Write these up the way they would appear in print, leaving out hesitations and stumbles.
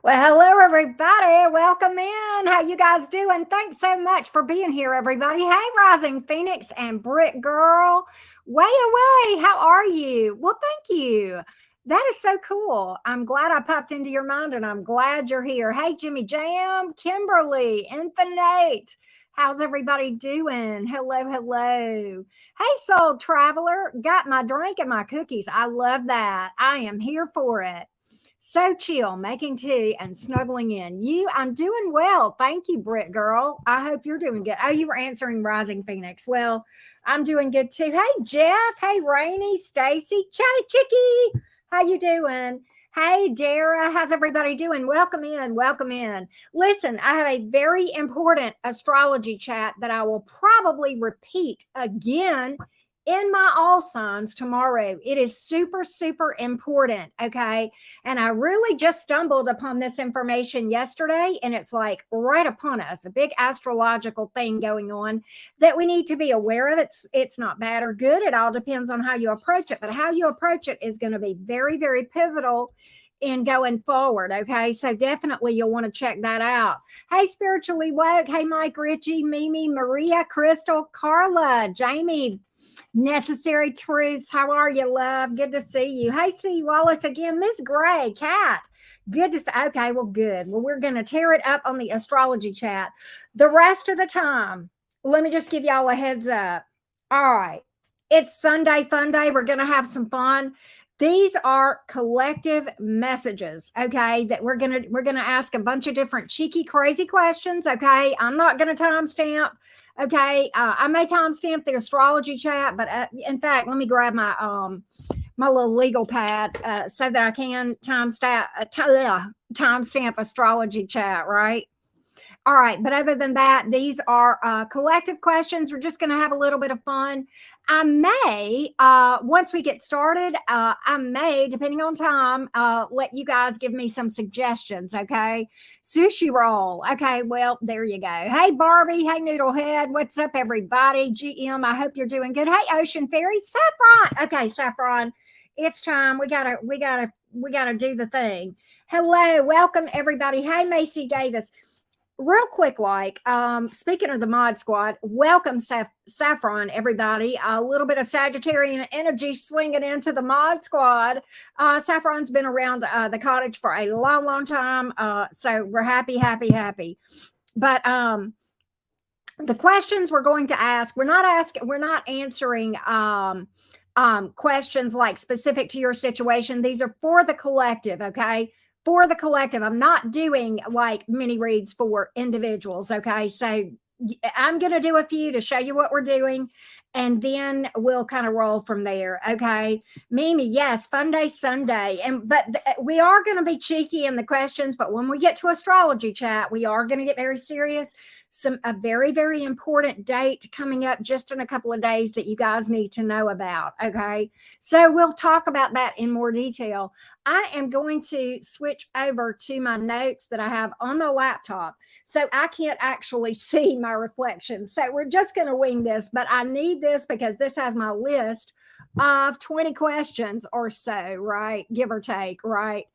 Well, hello everybody. Welcome in. How you guys doing? Thanks so much for being here, everybody. Hey, Rising Phoenix and Brick Girl. Way away. How are you? Well, thank you. That is so cool. I'm glad I popped into your mind and I'm glad you're here. Hey, Jimmy Jam, Kimberly, Infinite. How's everybody doing? Hello, hello. Hey, Soul Traveler. Got my drink and my cookies. I love that. I am here for it. So chill, making tea and snuggling in. I'm doing well. Thank you, Brit girl. I hope you're doing good. Oh, you were answering Rising Phoenix. Well, I'm doing good too. Hey, Jeff. Hey, Rainy, Stacy, Chatty Chicky. How you doing? Hey, Dara. How's everybody doing? Welcome in. Welcome in. Listen, I have a very important astrology chat that I will probably repeat again in my all signs tomorrow. It is super, super important. Okay. And I really just stumbled upon this information yesterday, and it's like right upon us, a big astrological thing going on that we need to be aware of. It's not bad or good. It all depends on how you approach it, but how you approach it is going to be very, very pivotal in going forward. Okay. So definitely you'll want to check that out. Hey, Spiritually Woke. Hey, Mike Ritchie, Mimi, Maria, Crystal, Carla, Jamie, Necessary Truths. How are you, love? Good to see you. Hey, C. Wallace again. Miss Gray, Cat. Good to see. Okay, well, good. Well, we're going to tear it up on the astrology chat. The rest of the time, let me just give y'all a heads up. All right. It's Sunday Fun Day. We're going to have some fun. These are collective messages, okay, that we're gonna ask a bunch of different cheeky, crazy questions. Okay. I'm not gonna timestamp. Okay, I may timestamp the astrology chat, but in fact, let me grab my little legal pad so that I can timestamp astrology chat. Right. All right. But other than that, these are collective questions. We're just going to have a little bit of fun. I may, once we get started, I may, depending on time, let you guys give me some suggestions. Okay. Sushi roll. Okay. Well, there you go. Hey, Barbie. Hey, Noodlehead. What's up, everybody? GM. I hope you're doing good. Hey, Ocean Fairy. Saffron. Okay. Saffron. It's time. We gotta do the thing. Hello. Welcome, everybody. Hey, Macy Davis, real quick, speaking of the mod squad, welcome Saffron, everybody. A little bit of Sagittarian energy swinging into the mod squad. Saffron's been around the cottage for a long, long time, so we're happy, happy, happy. But the questions we're going to ask, we're not answering questions like specific to your situation. These are for the collective. Okay. For the collective. I'm not doing like mini reads for individuals. Okay. So I'm going to do a few to show you what we're doing, and then we'll kind of roll from there. Okay. Mimi, yes, Fun Day Sunday. We are going to be cheeky in the questions, but when we get to astrology chat, we are going to get very serious. A very, very important date coming up just in a couple of days that you guys need to know about. Okay. So we'll talk about that in more detail. I am going to switch over to my notes that I have on my laptop, so I can't actually see my reflection. So we're just going to wing this, but I need this because this has my list of 20 questions or so, right? Give or take, right?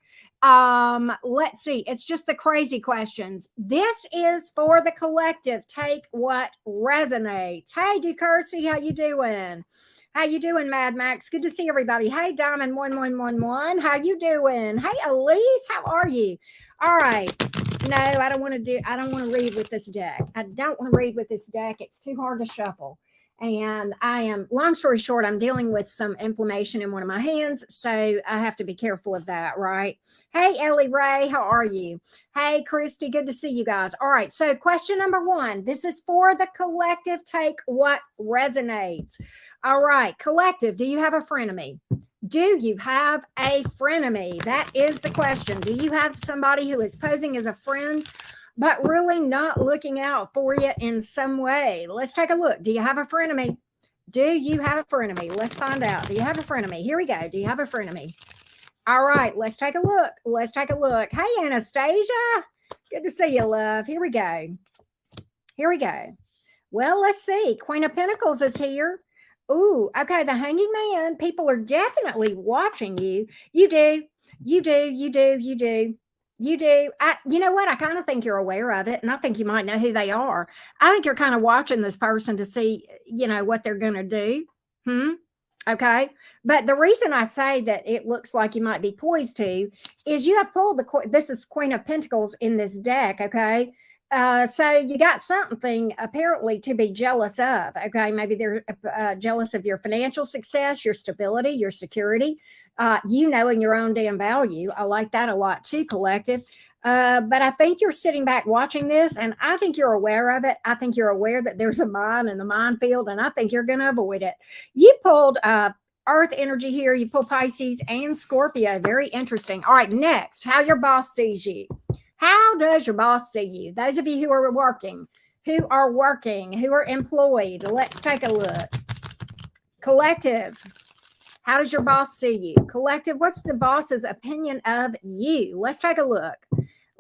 Let's see. It's just the crazy questions. This is for the collective. Take what resonates. Hey, Ducursi, how you doing? How you doing, Mad Max? Good to see everybody. Hey, Diamond 1111. How you doing? Hey, Elise, how are you? All right. No, I don't want to read with this deck. I don't want to read with this deck. It's too hard to shuffle. And long story short, I'm dealing with some inflammation in one of my hands. So I have to be careful of that, right? Hey, Ellie Ray, how are you? Hey, Christy, good to see you guys. All right. So question number 1, this is for the collective. Take what resonates. All right. Collective, do you have a frenemy? Do you have a frenemy? That is the question. Do you have somebody who is posing as a friend, but really not looking out for you in some way? Let's take a look. Do you have a frenemy? Do you have a frenemy? Let's find out. Do you have a frenemy? Here we go. Do you have a frenemy? All right, let's take a look. Let's take a look. Hey, Anastasia. Good to see you, love. Here we go. Here we go. Well, let's see. Queen of Pentacles is here. Ooh, okay. The Hanging Man. People are definitely watching you. You do. You do. You do. You do. You do. You know what? I kind of think you're aware of it, and I think you might know who they are. I think you're kind of watching this person to see, what they're going to do. Hmm. Okay. But the reason I say that it looks like you might be poised to is you have pulled this is Queen of Pentacles in this deck. Okay. So you got something apparently to be jealous of. Okay. Maybe they're jealous of your financial success, your stability, your security, knowing your own damn value. I like that a lot too, collective. But I think you're sitting back watching this, and I think you're aware of it. I think you're aware that there's a mine in the minefield, and I think you're going to avoid it. You pulled Earth energy here. You pull Pisces and Scorpio. Very interesting. All right, next, how your boss sees you. How does your boss see you? Those of you who are working, who are employed, let's take a look. Collective, how does your boss see you? Collective, what's the boss's opinion of you? Let's take a look.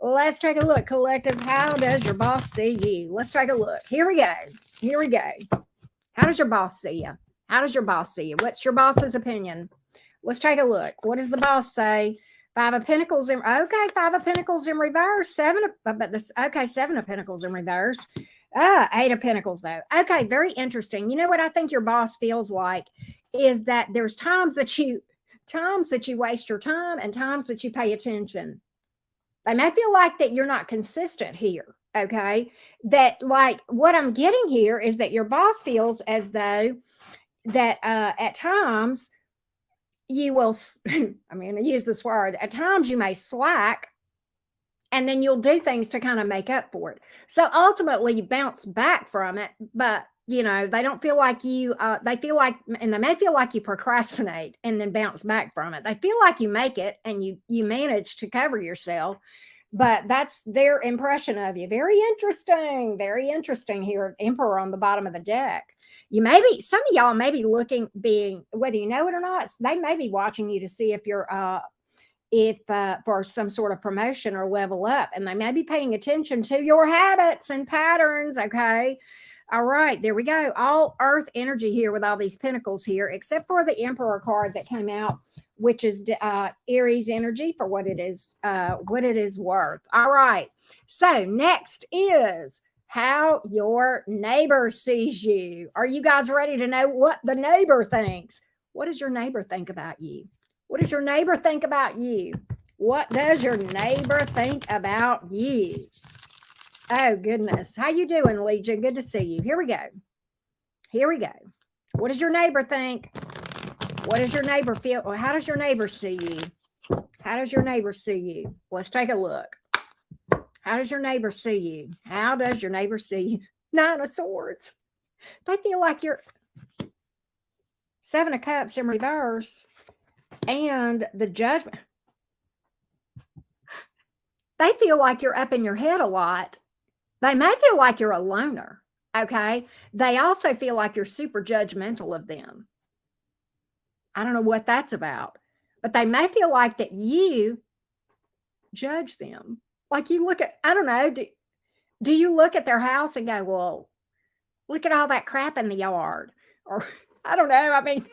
Let's take a look. Collective, how does your boss see you? Let's take a look. Here we go. Here we go. How does your boss see you? How does your boss see you? What's your boss's opinion? Let's take a look. What does the boss say? Five of Pentacles in, okay, Five of Pentacles in reverse. Seven of Pentacles in reverse. Eight of Pentacles though. Okay, very interesting. You know what I think your boss feels like is that there's times that you waste your time and times that you pay attention. They may feel like that you're not consistent here. Okay, that like what I'm getting here is that your boss feels as though that at times you will, I mean, I use this word, at times you may slack and then you'll do things to kind of make up for it. So ultimately you bounce back from it, but they don't feel like you, they feel like, and they may feel like you procrastinate and then bounce back from it. They feel like you make it and you manage to cover yourself, but that's their impression of you. Very interesting here. Emperor on the bottom of the deck. Some of y'all may be whether you know it or not, they may be watching you to see if you're for some sort of promotion or level up, and they may be paying attention to your habits and patterns. Okay. All right, there we go. All Earth energy here with all these pentacles here, except for the Emperor card that came out, which is Aries energy for what it is worth. All right. So next is how your neighbor sees you. Are you guys ready to know what the neighbor thinks? What does your neighbor think about you? What does your neighbor think about you? What does your neighbor think about you? Oh, goodness. How you doing, Legion? Good to see you. Here we go. Here we go. What does your neighbor think? What does your neighbor feel? Or how does your neighbor see you? How does your neighbor see you? Let's take a look. How does your neighbor see you? How does your neighbor see you? Nine of Swords. They feel like you're Seven of Cups in reverse and the Judgment. They feel like you're up in your head a lot. They may feel like you're a loner. Okay. They also feel like you're super judgmental of them. I don't know what that's about, but they may feel like that you judge them. Like you look at, I don't know, do you look at their house and go, well, look at all that crap in the yard? Or I don't know. I mean,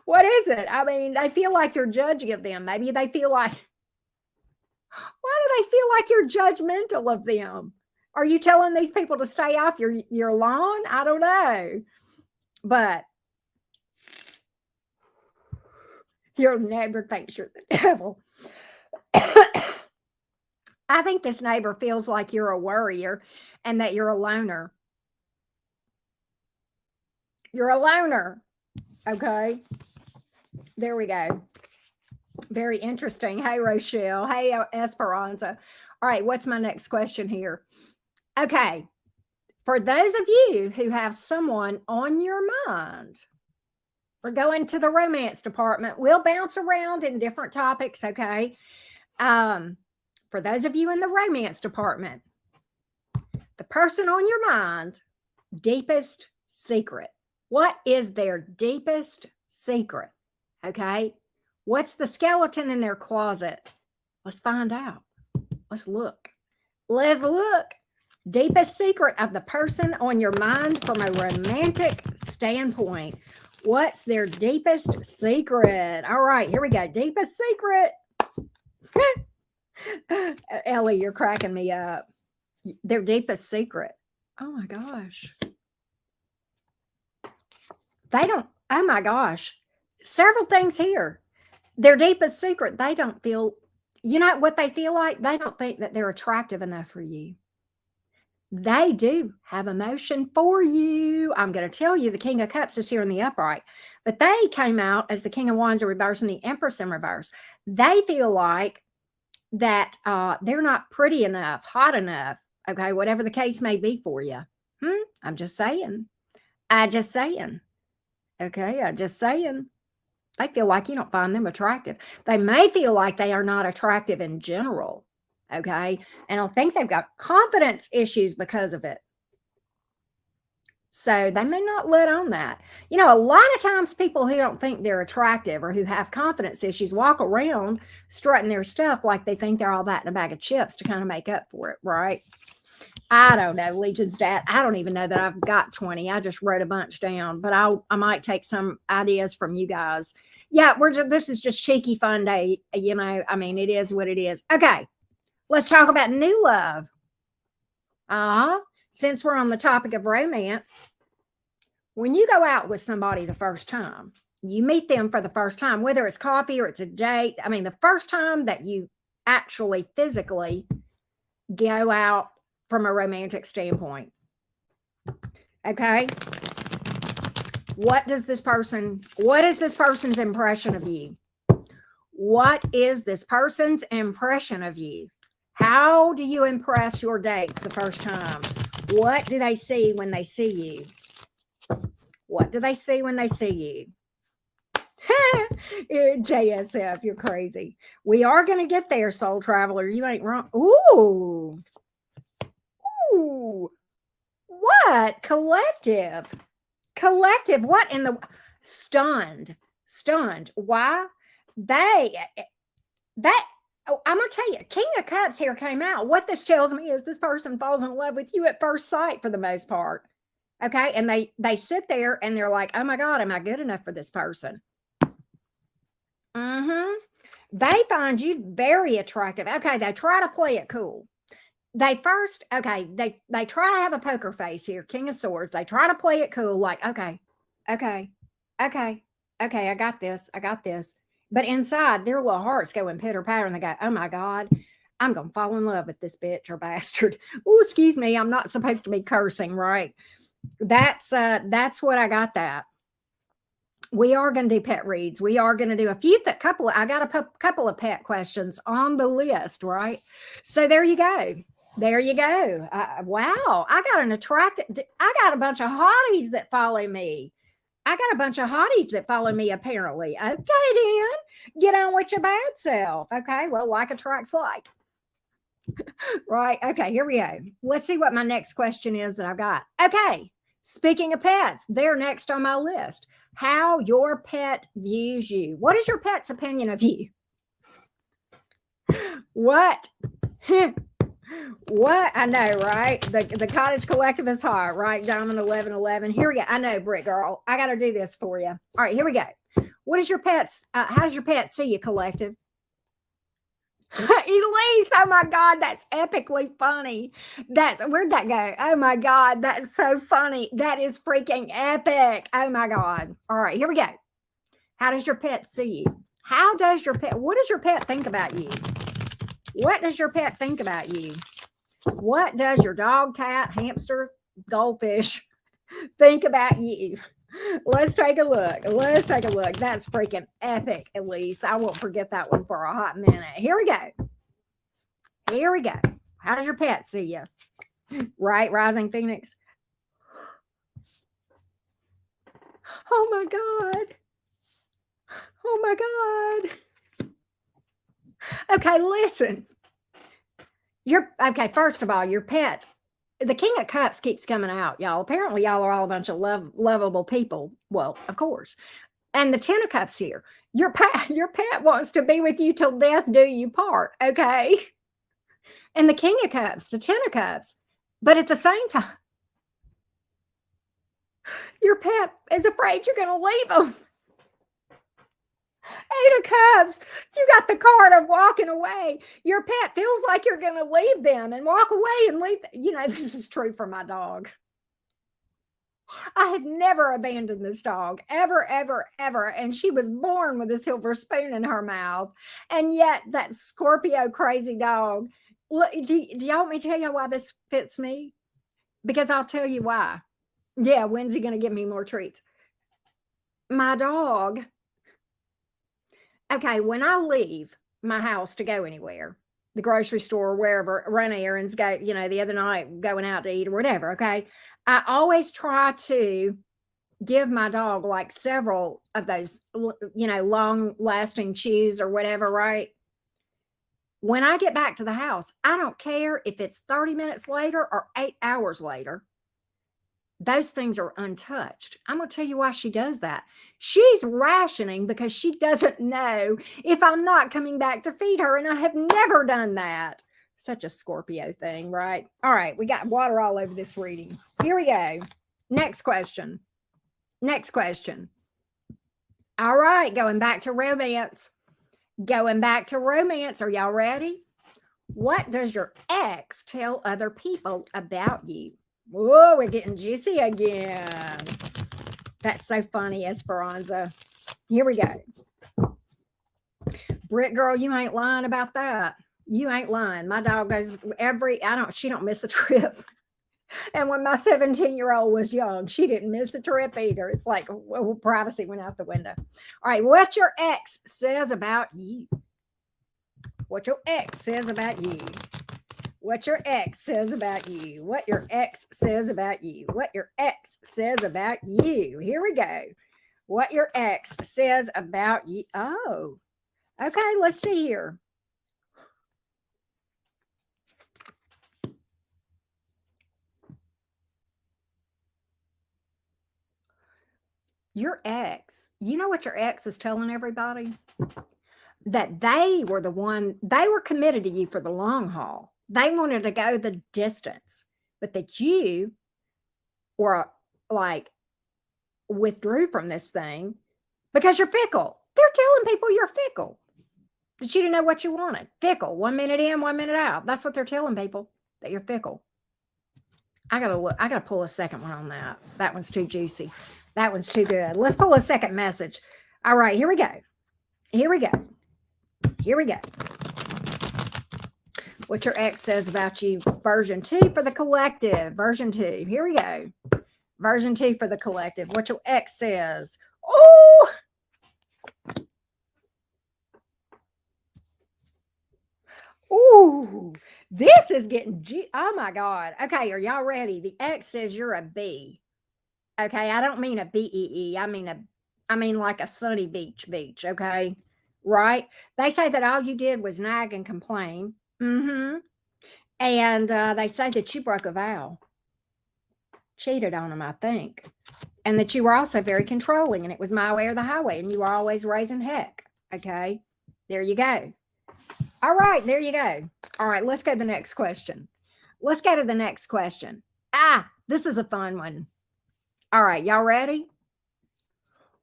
what is it? I mean, they feel like you're judging of them. Maybe they feel like, why do they feel like you're judgmental of them? Are you telling these people to stay off your lawn? I don't know. But your neighbor thinks you're the devil. I think this neighbor feels like you're a worrier and that you're a loner. You're a loner. Okay. There we go. Very interesting. Hey, Rochelle. Hey, Esperanza. All right. What's my next question here? Okay. For those of you who have someone on your mind, we're going to the romance department. We'll bounce around in different topics. Okay. For those of you in the romance department, the person on your mind, deepest secret. What is their deepest secret? Okay. What's the skeleton in their closet? Let's find out. Let's look. Let's look. Deepest secret of the person on your mind from a romantic standpoint. What's their deepest secret? All right, here we go. Deepest secret. Ellie, you're cracking me up. Their deepest secret. Oh my gosh. They don't, oh my gosh. Several things here. Their deepest secret, they don't feel, you know what they feel like? They don't think that they're attractive enough for you. They do have emotion for you. I'm going to tell you the King of Cups is here in the upright, but they came out as the King of Wands in reverse and the Empress in reverse. They feel like that they're not pretty enough, hot enough, okay, whatever the case may be for you. I'm just saying. I just saying. Okay, I just saying. They feel like you don't find them attractive. They may feel like they are not attractive in general. Okay. And I think they've got confidence issues because of it. So they may not let on that. You know, a lot of times people who don't think they're attractive or who have confidence issues walk around strutting their stuff like they think they're all that in a bag of chips to kind of make up for it, right? I don't know, Legion's dad. I don't even know that I've got 20. I just wrote a bunch down, but I might take some ideas from you guys. Yeah, this is just cheeky fun day. You know, I mean, it is what it is. Okay, let's talk about new love. Since we're on the topic of romance, when you go out with somebody the first time, you meet them for the first time, whether it's coffee or it's a date. I mean, the first time that you actually physically go out from a romantic standpoint. Okay. What is this person's impression of you? What is this person's impression of you? How do you impress your dates the first time? What do they see when they see you? What do they see when they see you? JSF, you're crazy. We are going to get there, soul traveler. You ain't wrong. Ooh. Ooh, what? Collective. What in the stunned. Why? I'm gonna tell you, King of Cups here came out. What this tells me is this person falls in love with you at first sight for the most part. Okay. And they sit there and they're like, oh my God, am I good enough for this person? They find you very attractive. Okay, they try to play it cool. They try to have a poker face here, King of Swords. They try to play it cool, like, okay, I got this. But inside, their little hearts going pitter patter, and they go, oh my God, I'm going to fall in love with this bitch or bastard. Oh, excuse me, I'm not supposed to be cursing, right? That's what I got that. We are going to do pet reads. We are going to do I got a couple of pet questions on the list, right? So there you go. Wow. I got a bunch of hotties that follow me. Apparently. Okay, then. Get on with your bad self. Okay. Well, like attracts like. Right. Okay. Here we go. Let's see what my next question is that I've got. Okay. Speaking of pets, they're next on my list. How your pet views you. What is your pet's opinion of you? What? What? I know, right? The Cottage Collective is hot, right? Diamond 1111. Here we go. I know, Brick Girl. I got to do this for you. All right, here we go. What is your pet's? How does your pet see you, Collective? Elise, oh my God, that's epically funny. Where'd that go? Oh my God, that's so funny. That is freaking epic. Oh my God. All right, here we go. How does your pet see you? What does your pet think about you? What does your pet think about you? What does your dog, cat, hamster, goldfish think about you? Let's take a look. That's freaking epic, Elise. I won't forget that one for a hot minute. Here we go. How does your pet see you? Right, Rising Phoenix? Oh my God. Okay, listen. First of all, your pet, the King of Cups keeps coming out, y'all. Apparently, y'all are all a bunch of lovable people. Well, of course. And the Ten of Cups here. Your pet wants to be with you till death do you part, okay? And the King of Cups, the Ten of Cups. But at the same time, your pet is afraid you're going to leave them. Eight of Cups. You got the card of walking away. Your pet feels like you're going to leave them and walk away and leave. This is true for my dog. I have never abandoned this dog, ever, ever, ever. And she was born with a silver spoon in her mouth. And yet, that Scorpio crazy dog. Look, do y'all want me to tell you why this fits me? Because I'll tell you why. Yeah, when's he going to give me more treats? My dog. Okay, when I leave my house to go anywhere, the grocery store, wherever, run errands, go, the other night going out to eat or whatever, okay, I always try to give my dog like several of those, long lasting chews or whatever, right? When I get back to the house, I don't care if it's 30 minutes later or 8 hours later. Those things are untouched. I'm going to tell you why she does that. She's rationing because she doesn't know if I'm not coming back to feed her. And I have never done that. Such a Scorpio thing, right? All right. We got water all over this reading. Here we go. Next question. Next question. All right. Going back to romance. Going back to romance. Are y'all ready? What does your ex tell other people about you? Whoa, we're getting juicy again. That's so funny, Esperanza. Here we go. Britt girl, you ain't lying about that. You ain't lying. My dog goes she don't miss a trip. And when my 17-year-old was young, she didn't miss a trip either. It's like, well, privacy went out the window. All right, what your ex says about you. What your ex says about you. What your ex says about you. What your ex says about you. What your ex says about you. Here we go. What your ex says about you. Oh, okay. Let's see here. Your ex, you know what your ex is telling everybody? That they were committed to you for the long haul. They wanted to go the distance, but that you were like withdrew from this thing because you're fickle. They're telling people you're fickle. That you didn't know what you wanted. Fickle. 1 minute in, 1 minute out. That's what they're telling people, that you're fickle. I gotta pull a second one on that. That one's too juicy. That one's too good. Let's pull a second message. All right, here we go. Here we go. Here we go. What your ex says about you. Version 2 for the collective. Version 2. Here we go. Version 2 for the collective. What your ex says. Oh! Ooh, this is getting oh my God. Okay, are y'all ready? The ex says you're a B. Okay, I don't mean a BEE. I mean like a sunny beach, okay? Right? They say that all you did was nag and complain. Mm-hmm. And they say that you broke a vow. Cheated on them, I think. And that you were also very controlling, and it was my way or the highway, and you were always raising heck. Okay, there you go. All right, there you go. All right, let's go to the next question. Let's go to the next question. This is a fun one. All right, y'all ready?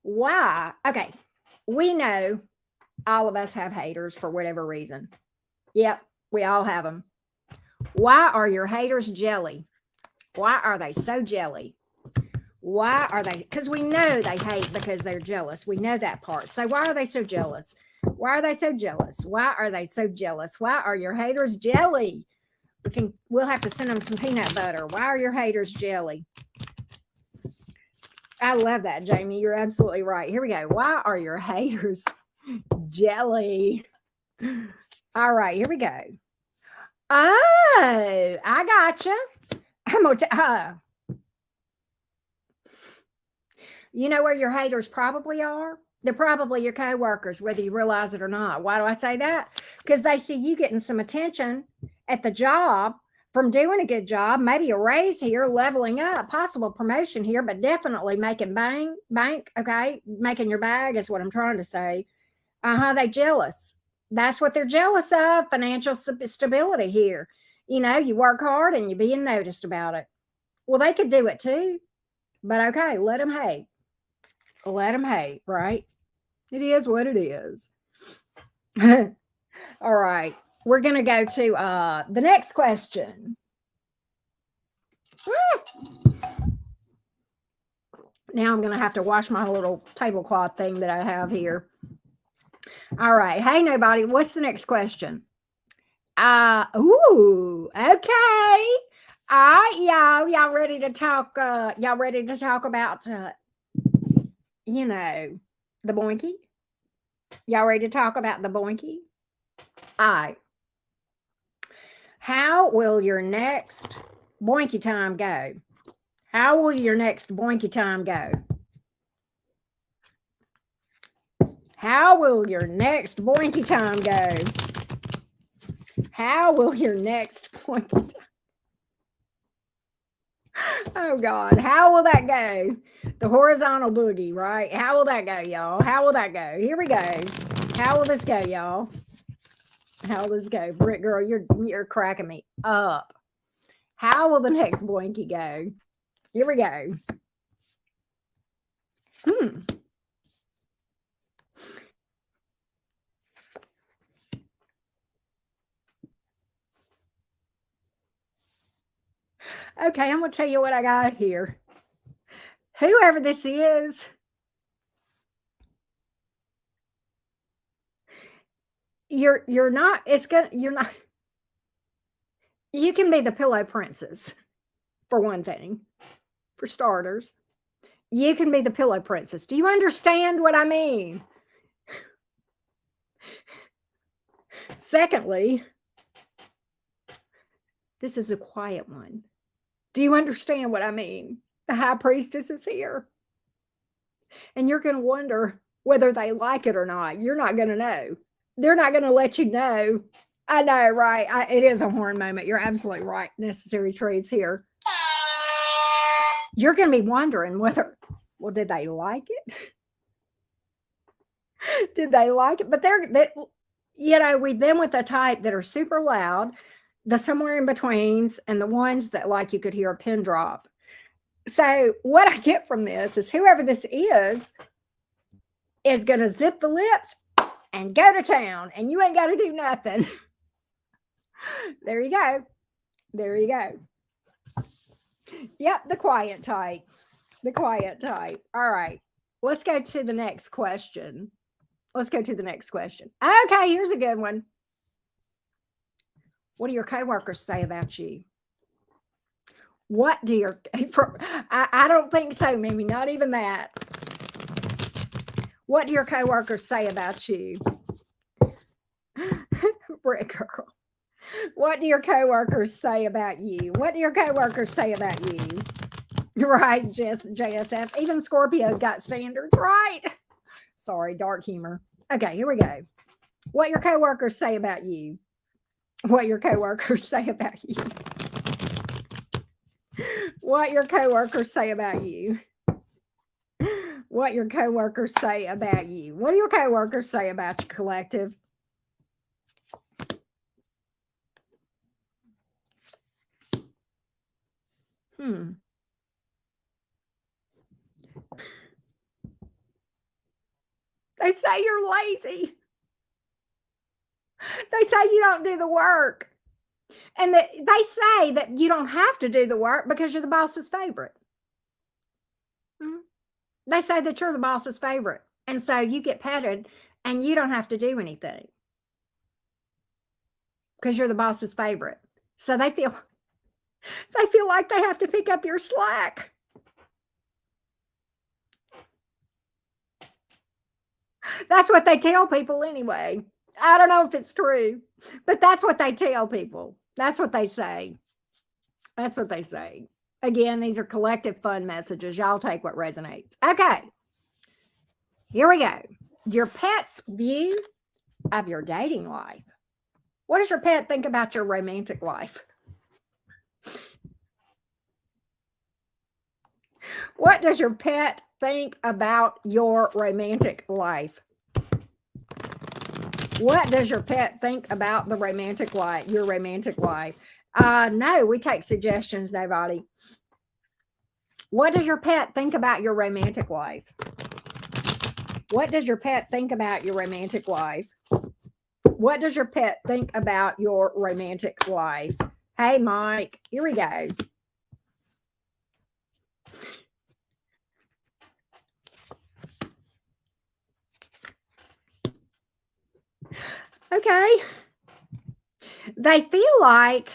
Why? Okay, we know all of us have haters for whatever reason. Yep, we all have them. Why are your haters jelly? Why are they so jelly? Why are they? Because we know they hate because they're jealous. We know that part. So why are they so jealous? Why are they so jealous? Why are they so jealous? Why are your haters jelly? We'll have to send them some peanut butter. Why are your haters jelly? I love that, Jamie. You're absolutely right. Here we go. Why are your haters jelly? All right, here we go. Oh, I gotcha. I'm gonna you know where your haters probably are? They're probably your coworkers, whether you realize it or not. Why do I say that? Because they see you getting some attention at the job from doing a good job, maybe a raise here, leveling up, possible promotion here, but definitely making bank, okay? Making your bag is what I'm trying to say. They jealous. That's what they're jealous of, financial stability here. You work hard and you're being noticed about it. Well, they could do it too, but okay, let them hate. Let them hate, right? It is what it is. All right. We're going to go to the next question. Now I'm going to have to wash my little tablecloth thing that I have here. All right. Hey, nobody. What's the next question? Ooh, okay. All right, y'all ready to talk? Y'all ready to talk about, you know, the boinky? Y'all ready to talk about the boinky? All right. How will your next boinky time go? How will your next boinky time go? How will your next boinky time go? How will your next boinky time? Oh God, how will that go? The horizontal boogie, right? How will that go, y'all? How will that go? Here we go. How will this go, y'all? How will this go? Britt girl, you're cracking me up. How will the next boinky go? Here we go. Okay, I'm gonna tell you what I got here. Whoever this is, you're not. You're not. You can be the pillow princess, for one thing. For starters, you can be the pillow princess. Do you understand what I mean? Secondly, this is a quiet one. Do you understand what I mean? The high priestess is here. And you're going to wonder whether they like it or not. You're not going to know. They're not going to let you know. I know, right? It is a horn moment. You're absolutely right. Necessary trees here. You're going to be wondering whether, well, did they like it? Did they like it? But we've been with the type that are super loud, the somewhere in betweens, and the ones that like you could hear a pin drop. So what I get from this is whoever this is going to zip the lips and go to town, and you ain't got to do nothing. There you go. There you go. Yep, the quiet type. The quiet type. All right. Let's go to the next question. Okay, here's a good one. What do your coworkers say about you? What do your I don't think so, Mimi, not even that. What do your coworkers say about you? Brick girl. What do your coworkers say about you? What do your coworkers say about you? Right, JSF. Even Scorpio's got standards, right? Sorry, dark humor. Okay, here we go. What your coworkers say about you? What your coworkers say about you? What your coworkers say about you? What your coworkers say about you? What do your coworkers say about you, collective? They say you're lazy. They say you don't do the work. And they say that you don't have to do the work because you're the boss's favorite. They say that you're the boss's favorite. And so you get petted and you don't have to do anything because you're the boss's favorite. So they feel like they have to pick up your slack. That's what they tell people anyway. I don't know if it's true, but that's what they tell people. That's what they say. That's what they say. Again, these are collective fun messages. Y'all take what resonates. Okay. Here we go. Your pet's view of your dating life. What does your pet think about your romantic life? What does your pet think about your romantic life? What does your pet think about the romantic life, your romantic life? No, we take suggestions, nobody. What does your pet think about your romantic life? What does your pet think about your romantic life? What does your pet think about your romantic life? Hey, Mike, here we go. Okay. They feel like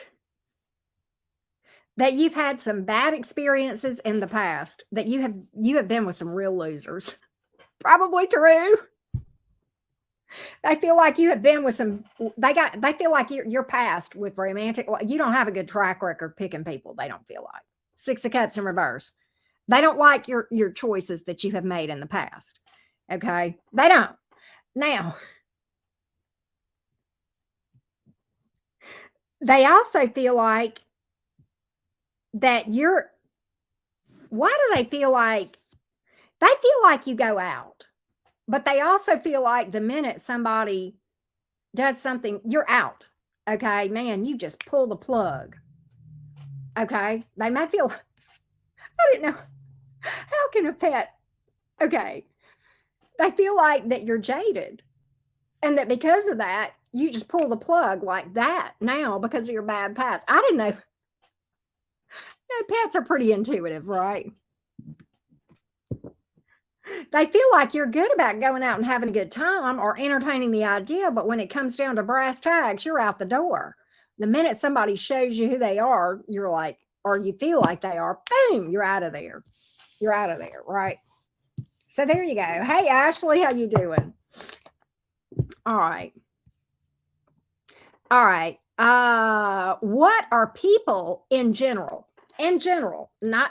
that you've had some bad experiences in the past, that you have been with some real losers. Probably true. They feel like you have been with some they feel like your past with romantic, you don't have a good track record picking people, they don't feel like. 6 of Cups in reverse. They don't like your choices that you have made in the past. Okay? They don't. Now, they also feel like that why do they feel like you go out, but they also feel like the minute somebody does something, you're out. Okay, man, you just pull the plug. Okay, they may feel, I don't know, how can a pet, okay, they feel like that you're jaded, and that because of that, you just pull the plug like that now because of your bad past. I didn't know. Pets are pretty intuitive, right? They feel like you're good about going out and having a good time or entertaining the idea, but when it comes down to brass tacks, you're out the door. The minute somebody shows you who they are, you're like, or you feel like they are, boom, you're out of there. You're out of there, right? So there you go. Hey, Ashley, how you doing? All right. All right. What are people in general, not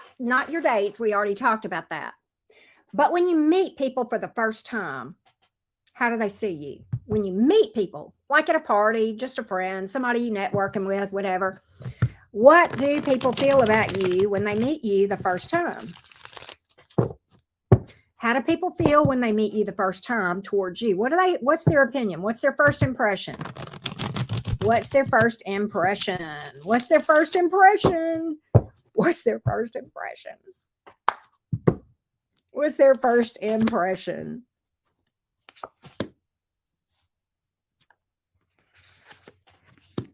your dates, we already talked about that. But when you meet people for the first time, how do they see you? When you meet people, like at a party, just a friend, somebody you networking with, whatever, what do people feel about you when they meet you the first time? How do people feel when they meet you the first time towards you? What's their opinion? What's their first impression? What's their first impression? What's their first impression? What's their first impression? What's their first impression?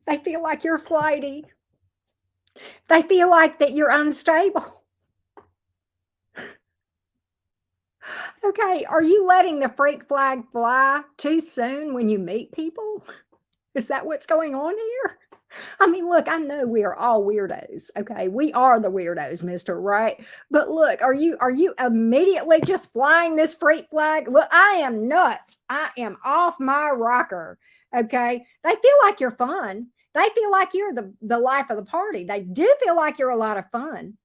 They feel like you're flighty. They feel like that you're unstable. Okay, are you letting the freak flag fly too soon when you meet people? Is that what's going on here? I mean, look, I know we are all weirdos. Okay, we are the weirdos, mister, right? But look, are you immediately just flying this freak flag? Look, I am nuts. I am off my rocker. Okay, they feel like you're fun. They feel like you're the life of the party. They do feel like you're a lot of fun.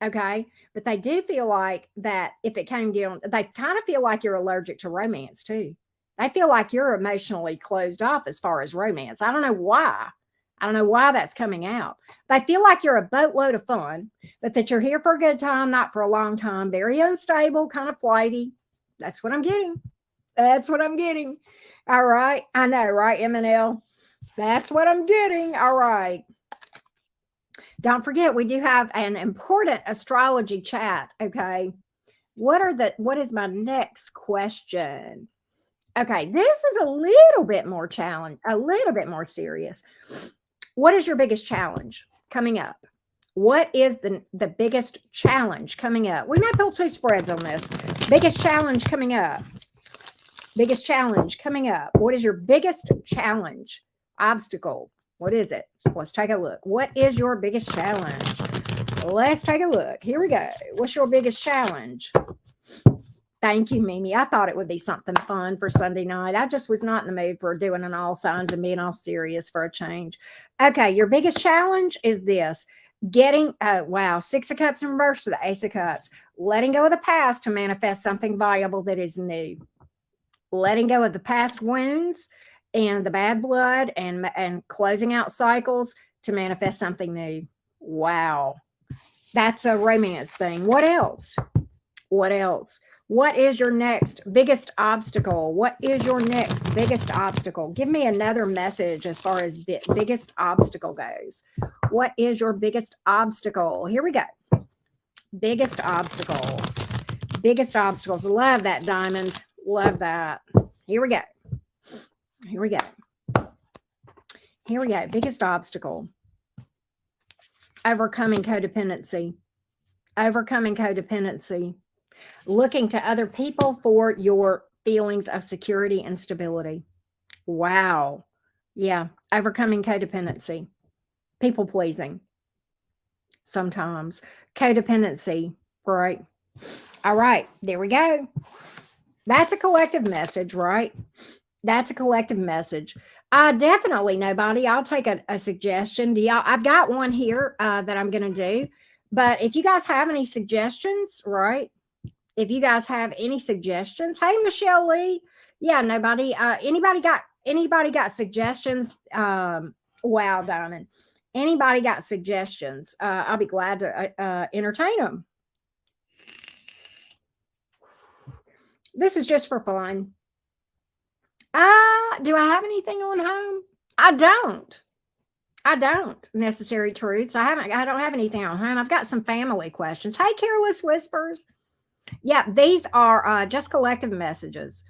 Okay, but they do feel like that if it came down, they kind of feel like you're allergic to romance too. They feel like you're emotionally closed off as far as romance. I don't know why. I don't know why that's coming out. They feel like you're a boatload of fun, but that you're here for a good time, not for a long time, very unstable, kind of flighty. That's what I'm getting. That's what I'm getting. All right. I know, right, M&L? That's what I'm getting. All right. Don't forget, we do have an important astrology chat. Okay. What is my next question? Okay. This is a little bit more challenge, a little bit more serious. What is your biggest challenge coming up? What is the biggest challenge coming up? We might pull 2 spreads on this. Biggest challenge coming up. Biggest challenge coming up. What is your biggest challenge? Obstacle. What is it? Let's take a look. What is your biggest challenge? Let's take a look. Here we go. What's your biggest challenge? Thank you, Mimi. I thought it would be something fun for Sunday night. I just was not in the mood for doing an all signs and being all serious for a change. Okay, your biggest challenge is this. Getting, wow, 6 of Cups in reverse to the Ace of Cups. Letting go of the past to manifest something valuable that is new. Letting go of the past wounds and the bad blood and closing out cycles to manifest something new. Wow. That's a romance thing. What else? What else? What is your next biggest obstacle? What is your next biggest obstacle? Give me another message as far as biggest obstacle goes. What is your biggest obstacle? Here we go. Biggest obstacle. Biggest obstacles. Love that, Diamond. Love that. Here we go. Here we go. Here we go. Biggest obstacle. Overcoming codependency. Overcoming codependency. Looking to other people for your feelings of security and stability. Wow. Yeah. Overcoming codependency. People pleasing. Sometimes. Codependency. Right. All right. There we go. That's a collective message, right? That's a collective message. Definitely nobody. I'll take a suggestion. Do y'all? I've got one here that I'm going to do. But if you guys have any suggestions, right? If you guys have any suggestions, hey Michelle Lee, yeah, nobody. Anybody got suggestions? Wow, Diamond. Anybody got suggestions? I'll be glad to entertain them. This is just for fun. Do I have anything on home? I don't. Necessary truths. I don't have anything on home. I've got some family questions. Hey, Careless Whispers. Yeah, these are just collective messages.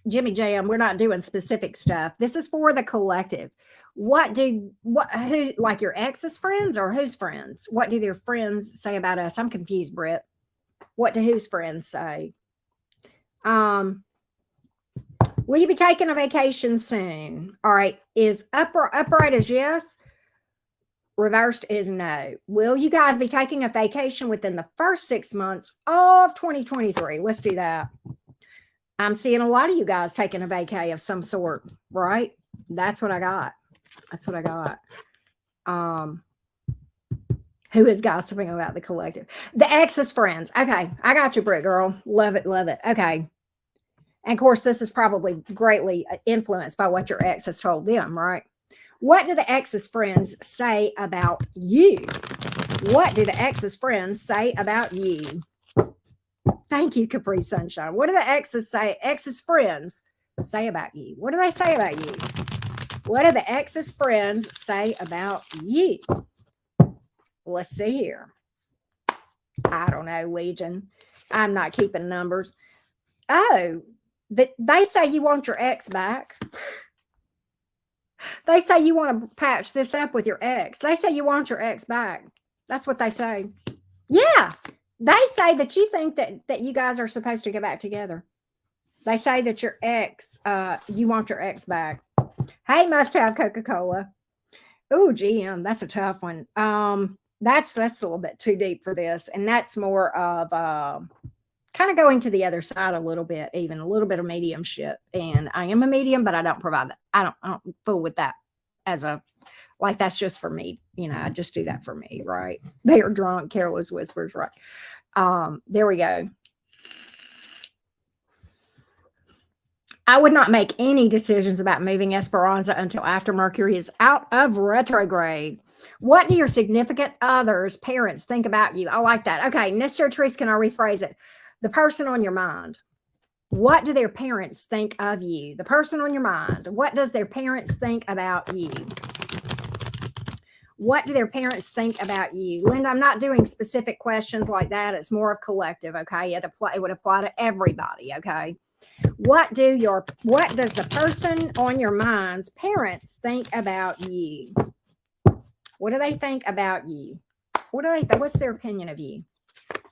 Jimmy Jam, we're not doing specific stuff. This is for the collective. Who, like your ex's friends or whose friends? What do their friends say about us? I'm confused, Britt. What do whose friends say? Will you be taking a vacation soon? All right. Is upright is yes. Reversed is no. Will you guys be taking a vacation within the first 6 months of 2023? Let's do that. I'm seeing a lot of you guys taking a vacay of some sort, right? That's what I got. Who is gossiping about the collective? The ex's friends. Okay. I got you, Britt girl. Love it. Okay. And of course, this is probably greatly influenced by what your ex has told them, right? What do the ex's friends say about you? What do the ex's friends say about you? Thank you, Capri Sunshine. What do the ex's friends say about you? What do they say about you? What do the ex's friends say about you? Let's see here. I don't know, Legion. I'm not keeping numbers. Oh, they say you want your ex back. They say you want to patch this up with your ex. They say you want your ex back. That's what they say. Yeah. They say that you think that you guys are supposed to get back together. They say that your ex, you want your ex back. Hey, must have Coca-Cola. Oh, GM, that's a tough one. That's a little bit too deep for this. And that's more of kind of going to the other side a little bit, even a little bit of mediumship. And I am a medium, but I don't provide that. I don't fool with that as a, like, that's just for me. You know, I just do that for me, right? They are drunk, Careless Whispers, right? There we go. I would not make any decisions about moving Esperanza until after Mercury is out of retrograde. What do your significant other's parents think about you? I like that. Okay, Necessary Truths, can I rephrase it? The person on your mind. What do their parents think of you? The person on your mind. What does their parents think about you? What do their parents think about you? Linda, I'm not doing specific questions like that. It's more of collective, okay? It would apply to everybody, okay? What does the person on your mind's parents think about you? What do they think about you? What's their opinion of you?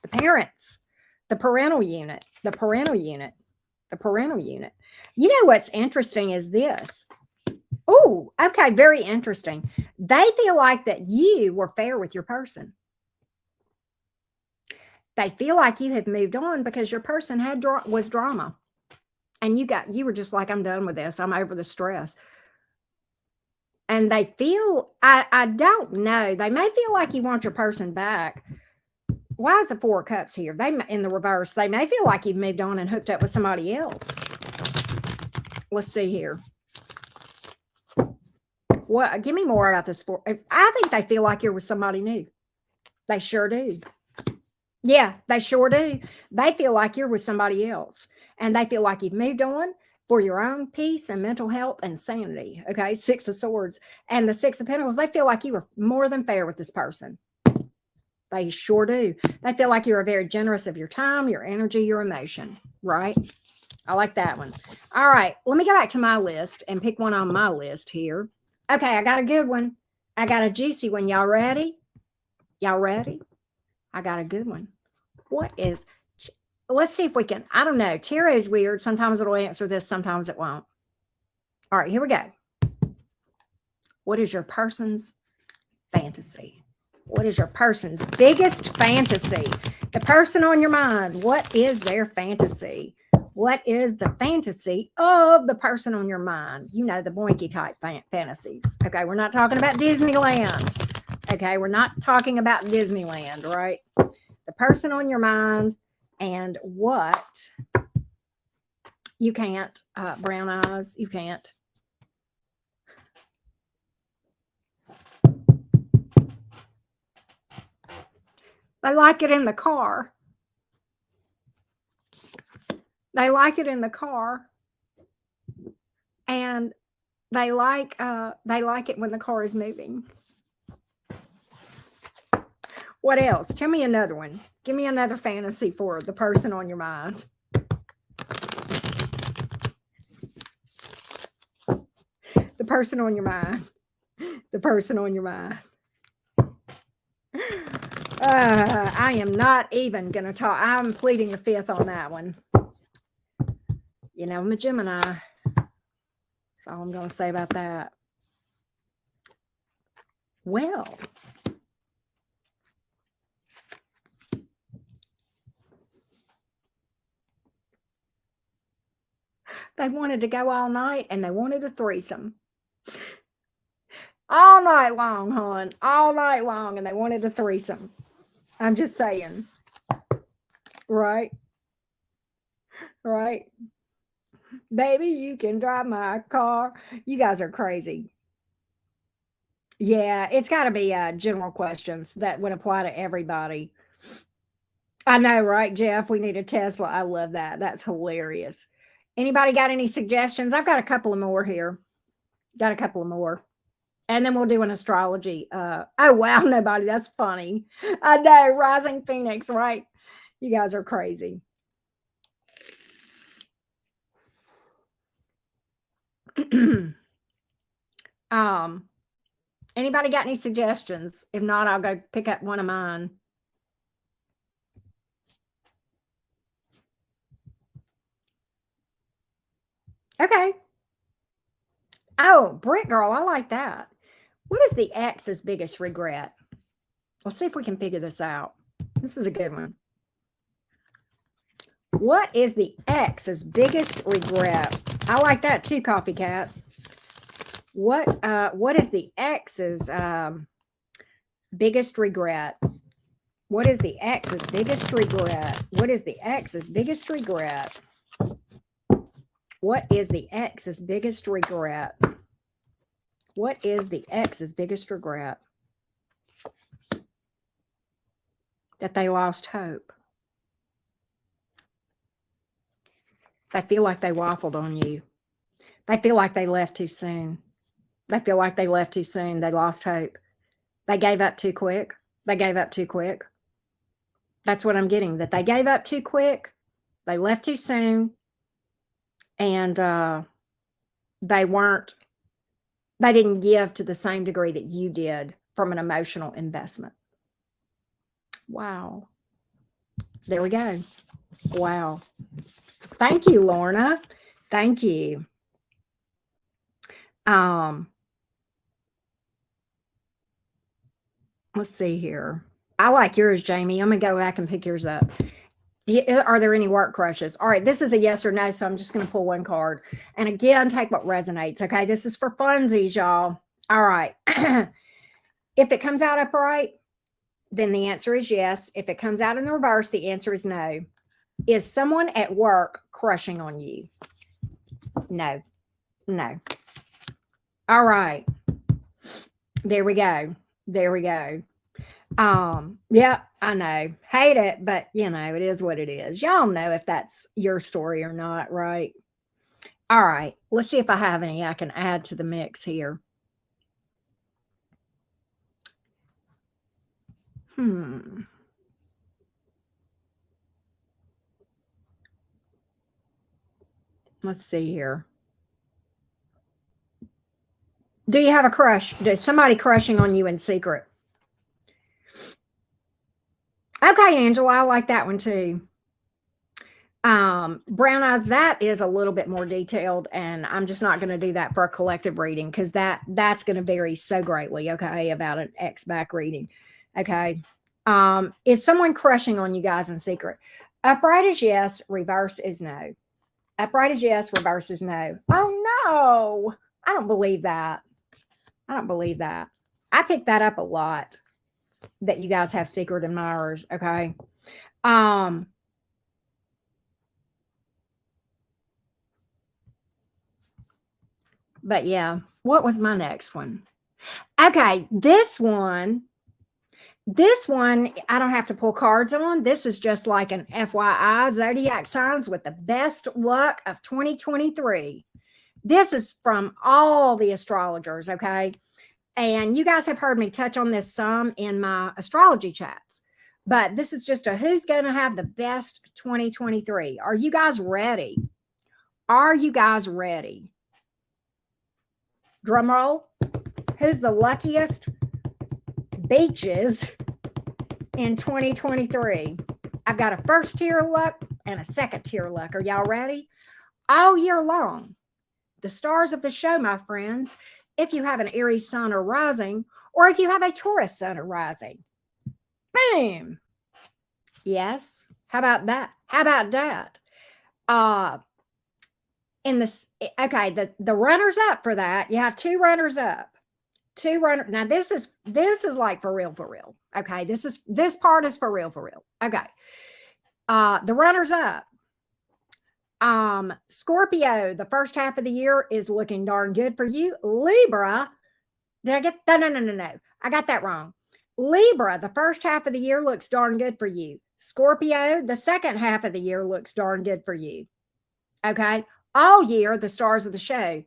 The parents, the parental unit. You know what's interesting is this. Oh, okay, very interesting. They feel like that you were fair with your person. They feel like you had moved on because your person was drama. And you were just like, I'm done with this. I'm over the stress. And they feel, I don't know. They may feel like you want your person back. Why is the Four of Cups here? In the reverse, they may feel like you've moved on and hooked up with somebody else. Let's see here. What? Give me more about this. I think they feel like you're with somebody new. They sure do. Yeah, they sure do. They feel like you're with somebody else. And they feel like you've moved on for your own peace and mental health and sanity. Okay, Six of Swords. And the Six of Pentacles, they feel like you were more than fair with this person. They sure do. They feel like you're very generous of your time, your energy, your emotion, right? I like that one. All right, let me go back to my list and pick one on my list here. Okay, I got a good one. I got a juicy one. Y'all ready? Y'all ready? I got a good one. What is, let's see if we can, I don't know. Tara is weird. Sometimes it'll answer this, sometimes it won't. All right, here we go. What is your person's fantasy? What is your person's biggest fantasy? The person on your mind, what is their fantasy? What is the fantasy of the person on your mind? You know, the boinky type fantasies. Okay, we're not talking about Disneyland. Okay, we're not talking about Disneyland, right? The person on your mind and what you can't, brown eyes, you can't. They like it in the car. They like it in the car. And they like it when the car is moving. What else? Tell me another one. Give me another fantasy for the person on your mind. The person on your mind. The person on your mind. I am not even going to talk. I'm pleading the fifth on that one. You know, I'm a Gemini. That's all I'm going to say about that. Well, they wanted to go all night and they wanted a threesome. All night long, hon. All night long. And they wanted a threesome. I'm just saying. Right? Right? Baby, you can drive my car. You guys are crazy. Yeah, it's got to be general questions that would apply to everybody. I know, right, Jeff? We need a Tesla. I love that. That's hilarious. Anybody got any suggestions? I've got a couple of more here. Got a couple of more. And then we'll do an astrology. Oh, wow, nobody. That's funny. I know. Rising Phoenix, right? You guys are crazy. Anybody got any suggestions? If not, I'll go pick up one of mine. Okay. Oh, Brick Girl, I like that. What is the ex's biggest regret? Let's see if we can figure this out. This is a good one. What is the ex's biggest regret? I like that too, Coffee Cat. What is the ex's biggest regret? What is the ex's biggest regret? What is the ex's biggest regret? What is the ex's biggest regret? What is the ex's biggest regret? That they lost hope. They feel like they waffled on you. They feel like they left too soon. They feel like they left too soon. They lost hope. They gave up too quick. They gave up too quick. That's what I'm getting, that they gave up too quick. They left too soon. And they didn't give to the same degree that you did from an emotional investment. Wow. There we go. Wow. Thank you, Lorna. Thank you. Let's see here. I like yours, Jamie. I'm going to go back and pick yours up. Are there any work crushes? All right, this is a yes or no, so I'm just going to pull one card. And again, take what resonates, okay? This is for funsies, y'all. All right. If it comes out upright, then the answer is yes. If it comes out in the reverse, the answer is no. Is someone at work crushing on you? No. No. All right. There we go. There we go. Yeah, I know. Hate it, but you know, it is what it is. Y'all know if that's your story or not, right? All right. Let's see if I have any I can add to the mix here. Hmm. Let's see here. Do you have a crush? Is somebody crushing on you in secret? Okay, Angela, I like that one too. Brown eyes, that is a little bit more detailed, and I'm just not going to do that for a collective reading because that's going to vary so greatly. Okay, about an X back reading. Okay. Is someone crushing on you guys in secret? Upright is yes, reverse is no. Upright is yes, reverse is no. Oh no, I don't believe that. I don't believe that. I picked that up a lot, that you guys have secret admirers. Okay. But yeah, what was my next one? Okay, this one, I don't have to pull cards on. This is just like an FYI, zodiac signs with the best luck of 2023. This is from all the astrologers, okay? And you guys have heard me touch on this some in my astrology chats. But this is just a who's going to have the best 2023. Are you guys ready? Are you guys ready? Drum roll. Who's the luckiest beaches in 2023? I've got a first tier of luck and a second tier of luck. Are y'all ready? All year long, the stars of the show, my friends, if you have an Aries sun or rising, or if you have a Taurus sun or rising. Boom. Yes. How about that? How about that? In this, okay, the runners up for that, you have two runners up. Two runners. Now this is like for real, for real. Okay. This part is for real, for real. Okay. The runners up. Scorpio, the first half of the year is looking darn good for you. Libra, did I get that? No. I got that wrong. Libra, the first half of the year looks darn good for you. Scorpio, the second half of the year looks darn good for you. Okay. All year, the stars of the show,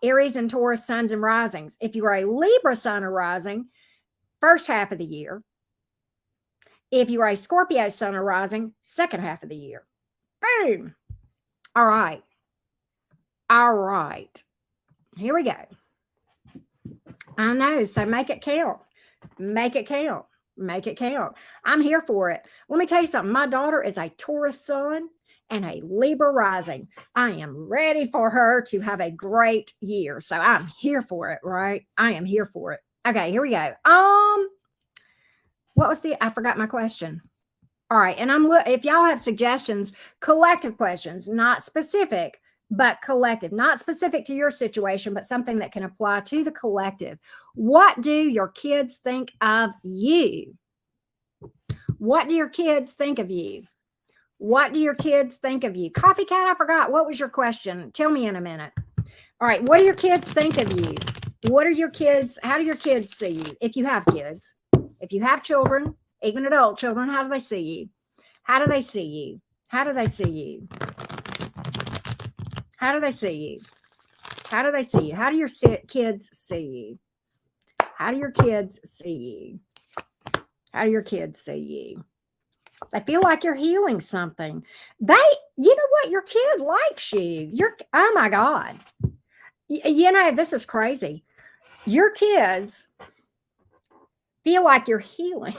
Aries and Taurus suns and risings. If you are a Libra sun or rising, first half of the year. If you are a Scorpio sun or rising, second half of the year. Boom. All right. All right. Here we go. I know. So make it count. Make it count. Make it count. I'm here for it. Let me tell you something. My daughter is a Taurus sun and a Libra rising. I am ready for her to have a great year. So I'm here for it, right? I am here for it. Okay, here we go. What was I forgot my question. All right, and if y'all have suggestions, collective questions, not specific, but collective, not specific to your situation, but something that can apply to the collective. What do your kids think of you? What do your kids think of you? What do your kids think of you? Coffee Cat, I forgot. What was your question? Tell me in a minute. All right, what do your kids think of you? What are your kids? How do your kids see you? If you have kids, if you have children, even adult children, how do they see you? How do they see you? How do they see you? How do they see you? How do they see you? How do your kids see you? How do your kids see you? How do your kids see you? They feel like you're healing something. You know what? Your kid likes you. Oh my God. You know, this is crazy. Your kids feel like you're healing.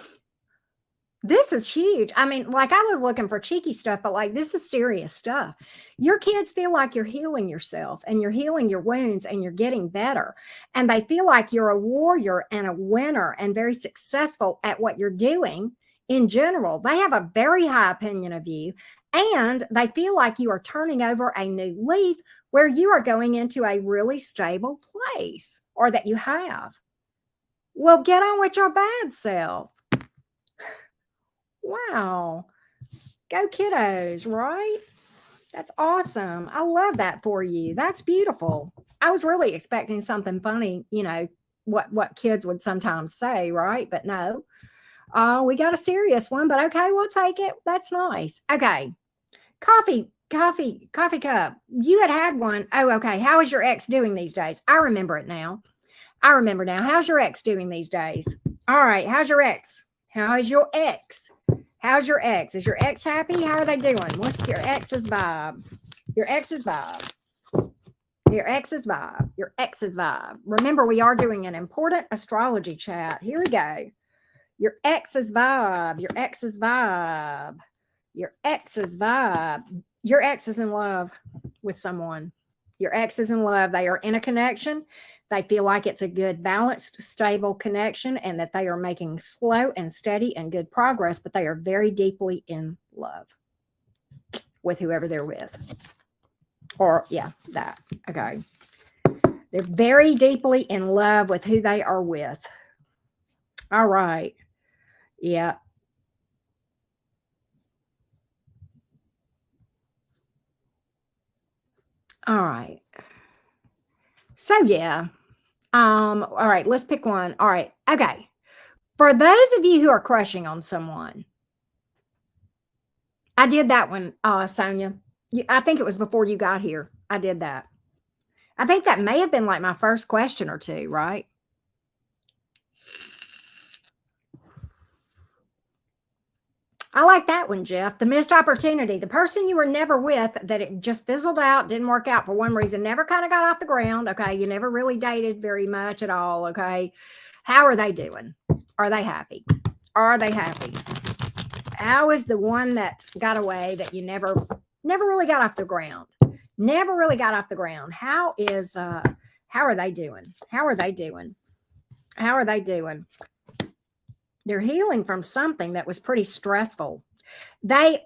This is huge. I mean, like I was looking for cheeky stuff, but like this is serious stuff. Your kids feel like you're healing yourself and you're healing your wounds and you're getting better. And they feel like you're a warrior and a winner and very successful at what you're doing in general. They have a very high opinion of you and they feel like you are turning over a new leaf where you are going into a really stable place or that you have. Well, get on with your bad self. Wow. Go kiddos, right? That's awesome. I love that for you. That's beautiful. I was really expecting something funny, you know, what kids would sometimes say, right? But no. We got a serious one, but okay, we'll take it. That's nice. Okay. Coffee cup. You had one. Oh, okay. How is your ex doing these days? I remember it now. How's your ex doing these days? All right. How's your ex? How is your ex? How's your ex? Is your ex happy? How are they doing? What's your ex's vibe? Your ex's vibe. Your ex's vibe. Your ex's vibe. Remember, we are doing an important astrology chat. Here we go. Your ex's vibe. Your ex's vibe. Your ex's vibe. Your ex is in love with someone. Your ex is in love. They are in a connection. They feel like it's a good, balanced, stable connection and that they are making slow and steady and good progress, but they are very deeply in love with whoever they're with. Or, yeah, that. Okay. They're very deeply in love with who they are with. All right. Yeah. All right. So, yeah. All right, let's pick one. All right. Okay. For those of you who are crushing on someone, I did that one, Sonia. I think it was before you got here. I did that. I think that may have been like my first question or two, right? I like that one, Jeff. The missed opportunity. The person you were never with, that it just fizzled out, didn't work out for one reason, never kind of got off the ground. Okay. You never really dated very much at all. Okay. How are they doing? Are they happy? Are they happy? How is the one that got away that you never really got off the ground? Never really got off the ground. How are they doing? How are they doing? How are they doing? They're healing from something that was pretty stressful. They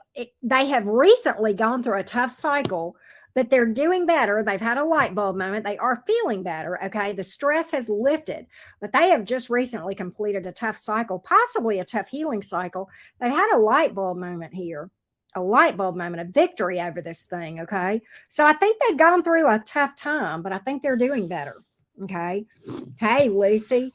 have recently gone through a tough cycle, but they're doing better. They've had a light bulb moment. They are feeling better. Okay. The stress has lifted, but they have just recently completed a tough cycle, possibly a tough healing cycle. They've had a light bulb moment here, a light bulb moment, a victory over this thing. Okay. So I think they've gone through a tough time, but I think they're doing better. Okay. Hey, Lucy.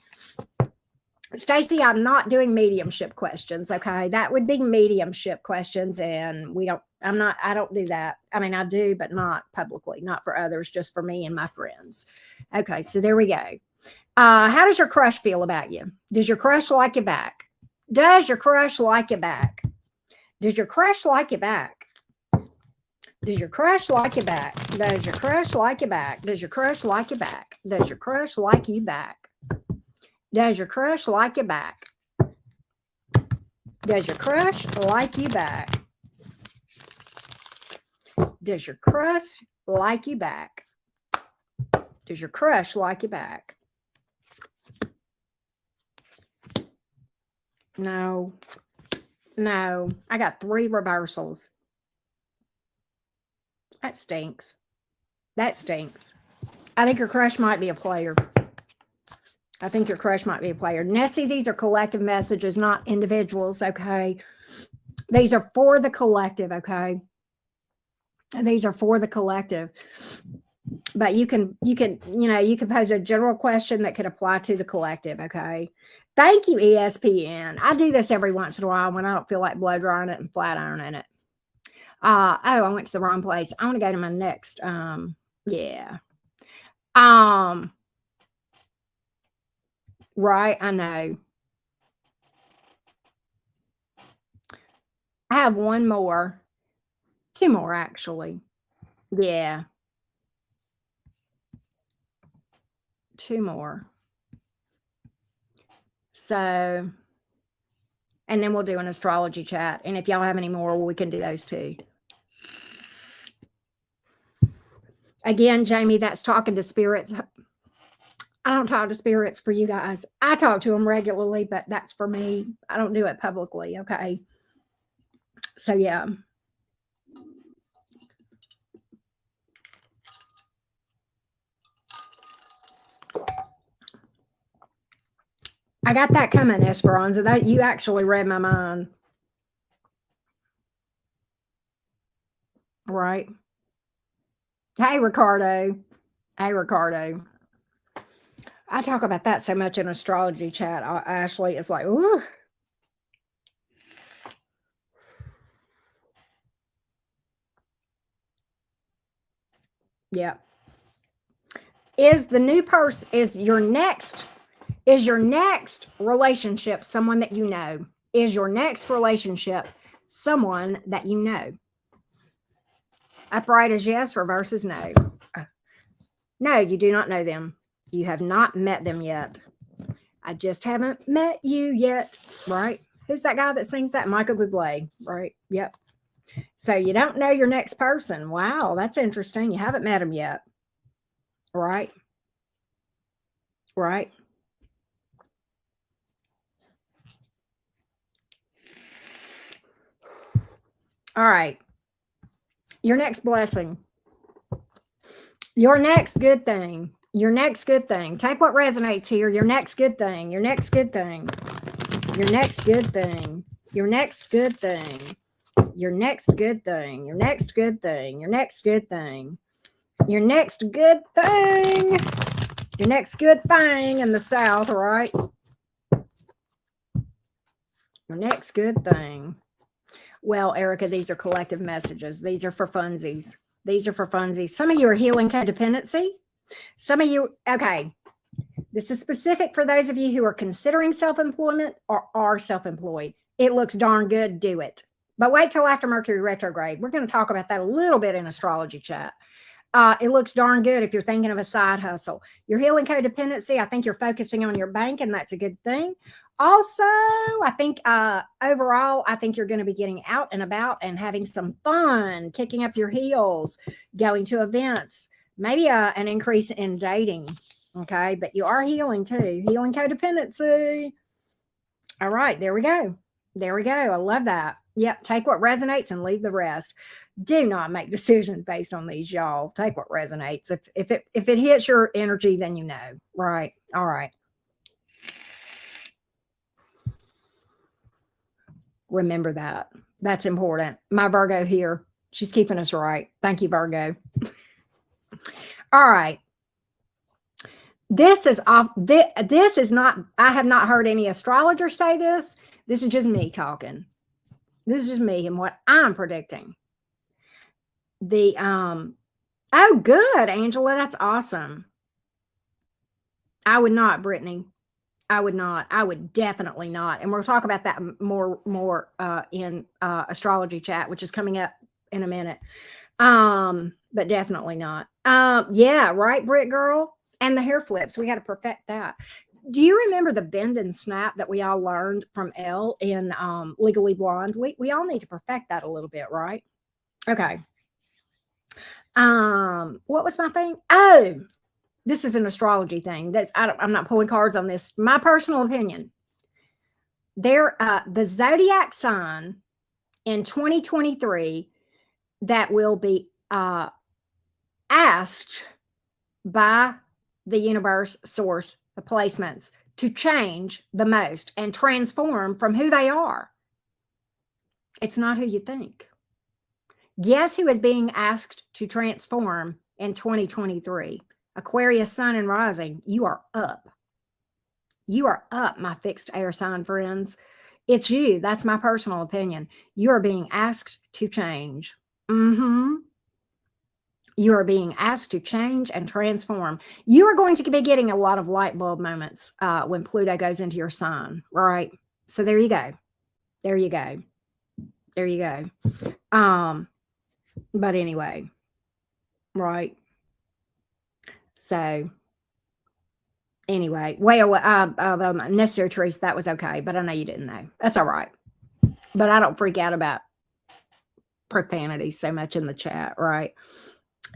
Stacy, I'm not doing mediumship questions. Okay. That would be mediumship questions. And I don't do that. I mean, I do, but not publicly, not for others, just for me and my friends. Okay. So there we go. How does your crush feel about you? Does your crush like you back? Does your crush like you back? Does your crush like you back? Does your crush like you back? Does your crush like you back? Does your crush like you back? Does your crush like you back? Does your crush like you back? Does your crush like you back? Does your crush like you back? Does your crush like you back? No. No. I got 3 reversals. That stinks. That stinks. I think your crush might be a player. I think your crush might be a player. Nessie, these are collective messages, not individuals, okay? These are for the collective, okay? These are for the collective. But you can pose a general question that could apply to the collective, okay? Thank you, ESPN. I do this every once in a while when I don't feel like blow drying it and flat ironing it. I went to the wrong place. I want to go to my next. Yeah. Right, I know. I have 1 more. 2 more, actually. Yeah. 2 more. So, and then we'll do an astrology chat. And if y'all have any more, we can do those too. Again, Jamie, that's talking to spirits. I don't talk to spirits for you guys. I talk to them regularly, but that's for me. I don't do it publicly. Okay. So, yeah. I got that coming, Esperanza. That you actually read my mind. Right. Hey, Ricardo. Hey, Ricardo. I talk about that so much in astrology chat, Ashley. It's like, ooh. Yeah. Is the new person, is your next relationship someone that you know? Is your next relationship someone that you know? Upright is yes, reverse is no. No, you do not know them. You have not met them yet. I just haven't met you yet, right? Who's that guy that sings that? Michael Bublé, right? Yep. So you don't know your next person. Wow, that's interesting. You haven't met him yet, right? Right. All right. Your next blessing. Your next good thing. Your next good thing. Take what resonates here. Your next good thing. Your next good thing. Your next good thing. Your next good thing. Your next good thing. Your next good thing. Your next good thing. Your next good thing. Your next good thing in the South, right? Your next good thing. Well, Erica, these are collective messages. These are for funsies. These are for funsies. Some of you are healing codependency. Some of you, okay, this is specific for those of you who are considering self-employment or are self-employed. It looks darn good. Do it. But wait till after Mercury retrograde. We're going to talk about that a little bit in astrology chat. It looks darn good if you're thinking of a side hustle. You're healing codependency. I think you're focusing on your bank, and that's a good thing. Also, I think overall, I think you're going to be getting out and about and having some fun, kicking up your heels, going to events, maybe an increase in dating. Okay, but you are healing too, healing codependency. All right, there we go. There we go. I love that. Yep. Take what resonates and leave the rest. Do not make decisions based on these, y'all. Take what resonates. If it hits your energy, then you know. Right. All right. Remember that. That's important. My Virgo here. She's keeping us right. Thank you, Virgo. All right. This is off. This is not, I have not heard any astrologer say this. This is just me talking. This is just me and what I'm predicting. Oh, good, Angela. That's awesome. I would not, Brittany. I would not. I would definitely not. And we'll talk about that more in astrology chat, which is coming up in a minute. But definitely not. Yeah, right, Brit girl. And the hair flips. We got to perfect that. Do you remember the bend and snap that we all learned from Elle in Legally Blonde? We all need to perfect that a little bit, right? Okay. What was my thing? Oh, this is an astrology thing. I'm not pulling cards on this. My personal opinion. The zodiac sign in 2023 that will be asked by the universe, source, the placements to change the most and transform from who they are. It's not who you think. Guess who is being asked to transform in 2023? Aquarius, Sun, and Rising. You are up. You are up, my fixed air sign friends. It's you. That's my personal opinion. You are being asked to change. You are being asked to change and transform. You are going to be getting a lot of light bulb moments when Pluto goes into your sign, right? So there you go. There you go. There you go. But anyway, right. So anyway, necessary truth, that was okay. But I know you didn't know. That's all right. But I don't freak out about profanity so much in the chat, right?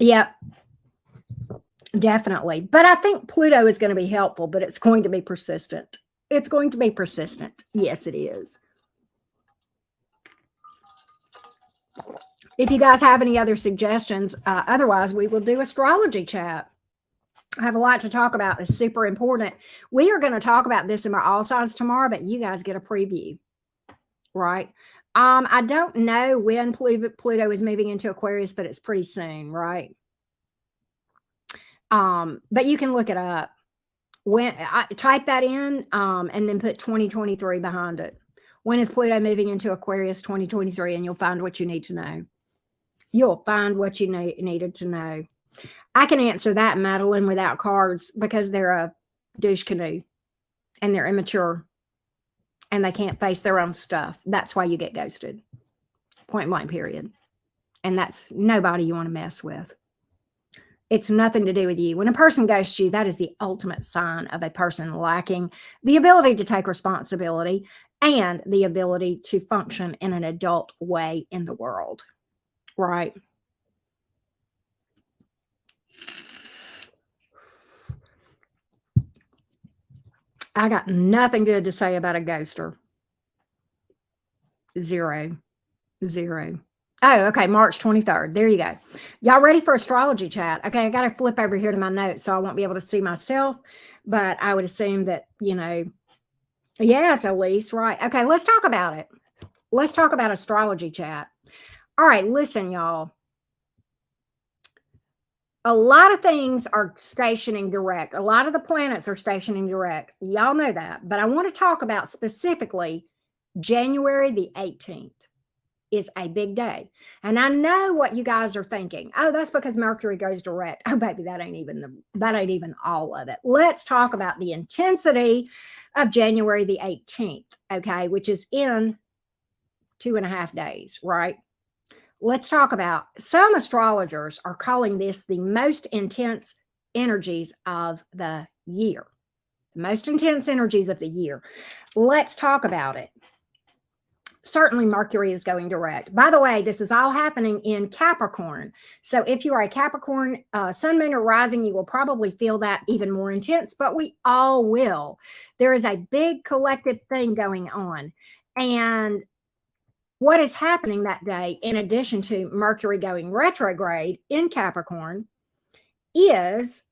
Yep. Definitely. But I think Pluto is going to be helpful, but it's going to be persistent. It's going to be persistent. Yes, it is. If you guys have any other suggestions, otherwise we will do astrology chat. I have a lot to talk about. It's super important. We are going to talk about this in my all signs tomorrow, but you guys get a preview, right? I don't know when Pluto is moving into Aquarius, but it's pretty soon, right? But you can look it up. When I type that in, and then put 2023 behind it. When is Pluto moving into Aquarius? 2023, and you'll find what you need to know. You'll find what you needed to know. I can answer that, Madeline, without cards because they're a douche canoe and they're immature and they can't face their own stuff. That's why you get ghosted. Point blank, period. And that's nobody you want to mess with. It's nothing to do with you. When a person ghosts you, that is the ultimate sign of a person lacking the ability to take responsibility and the ability to function in an adult way in the world. Right? I got nothing good to say about a ghoster. Zero. Zero. Oh, okay. March 23rd. There you go. Y'all ready for astrology chat? Okay. I got to flip over here to my notes so I won't be able to see myself, but I would assume that, yes, Elise. Right. Okay. Let's talk about it. Let's talk about astrology chat. All right. Listen, y'all. A lot of things are stationing direct. A lot of the planets are stationing direct. Y'all know that. But I want to talk about specifically January the 18th. Is a big day. And I know what you guys are thinking. Oh, that's because Mercury goes direct. Oh, baby, that ain't even all of it. Let's talk about the intensity of January the 18th, okay, which is in 2.5 days, right? Let's talk about some astrologers are calling this the most intense energies of the year. The most intense energies of the year. Let's talk about it. Certainly Mercury is going direct. By the way, this is all happening in Capricorn. So if you are a Capricorn sun, moon, or rising, you will probably feel that even more intense, but we all will. There is a big collective thing going on. And what is happening that day, in addition to Mercury going retrograde in Capricorn, is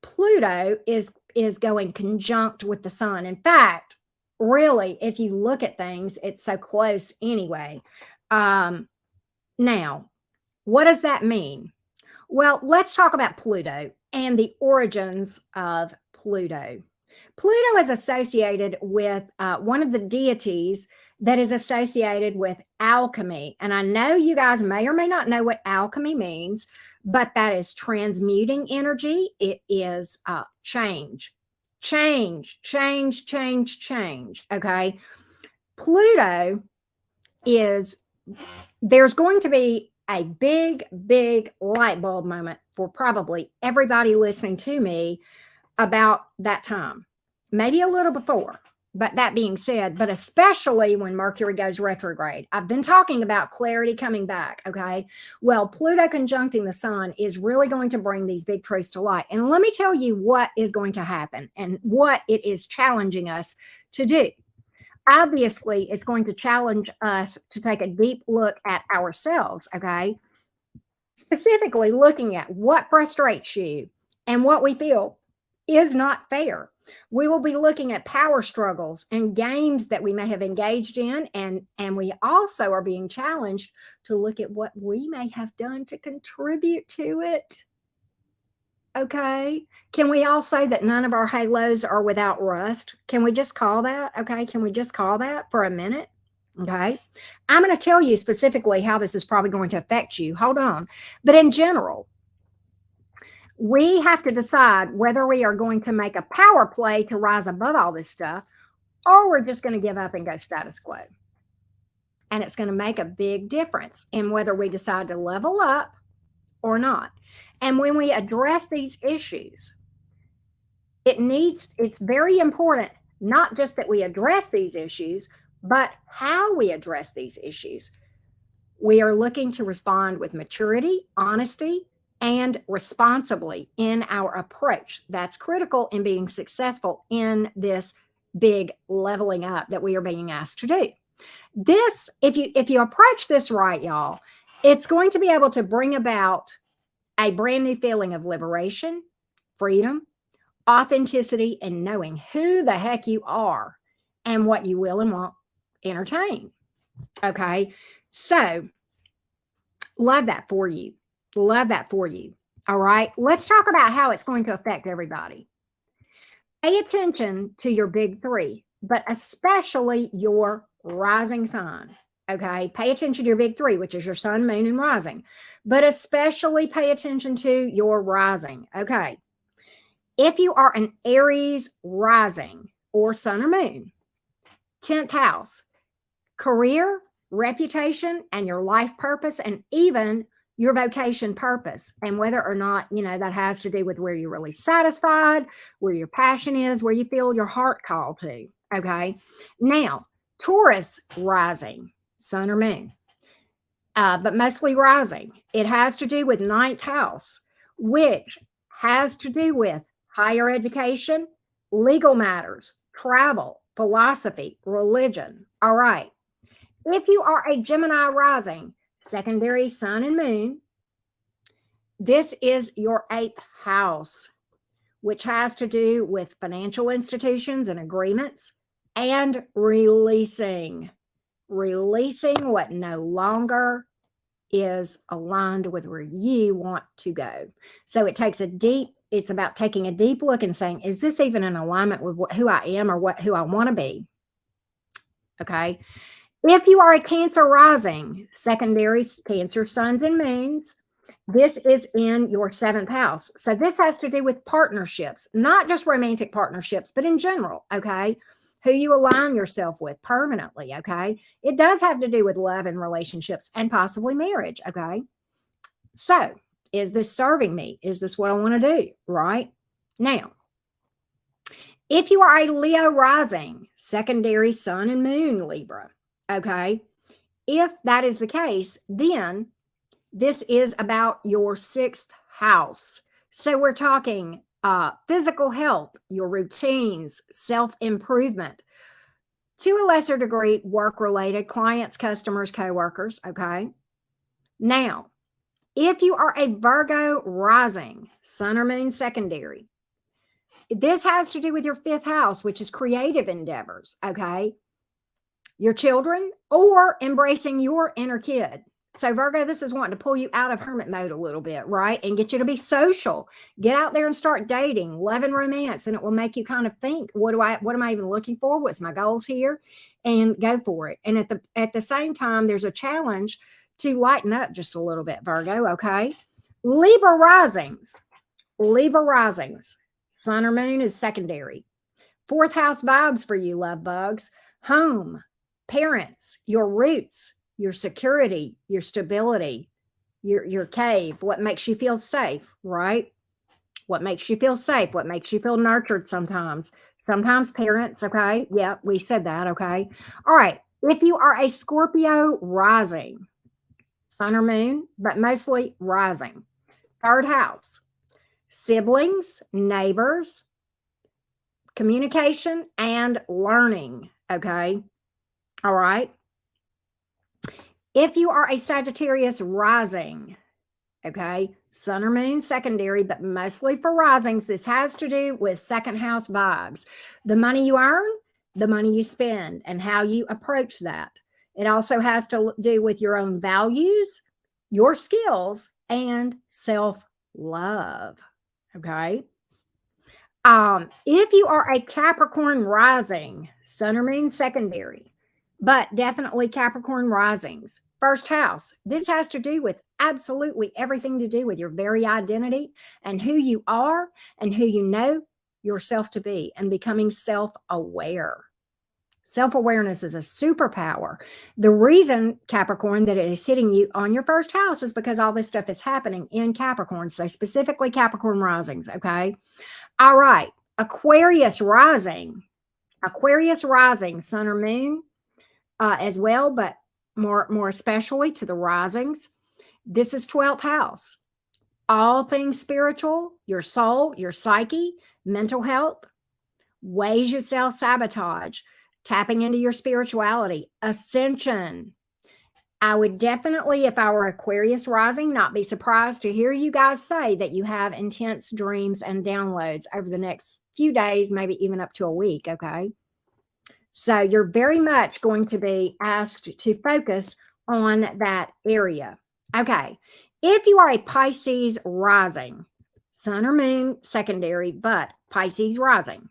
Pluto is going conjunct with the sun. In fact, really, if you look at things, it's so close anyway. Now, what does that mean? Well, let's talk about Pluto and the origins of Pluto. Pluto is associated with one of the deities that is associated with alchemy. And I know you guys may or may not know what alchemy means, but that is transmuting energy. It is change. Okay. Pluto is, there's going to be a big light bulb moment for probably everybody listening to me about that time, maybe a little before. But that being said, but especially when Mercury goes retrograde, I've been talking about clarity coming back. Okay. Well, Pluto conjuncting the sun is really going to bring these big truths to light. And let me tell you what is going to happen and what it is challenging us to do. Obviously, it's going to challenge us to take a deep look at ourselves. Okay. Specifically looking at what frustrates you and what we feel is not fair. We will be looking at power struggles and games that we may have engaged in, and we also are being challenged to look at what we may have done to contribute to it. Okay. Can we all say that none of our halos are without rust? Can we just call that? Okay. Can we just call that for a minute? Okay. I'm going to tell you specifically how this is probably going to affect you. Hold on. But in general, we have to decide whether we are going to make a power play to rise above all this stuff, or we're just going to give up and go status quo. And it's going to make a big difference in whether we decide to level up or not. And when we address these issues, it's very important, not just that we address these issues, but how we address these issues. We are looking to respond with maturity, honesty, and responsibly in our approach. That's critical in being successful in this big leveling up that we are being asked to do. This, if you approach this right, y'all, it's going to be able to bring about a brand new feeling of liberation, freedom, authenticity, and knowing who the heck you are and what you will and won't entertain. Okay. So love that for you. Love that for you. All right. Let's talk about how it's going to affect everybody. Pay attention to your big three, but especially your rising sign. Okay. Pay attention to your big three, which is your sun, moon, and rising, but especially pay attention to your rising. Okay. If you are an Aries rising or sun or moon, 10th house, career, reputation and your life purpose, and even your vocation purpose, and whether or not, that has to do with where you're really satisfied, where your passion is, where you feel your heart call to. Okay. Now, Taurus rising, sun or moon, but mostly rising. It has to do with ninth house, which has to do with higher education, legal matters, travel, philosophy, religion. All right. If you are a Gemini rising, secondary sun and moon, this is your eighth house, which has to do with financial institutions and agreements and releasing what no longer is aligned with where you want to go. So it's about taking a deep look and saying, is this even in alignment with who I am or who I want to be? Okay. If you are a Cancer rising, secondary Cancer suns and moons, this is in your seventh house. So this has to do with partnerships, not just romantic partnerships, but in general. Okay. Who you align yourself with permanently. Okay. It does have to do with love and relationships and possibly marriage. Okay. So is this serving me? Is this what I want to do? Right now, if you are a Leo rising, secondary sun and moon Libra, okay, if that is the case, then this is about your sixth house. So we're talking physical health, your routines, self-improvement, to a lesser degree, work-related, clients, customers, coworkers, okay? Now, if you are a Virgo rising, sun or moon secondary, this has to do with your fifth house, which is creative endeavors, okay? Your children or embracing your inner kid. So Virgo, this is wanting to pull you out of hermit mode a little bit, right? And get you to be social. Get out there and start dating, love and romance. And it will make you kind of think, what am I even looking for? What's my goals here? And go for it. And at the same time, there's a challenge to lighten up just a little bit, Virgo, okay? Libra risings, sun or moon is secondary. Fourth house vibes for you, love bugs. Home, parents, your roots, your security, your stability, your cave, what makes you feel safe, right? What makes you feel safe? What makes you feel nurtured sometimes? Sometimes parents, okay? Yeah, we said that, okay? All right. If you are a Scorpio rising, sun or moon, but mostly rising, third house, siblings, neighbors, communication, and learning, okay? All right. If you are a Sagittarius rising, okay, sun or moon secondary, but mostly for risings, this has to do with second house vibes. The money you earn, the money you spend, and how you approach that. It also has to do with your own values, your skills, and self-love, okay? If you are a Capricorn rising, sun or moon secondary, but definitely Capricorn risings, first house, this has to do with absolutely everything to do with your very identity and who you are and who you know yourself to be, and becoming self-aware. Self-awareness is a superpower. The reason, Capricorn, that it is hitting you on your first house is because all this stuff is happening in Capricorn. So specifically Capricorn risings, okay? All right. Aquarius rising, sun or moon as well, but more especially to the risings. This is 12th house. All things spiritual, your soul, your psyche, mental health, ways you self-sabotage, tapping into your spirituality, ascension. I would definitely, if I were Aquarius rising, not be surprised to hear you guys say that you have intense dreams and downloads over the next few days, maybe even up to a week, okay? So you're very much going to be asked to focus on that area. Okay. If you are a Pisces rising, sun or moon secondary, but Pisces rising,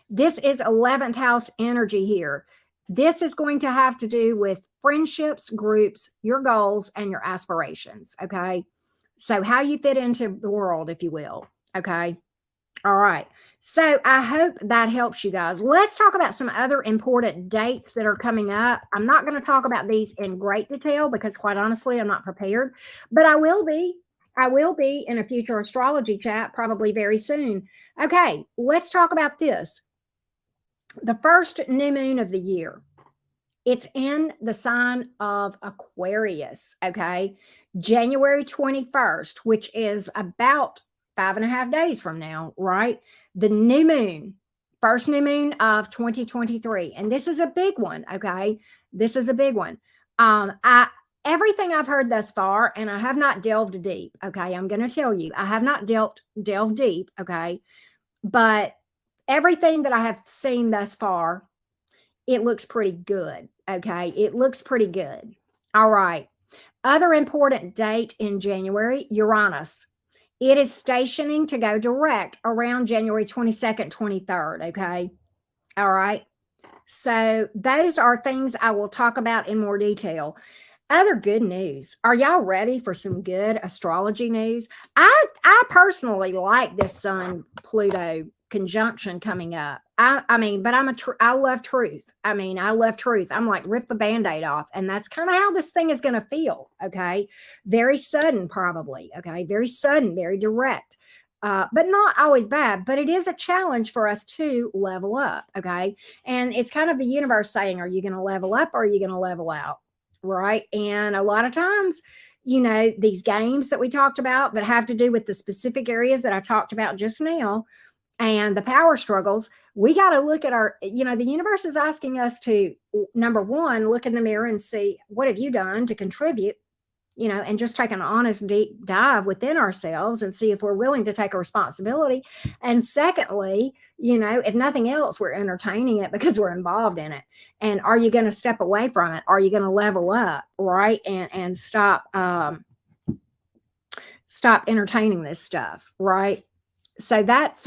this is 11th house energy here. This is going to have to do with friendships, groups, your goals, and your aspirations, okay? So how you fit into the world, if you will, okay? All right. So I hope that helps you guys. Let's talk about some other important dates that are coming up. I'm not going to talk about these in great detail because, quite honestly, I'm not prepared, but I will be. I will be in a future astrology chat probably very soon. Okay, let's talk about this. The first new moon of the year. It's in the sign of Aquarius, okay? January 21st, which is about 5.5 days from now, right? The new moon, first new moon of 2023. And this is a big one, okay? This is a big one. I everything I've heard thus far, and I have not delved deep, okay? I'm going to tell you, I have not delved deep, okay? But everything that I have seen thus far, it looks pretty good. Okay. It looks pretty good. All right. Other important date in January, Uranus. It is stationing to go direct around January 22nd, 23rd. Okay. All right. So those are things I will talk about in more detail. Other good news. Are y'all ready for some good astrology news? I personally like this Sun Pluto conjunction coming up. I mean, but I love truth. I mean, I love truth. I'm like, rip the band-aid off. And that's kind of how this thing is going to feel. Okay. Very sudden, probably. Okay. Very sudden, very direct. But not always bad, but it is a challenge for us to level up. Okay. And it's kind of the universe saying, are you going to level up or are you going to level out? Right. And a lot of times, these games that we talked about that have to do with the specific areas that I talked about just now and the power struggles, we got to look at the universe is asking us to, number one, look in the mirror and see what have you done to contribute, and just take an honest deep dive within ourselves and see if we're willing to take a responsibility. And secondly, if nothing else, we're entertaining it because we're involved in it. And are you going to step away from it? Are you going to level up, right? And stop entertaining this stuff, right? So that's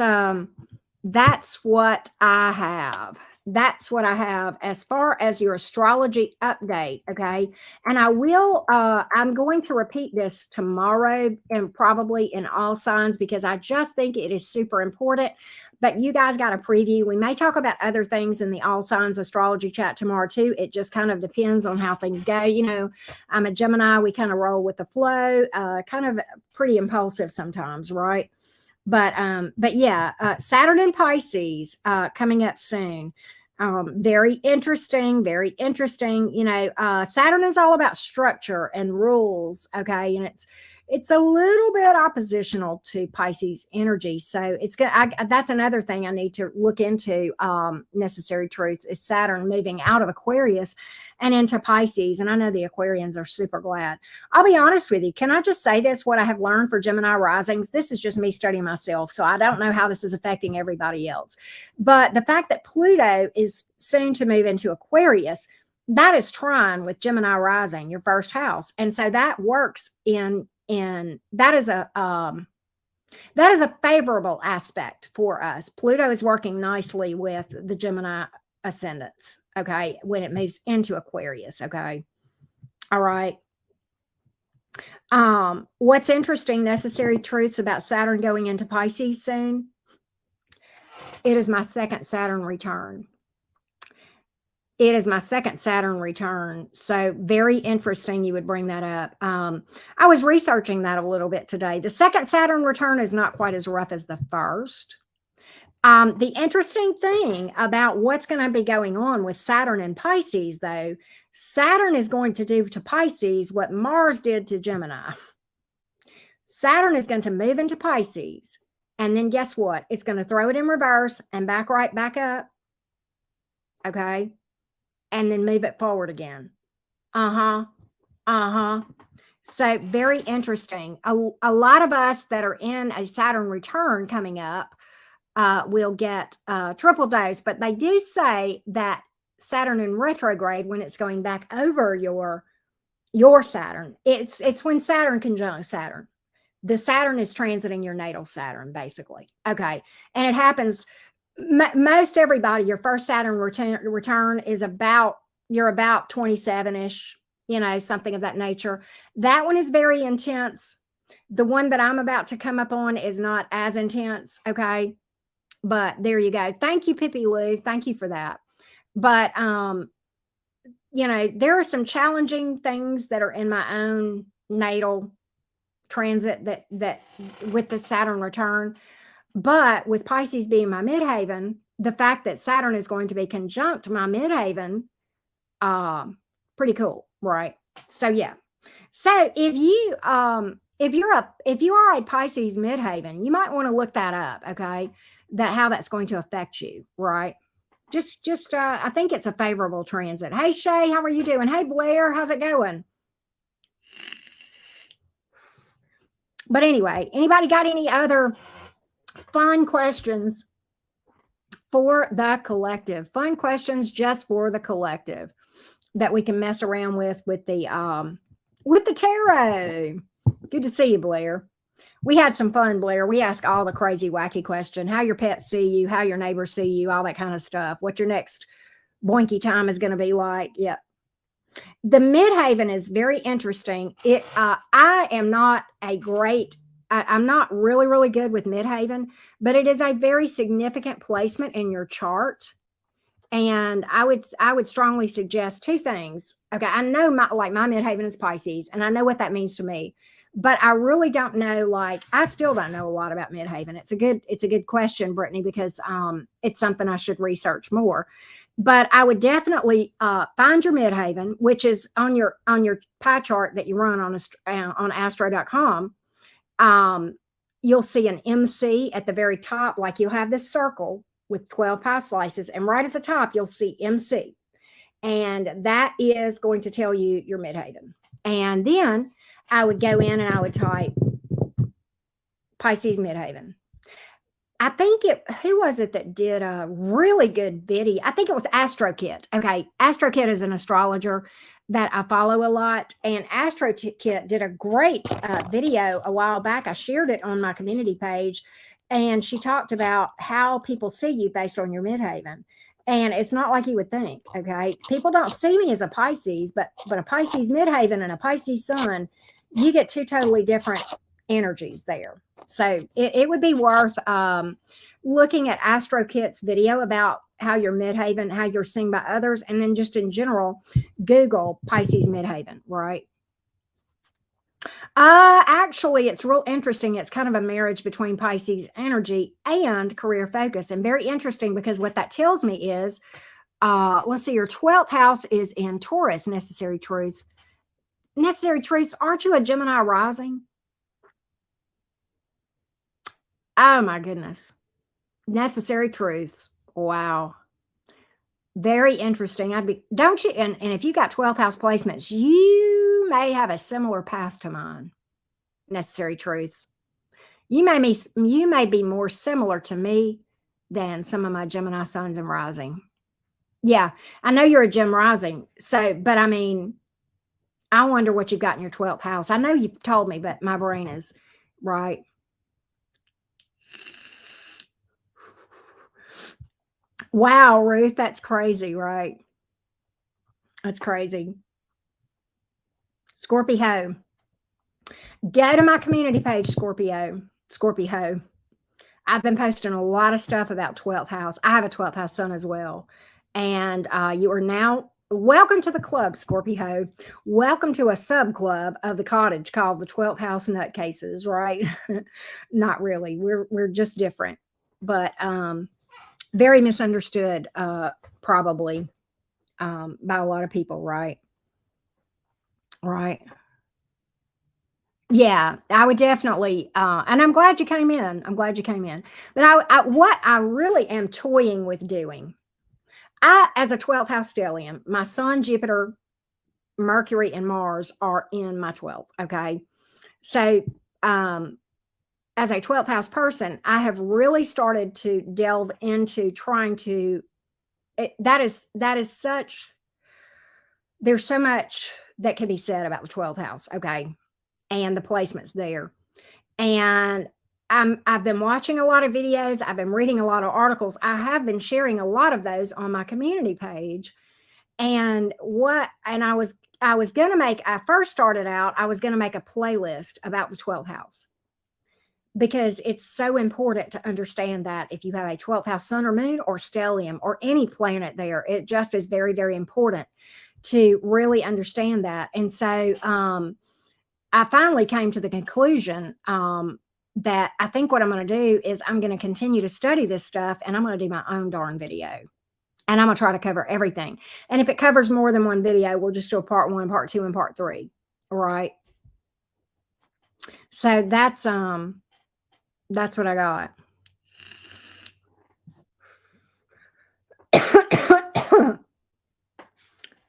what I have. That's what I have as far as your astrology update. Okay. And I'm going to repeat this tomorrow and probably in all signs because I just think it is super important. But you guys got a preview. We may talk about other things in the all signs astrology chat tomorrow too. It just kind of depends on how things go. I'm a Gemini. We kind of roll with the flow, kind of pretty impulsive sometimes, right? But yeah, Saturn and Pisces coming up soon. Very interesting, very interesting. Saturn is all about structure and rules. Okay. And it's a little bit oppositional to Pisces energy. So that's another thing I need to look into. Necessary truths is Saturn moving out of Aquarius and into Pisces. And I know the Aquarians are super glad. I'll be honest with you. Can I just say this? What I have learned for Gemini risings, this is just me studying myself. So I don't know how this is affecting everybody else. But the fact that Pluto is soon to move into Aquarius, that is trine with Gemini rising, your first house. And so that works in that is a favorable aspect for us. Pluto is working nicely with the Gemini ascendants, okay, when it moves into Aquarius, okay. All right. What's interesting, necessary truths about Saturn going into Pisces soon. It is my second Saturn return. It is my second Saturn return. So very interesting you would bring that up. I was researching that a little bit today. The second Saturn return is not quite as rough as the first. The interesting thing about what's going to be going on with Saturn and Pisces, though, Saturn is going to do to Pisces what Mars did to Gemini. Saturn is going to move into Pisces. And then guess what? It's going to throw it in reverse and back right back up. Okay. And then move it forward again. So very interesting. A lot of us that are in a Saturn return coming up will get triple dose, but they do say that Saturn in retrograde, when it's going back over your Saturn, it's when Saturn conjunct Saturn. The Saturn is transiting your natal Saturn, basically. Okay. And it happens most everybody, your first Saturn return is you're about 27-ish, something of that nature. That one is very intense. The one that I'm about to come up on is not as intense. Okay. But there you go. Thank you, Pippi Lou. Thank you for that. But there are some challenging things that are in my own natal transit that with the Saturn return. But with Pisces being my midhaven, the fact that Saturn is going to be conjunct my midhaven, pretty cool, right? So yeah. So if you are a Pisces midhaven, you might want to look that up, okay? That how that's going to affect you, right? Just I think it's a favorable transit. Hey Shay, how are you doing? Hey Blair, how's it going? But anyway, anybody got any other fun questions for the collective? Fun questions just for the collective that we can mess around with the tarot. Good to see you, Blair. We had some fun, Blair. We ask all the crazy, wacky question: how your pets see you, how your neighbors see you, all that kind of stuff. What your next boinky time is going to be like. Yep. The midhaven is very interesting. I am not a great. I'm not really, really good with midhaven, but it is a very significant placement in your chart. And I would strongly suggest two things. Okay, I know my midhaven is Pisces, and I know what that means to me, but I really don't know. Like, I still don't know a lot about midhaven. It's a good question, Brittany, because it's something I should research more. But I would definitely find your midhaven, which is on your pie chart that you run on astro.com. You'll see an MC at the very top, like you'll have this circle with 12 pie slices, and right at the top you'll see MC, and that is going to tell you your midhaven. And then I would go in and I would type Pisces midhaven. I think who was it that did a really good video? I think it was AstroKit. Okay, AstroKit is an astrologer that I follow a lot, and AstroKit did a great video a while back. I shared it on my community page, and she talked about how people see you based on your midhaven. And it's not like you would think. Okay, people don't see me as a Pisces, but a Pisces midhaven and a Pisces sun, you get two totally different energies there. So it would be worth looking at AstroKit's video about how your midhaven, how you're seen by others, and then just in general, Google Pisces midhaven, right? Actually, it's real interesting. It's kind of a marriage between Pisces energy and career focus, and very interesting because what that tells me is, let's see, your 12th house is in Taurus, necessary truths. Necessary truths, aren't you a Gemini rising? Oh my goodness. Necessary truths. Wow. Very interesting. Don't you? And if you got 12th house placements, you may have a similar path to mine. Necessary truths. You may be more similar to me than some of my Gemini suns and rising. Yeah, I know you're a Gem rising. So, but I mean, I wonder what you've got in your 12th house. I know you've told me, but my brain is right. Wow, Ruth, that's crazy, right? That's crazy. Scorpio. Go to my community page, Scorpio. I've been posting a lot of stuff about 12th house. I have a 12th house sun as well. And you are now welcome to the club, Scorpio. Welcome to a sub club of the Cottage called the 12th house nutcases, right? Not really. We're just different. But very misunderstood, probably, by a lot of people, right? Right. Yeah, I would definitely, and I'm glad you came in. I'm glad you came in. But what I really am toying with doing, as a 12th house stellium, my sun, Jupiter, Mercury, and Mars are in my 12th. Okay. So, as a 12th house person, I have really started to delve into trying to, there's so much that can be said about the 12th house. Okay. And the placements there. And I've been watching a lot of videos. I've been reading a lot of articles. I have been sharing a lot of those on my community page. And I was going to make, I first started out, I was going to make a playlist about the 12th house. because it's so important to understand that if you have a 12th house sun or moon or stellium or any planet there, it just is very, very important to really understand that. And so I finally came to the conclusion that I think what I'm going to do is I'm going to continue to study this stuff, and I'm going to do my own darn video. And I'm going to try to cover everything. And if it covers more than one video, we'll just do a part 1, part 2, and part 3. All right. So that's what I got.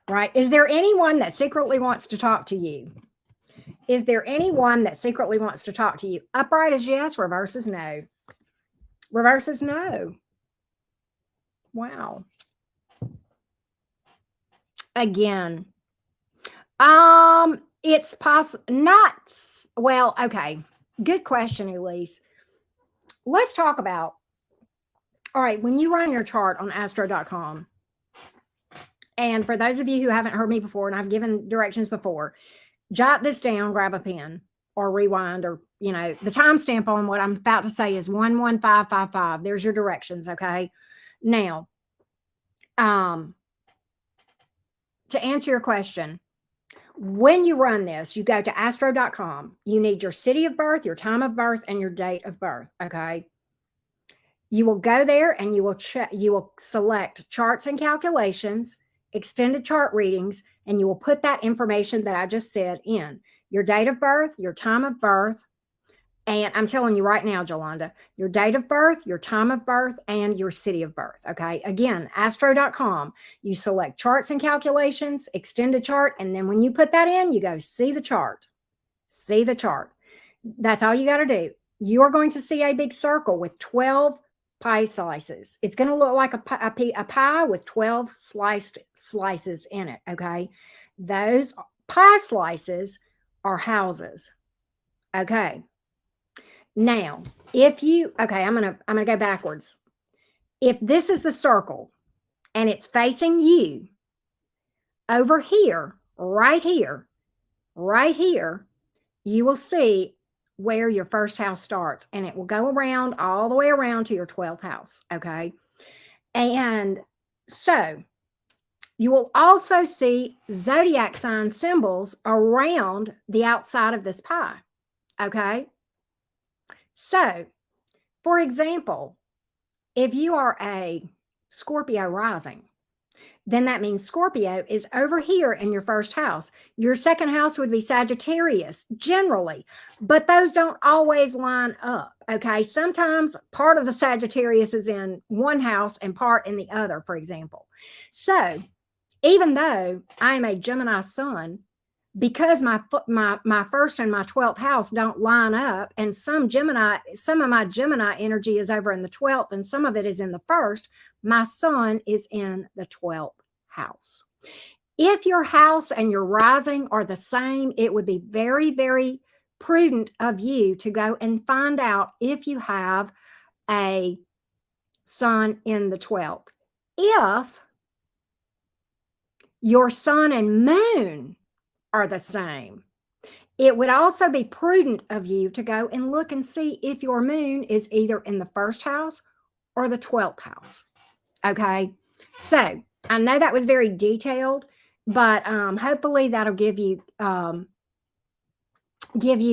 Right. Is there anyone that secretly wants to talk to you? Is there anyone that secretly wants to talk to you? Upright is yes, reverse is no. Reverse is no. Wow. Again, it's possible, not, well, okay. Good question, Elise. Let's talk about, all right, when you run your chart on astro.com, and for those of you who haven't heard me before, and I've given directions before, jot this down, grab a pen or rewind, or, you know, the timestamp on what I'm about to say is 11555. There's your directions. Okay. Now, to answer your question, when you run this, you go to astro.com. You need your city of birth, your time of birth, and your date of birth. Okay. You will go there and you will check, you will select charts and calculations, extended chart readings, and you will put that information that I just said in your date of birth, your time of birth. And I'm telling you right now, Jolanda, your date of birth, your time of birth, and your city of birth. Okay. Again, astro.com, you select charts and calculations, extended chart. And then when you put that in, you go see the chart. See the chart. That's all you got to do. You are going to see a big circle with 12 pie slices. It's going to look like a pie with 12 slices in it. Okay. Those pie slices are houses. Okay. Now, if you, okay, I'm going to go backwards. If this is the circle and it's facing you over here, right here, you will see where your first house starts, and it will go around all the way around to your 12th house. Okay. And so you will also see zodiac sign symbols around the outside of this pie. Okay. So, for example, if you are a Scorpio rising, then that means Scorpio is over here in your first house. Your second house would be Sagittarius generally, but those don't always line up. Okay. Sometimes part of the Sagittarius is in one house and part in the other, for example. So even though I'm a Gemini sun, because my first and my 12th house don't line up, and some of my Gemini energy is over in the 12th and some of it is in the first, my sun is in the 12th house. If your house and your rising are the same, it would be very, very prudent of you to go and find out if you have a sun in the 12th. If your sun and moon are the same, it would also be prudent of you to go and look and see if your moon is either in the first house or the 12th house. Okay. So I know that was very detailed, but hopefully that'll give you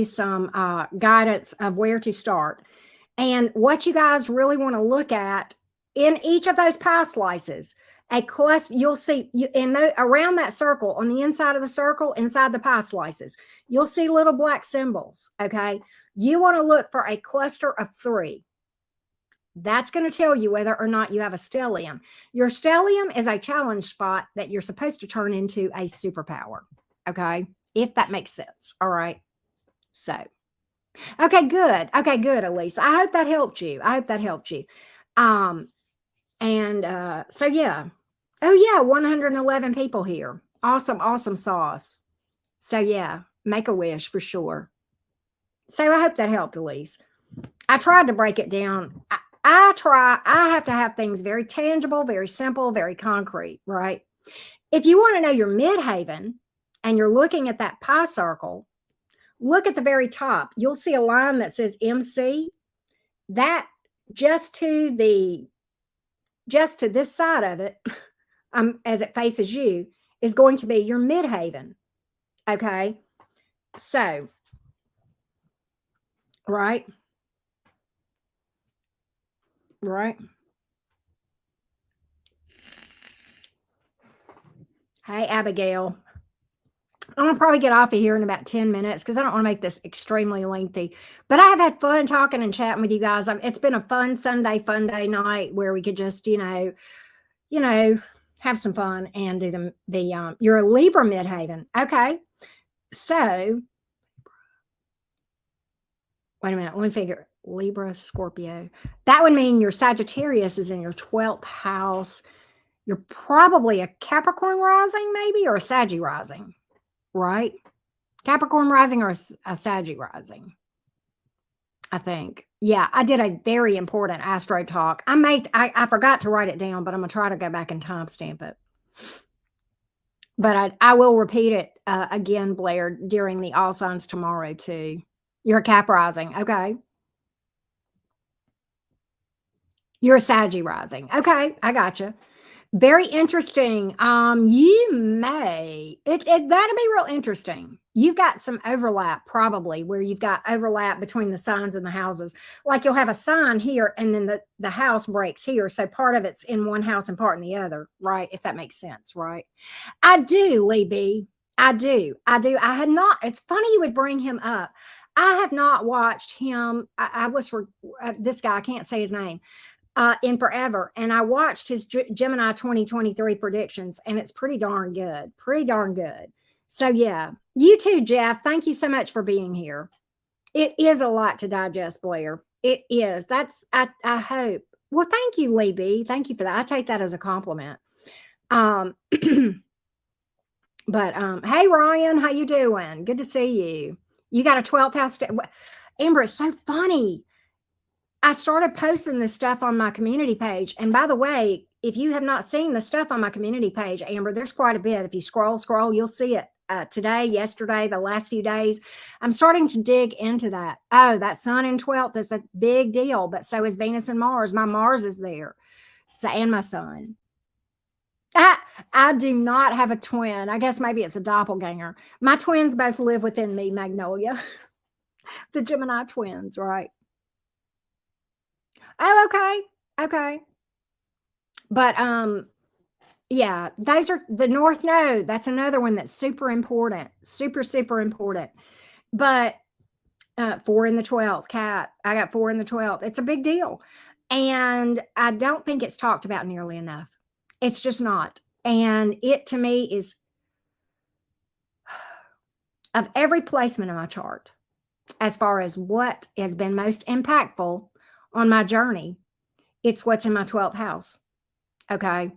some guidance of where to start. And what you guys really want to look at in each of those pie slices, a cluster, you'll see around that circle, on the inside of the circle, inside the pie slices, you'll see little black symbols. Okay. You want to look for a cluster of 3. That's going to tell you whether or not you have a stellium. Your stellium is a challenge spot that you're supposed to turn into a superpower. Okay. If that makes sense. All right. So, okay, good. Okay, good, Elise. I hope that helped you. So yeah. Oh yeah, 111 people here. Awesome sauce. So yeah, make a wish for sure. So I hope that helped, Elise. I tried to break it down. I have to have things very tangible, very simple, very concrete, right? If you want to know your midhaven and you're looking at that pie circle, Look at the very top. You'll see a line that says MC. That just to the just to this side of it, as it faces you, is going to be your midhaven. Okay. So, right, right. Hey, Abigail. I'm gonna probably get off of here in about 10 minutes because I don't want to make this extremely lengthy. But I have had fun talking and chatting with you guys. It's been a fun Sunday, fun day night where we could just, you know, have some fun and do the you're a Libra midhaven. Okay. So wait a minute, let me figure. Libra, Scorpio. That would mean your Sagittarius is in your 12th house. You're probably a Capricorn rising, maybe, or a Saggy rising, right? Capricorn rising or a Saggy rising, I think. Yeah, I did a very important astro talk. I forgot to write it down, but I'm gonna try to go back and timestamp it. But I will repeat it again, Blair, during the All Signs tomorrow too. You're a Cap rising, okay? You're a Saggy rising, okay? I gotcha. Very interesting. You may that'll be real interesting. You've got some overlap probably where you've got overlap between the signs and the houses. Like you'll have a sign here and then the house breaks here. So part of it's in one house and part in the other, right? If that makes sense, right? I do, Lee B. I do. I do. I had not, it's funny you would bring him up. I have not watched him. I was for this guy, I can't say his name in forever. And I watched his Gemini 2023 predictions, and it's pretty darn good. Pretty darn good. So, yeah, you too, Jeff. Thank you so much for being here. It is a lot to digest, Blair. It is. I hope. Well, thank you, Lee B. Thank you for that. I take that as a compliment. Um, but hey, Ryan, how you doing? Good to see you. You got a 12th house. Amber, it's so funny. I started posting this stuff on my community page. And by the way, if you have not seen the stuff on my community page, Amber, there's quite a bit. If you scroll, you'll see it today, yesterday, the last few days. I'm starting to dig into that. Oh, that sun in 12th is a big deal, but so is Venus and Mars. My Mars is there. So, and my sun. I do not have a twin. I guess maybe it's a doppelganger. My twins both live within me, Magnolia. The Gemini twins, right? Oh, okay. Okay. But yeah, those are the North Node. That's another one that's super important. Super, super important. But 4 in the 12th, Cat. I got 4 in the 12th. It's a big deal. And I don't think it's talked about nearly enough. It's just not. And it to me is of every placement in my chart, as far as what has been most impactful on my journey, it's what's in my 12th house. Okay.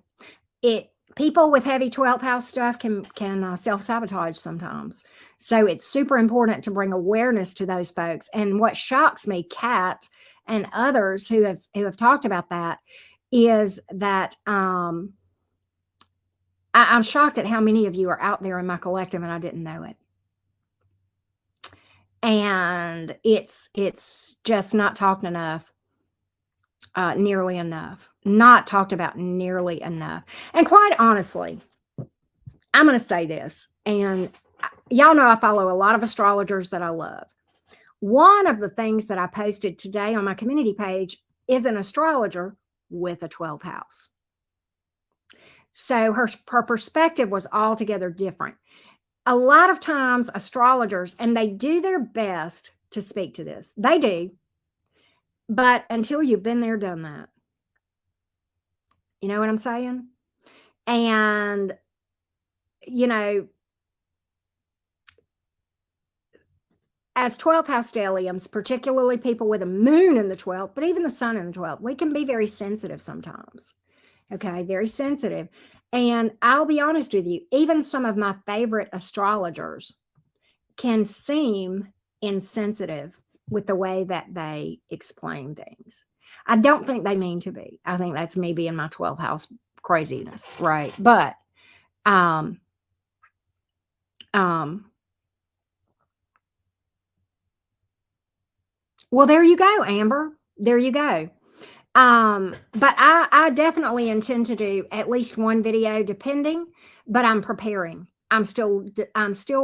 People with heavy 12th house stuff can self-sabotage sometimes. So it's super important to bring awareness to those folks. And what shocks me, Kat and others who have talked about that, is that I'm shocked at how many of you are out there in my collective and I didn't know it. And it's just not talked enough. Nearly enough, not talked about nearly enough. And quite honestly, I'm going to say this, and y'all know I follow a lot of astrologers that I love. One of the things that I posted today on my community page is an astrologer with a 12th house. So her perspective was altogether different. A lot of times astrologers, and they do their best to speak to this, they do. But until you've been there, done that. You know what I'm saying? And, as 12th house stelliums, particularly people with a moon in the 12th, but even the sun in the 12th, we can be very sensitive sometimes. Okay, very sensitive. And I'll be honest with you, even some of my favorite astrologers can seem insensitive with the way that they explain things. I don't think they mean to be. I think that's me being my 12th house craziness, right? But um Well, there you go, Amber. There you go. But I definitely intend to do at least one video depending, but I'm preparing. I'm still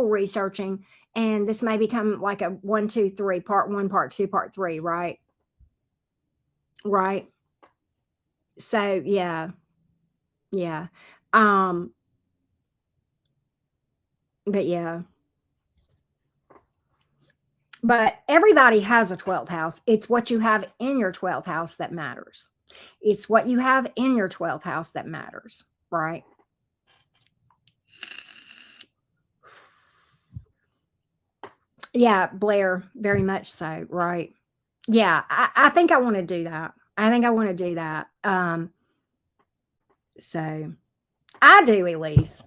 researching, and this may become like a 1, 2, 3, part one, part two, part three, right? Right. So yeah, yeah. Um, but yeah. But everybody has a 12th house. It's what you have in your 12th house that matters. It's what you have in your 12th house that matters, right? Yeah, Blair, very much so, right? Yeah, I think I want to do that. I think I want to do that. So I do, Elise.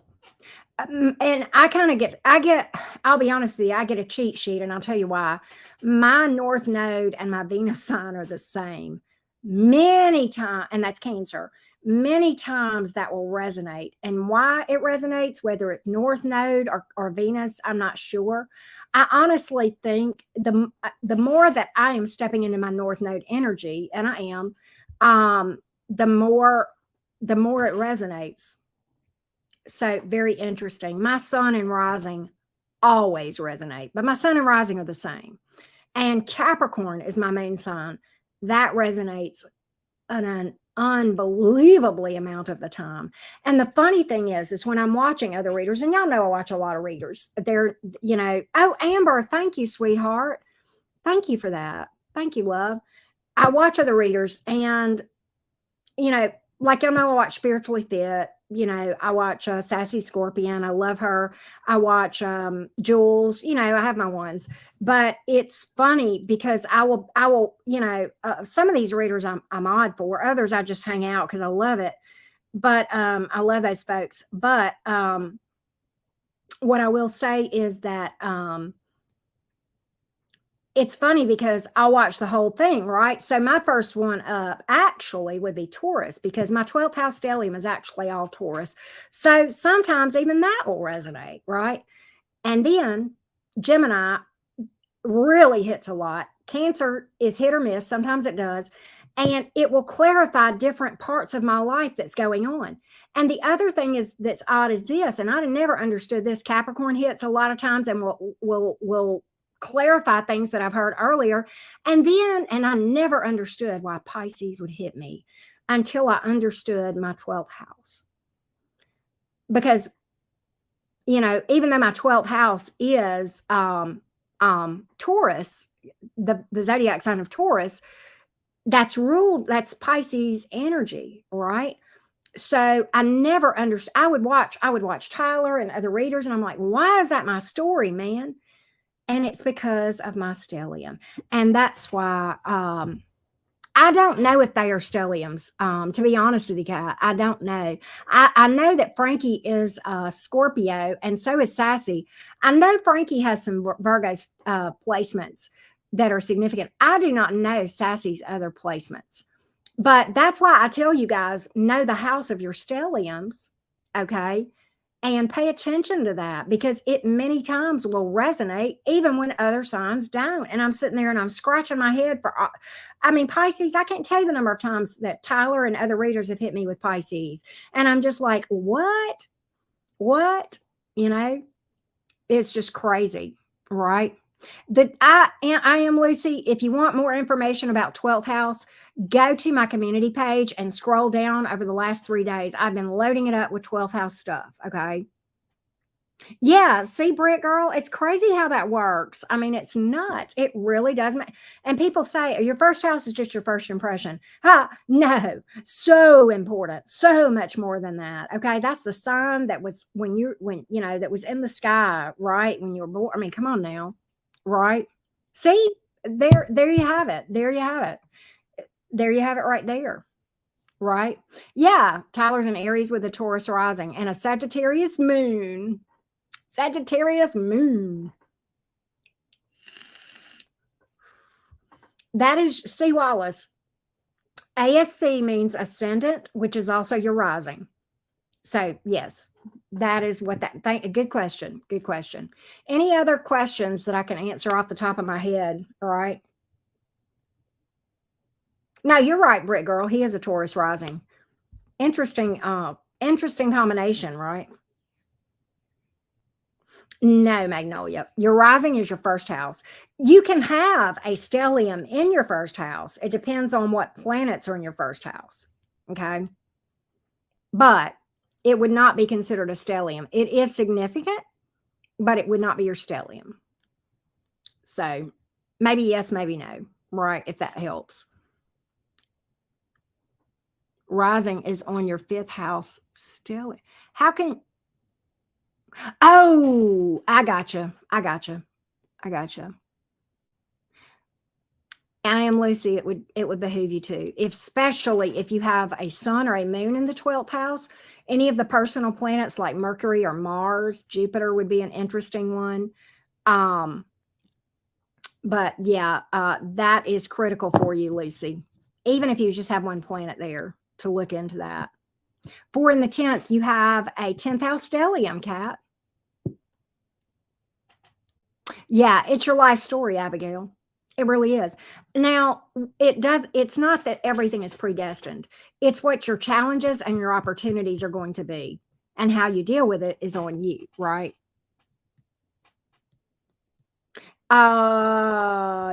And I'll be honest with you, I get a cheat sheet, and I'll tell you why. My North Node and my Venus sign are the same. Many times, and that's Cancer. Many times that will resonate. And why it resonates, whether it's North Node or Venus, I'm not sure. I honestly think the more that I am stepping into my North Node energy, and I am, um, the more the more it resonates. So very interesting. My sun and rising always resonate, but my sun and rising are the same. And Capricorn is my main sign. That resonates an unbelievably amount of the time. And the funny thing is when I'm watching other readers, and y'all know I watch a lot of readers, they're, oh, Amber, thank you, sweetheart. Thank you for that. Thank you, love. I watch other readers, and you know, like y'all know, I watch Spiritually Fit. I watch Sassy Scorpion. I love her. I watch Jules. I have my ones, but it's funny because I will. Some of these readers I'm odd for. Others I just hang out because I love it. But I love those folks. But what I will say is that it's funny because I'll watch the whole thing, right? So my first one up actually would be Taurus, because my 12th house stellium is actually all Taurus. So sometimes even that will resonate, right? And then Gemini really hits a lot. Cancer is hit or miss. Sometimes it does. And it will clarify different parts of my life that's going on. And the other thing is that's odd is this, and I never understood this. Capricorn hits a lot of times and will clarify things that I've heard earlier. And I never understood why Pisces would hit me until I understood my 12th house. Because, even though my 12th house is Taurus, the zodiac sign of Taurus, that's Pisces energy, right? So I never understood. I would watch Tyler and other readers, and I'm like, why is that my story, man? And it's because of my stellium. And that's why I don't know if they are stelliums. To be honest with you, Kat, I don't know. I know that Frankie is Scorpio, and so is Sassy. I know Frankie has some Virgo placements that are significant. I do not know Sassy's other placements. But that's why I tell you guys, know the house of your stelliums, okay? And pay attention to that, because it many times will resonate even when other signs don't. And I'm sitting there and I'm scratching my head Pisces, I can't tell you the number of times that Tyler and other readers have hit me with Pisces. And I'm just like, what? What? It's just crazy, right? I am Lucy. If you want more information about 12th house, go to my community page and scroll down over the last 3 days. I've been loading it up with 12th house stuff. Okay. Yeah. See, Britt girl, it's crazy how that works. I mean, it's nuts. It really does. And people say, oh, your first house is just your first impression. No, so important. So much more than that. Okay. That's the sign that was that was in the sky, right? When you were born. I mean, come on now. Right. See, there you have it. There you have it. There you have it right there. Right. Yeah. Tyler's an Aries with a Taurus rising and a Sagittarius moon. Sagittarius moon. That is C. Wallace. ASC means ascendant, which is also your rising. So yes, that is what good question. Good question. Any other questions that I can answer off the top of my head? All right. No, you're right, Britt girl. He is a Taurus rising. Interesting combination, right? No, Magnolia. Your rising is your first house. You can have a stellium in your first house. It depends on what planets are in your first house. Okay. But it would not be considered a stellium. It is significant, but it would not be your stellium. So maybe yes, maybe no, right? If that helps. Rising is on your fifth house still. How can, oh, I gotcha. I gotcha. I gotcha. I am Lucy. It would behoove you to, especially if you have a sun or a moon in the 12th house. Any of the personal planets like Mercury or Mars, Jupiter would be an interesting one. Um, but yeah, that is critical for you, Lucy. Even if you just have one planet there to look into that. 4 in the 10th, you have a 10th house stellium, Cat. Yeah, it's your life story, Abigail. It really is. Now, it's not that everything is predestined. It's what your challenges and your opportunities are going to be. And how you deal with it is on you, right?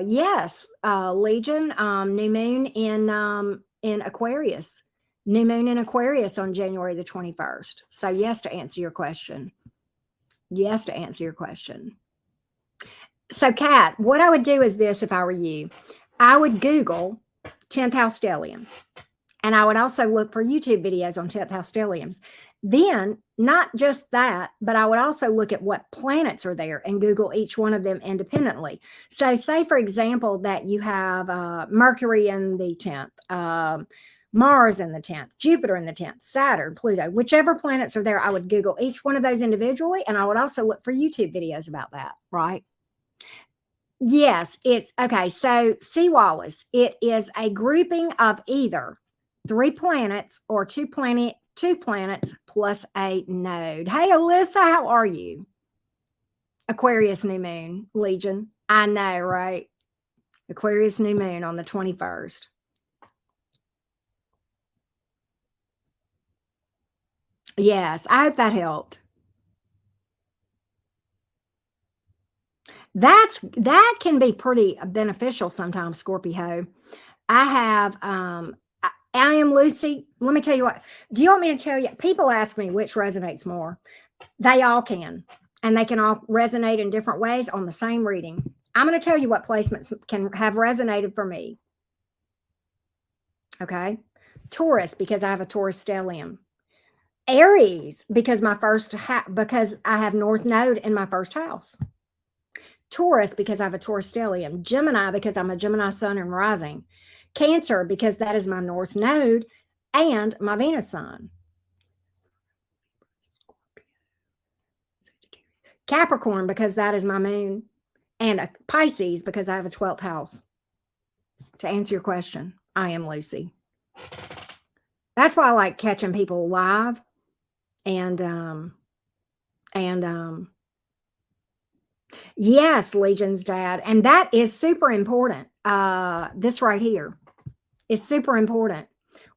Yes, Legion, new moon in Aquarius. New moon in Aquarius on January the 21st. So yes to answer your question. Yes to answer your question. So, Kat, what I would do is this if I were you. I would Google 10th house stellium. And I would also look for YouTube videos on 10th house stelliums. Then, not just that, but I would also look at what planets are there and Google each one of them independently. So, say, for example, that you have Mercury in the 10th, Mars in the 10th, Jupiter in the 10th, Saturn, Pluto, whichever planets are there, I would Google each one of those individually. And I would also look for YouTube videos about that, right? Yes, it's okay. So, C. Wallace, it is a grouping of either 3 planets or two planets plus a node. Hey, Alyssa, how are you? Aquarius new moon, Legion. I know, right? Aquarius new moon on the 21st. Yes, I hope that helped. That can be pretty beneficial sometimes, Scorpio. I have I am Lucy. Let me tell you what. Do you want me to tell you? People ask me which resonates more. They all can, and they can all resonate in different ways on the same reading. I'm going to tell you what placements can have resonated for me. Okay. Taurus, because I have a Taurus stellium. Aries, because because I have North Node in my first house. Taurus, because I have a Taurus stellium. Gemini, because I'm a Gemini sun and rising. Cancer, because that is my North Node and my Venus sign. Capricorn, because that is my moon. And a Pisces, because I have a 12th house. To answer your question, I am Lucy. That's why I like catching people live and yes, Legion's dad. And that is super important. This right here is super important.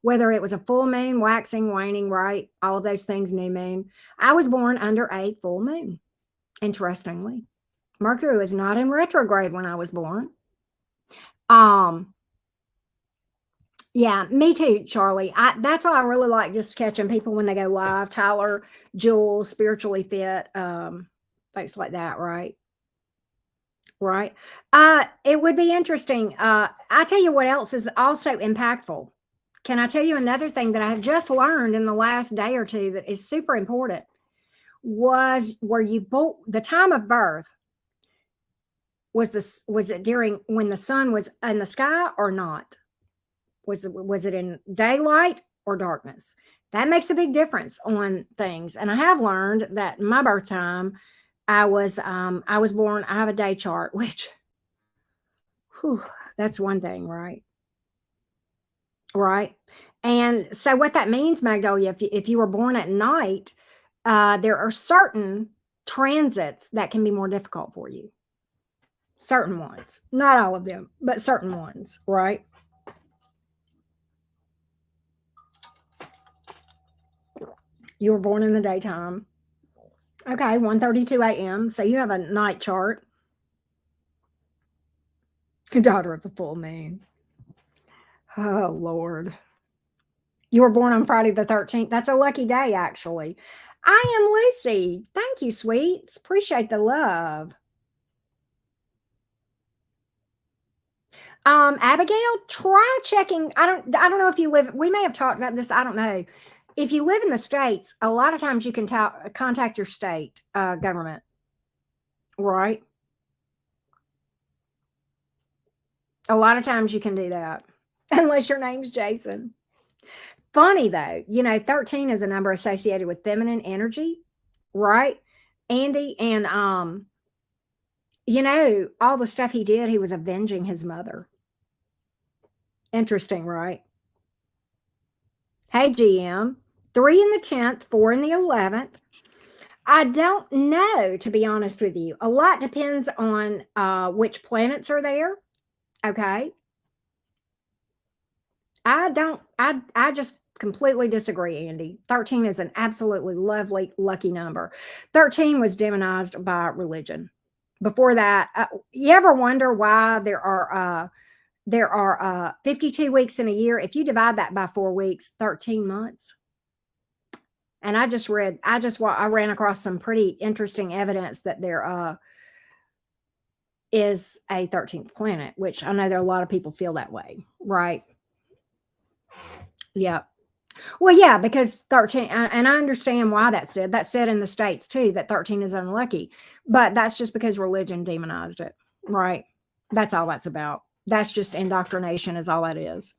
Whether it was a full moon, waxing, waning, right? All of those things, new moon. I was born under a full moon, interestingly. Mercury was not in retrograde when I was born. Yeah, me too, Charlie. That's why I really like just catching people when they go live. Tyler, Jules, Spiritually Fit, folks like that, right? Right. It would be interesting. I tell you what else is also impactful. Can I tell you another thing that I have just learned in the last day or two that is super important? Was where you both the time of birth was it during when the sun was in the sky or not? Was it in daylight or darkness? That makes a big difference on things. And I have learned that in my birth time, I was born. I have a day chart, which whew, that's one thing, right? Right. And so what that means, Magnolia, if you were born at night, there are certain transits that can be more difficult for you. Certain ones, not all of them, but certain ones, right? You were born in the daytime. Okay, 1:32 a.m. So you have a night chart. Daughter of the full moon. Oh, Lord. You were born on Friday the 13th. That's a lucky day, actually. I am Lucy. Thank you, sweets. Appreciate the love. Abigail, try checking. I don't know if you live, we may have talked about this. I don't know. If you live in the States, a lot of times you can contact your state government, right? A lot of times you can do that, unless your name's Jason. Funny though, 13 is a number associated with feminine energy, right? Andy, and all the stuff he did, he was avenging his mother. Interesting, right? Hey, GM, 3 in the 10th, 4 in the 11th. I don't know, to be honest with you. A lot depends on which planets are there. Okay. I just completely disagree, Andy. 13 is an absolutely lovely, lucky number. 13 was demonized by religion. Before that, you ever wonder why there are 52 weeks in a year? If you divide that by 4 weeks, 13 months. And I ran across some pretty interesting evidence that there is a 13th planet, which I know there are a lot of people feel that way, right? Yeah. Well, yeah, because 13, and I understand why that's said in the States too, that 13 is unlucky, but that's just because religion demonized it, right? That's all that's about. That's just indoctrination, is all that is.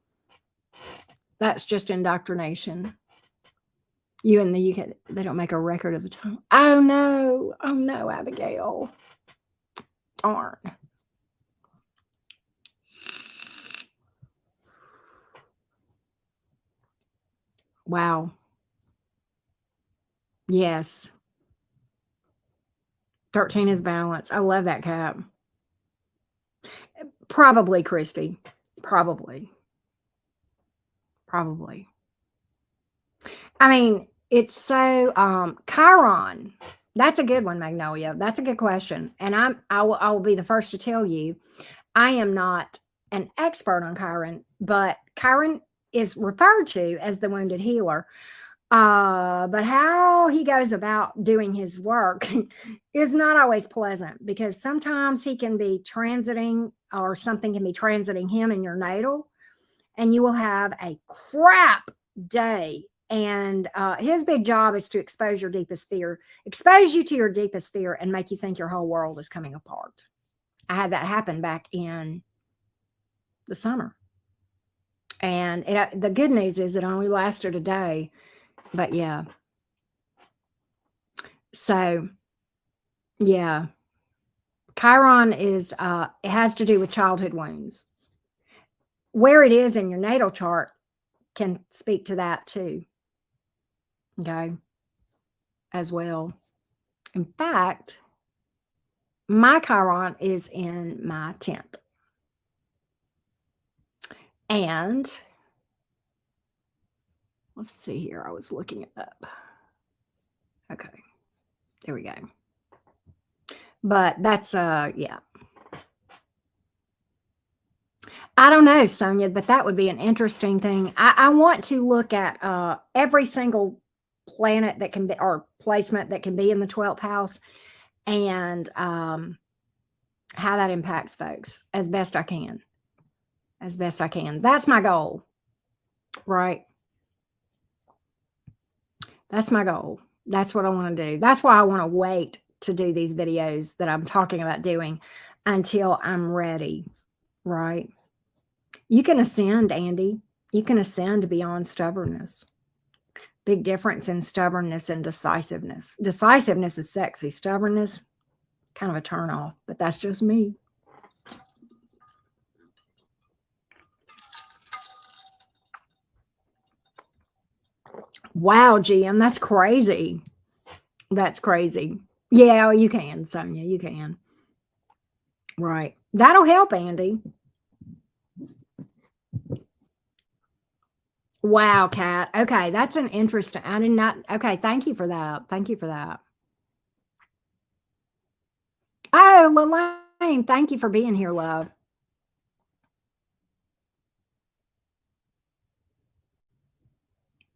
That's just indoctrination. You in the UK, they don't make a record of the time. Oh no. Oh no, Abigail. Darn. Wow. Yes. 13 is balance. I love that cap. Probably, Christy. Probably. Probably. I mean, it's so Chiron. That's a good one, Magnolia. That's a good question. And I will be the first to tell you, I am not an expert on Chiron, but Chiron is referred to as the wounded healer. But how he goes about doing his work is not always pleasant, because sometimes he can be transiting, or something can be transiting him in your natal, and you will have a crap day. And his big job is to expose you to your deepest fear, and make you think your whole world is coming apart. I had that happen back in the summer. And the good news is it only lasted a day. But yeah. So, yeah. Chiron it has to do with childhood wounds. Where it is in your natal chart can speak to that too. Okay. As well. In fact, my Chiron is in my 10th. And let's see here. I was looking it up. Okay. There we go. But that's yeah. I don't know, Sonia, but that would be an interesting thing. I want to look at every single planet that can be, or placement that can be in the 12th house, and how that impacts folks as best I can. As best I can. That's my goal, right? That's my goal. That's what I want to do. That's why I want to wait to do these videos that I'm talking about doing until I'm ready, right? You can ascend, Andy. You can ascend beyond stubbornness. Big difference in stubbornness and decisiveness. Decisiveness is sexy. Stubbornness, kind of a turn off, but that's just me. Wow, GM, that's crazy. That's crazy. Yeah, you can, Sonia. You can. Right. That'll help, Andy. Wow, Kat. Okay, that's an interesting. I did not. Okay, thank you for that. Thank you for that. Oh, Lelaine, thank you for being here, love.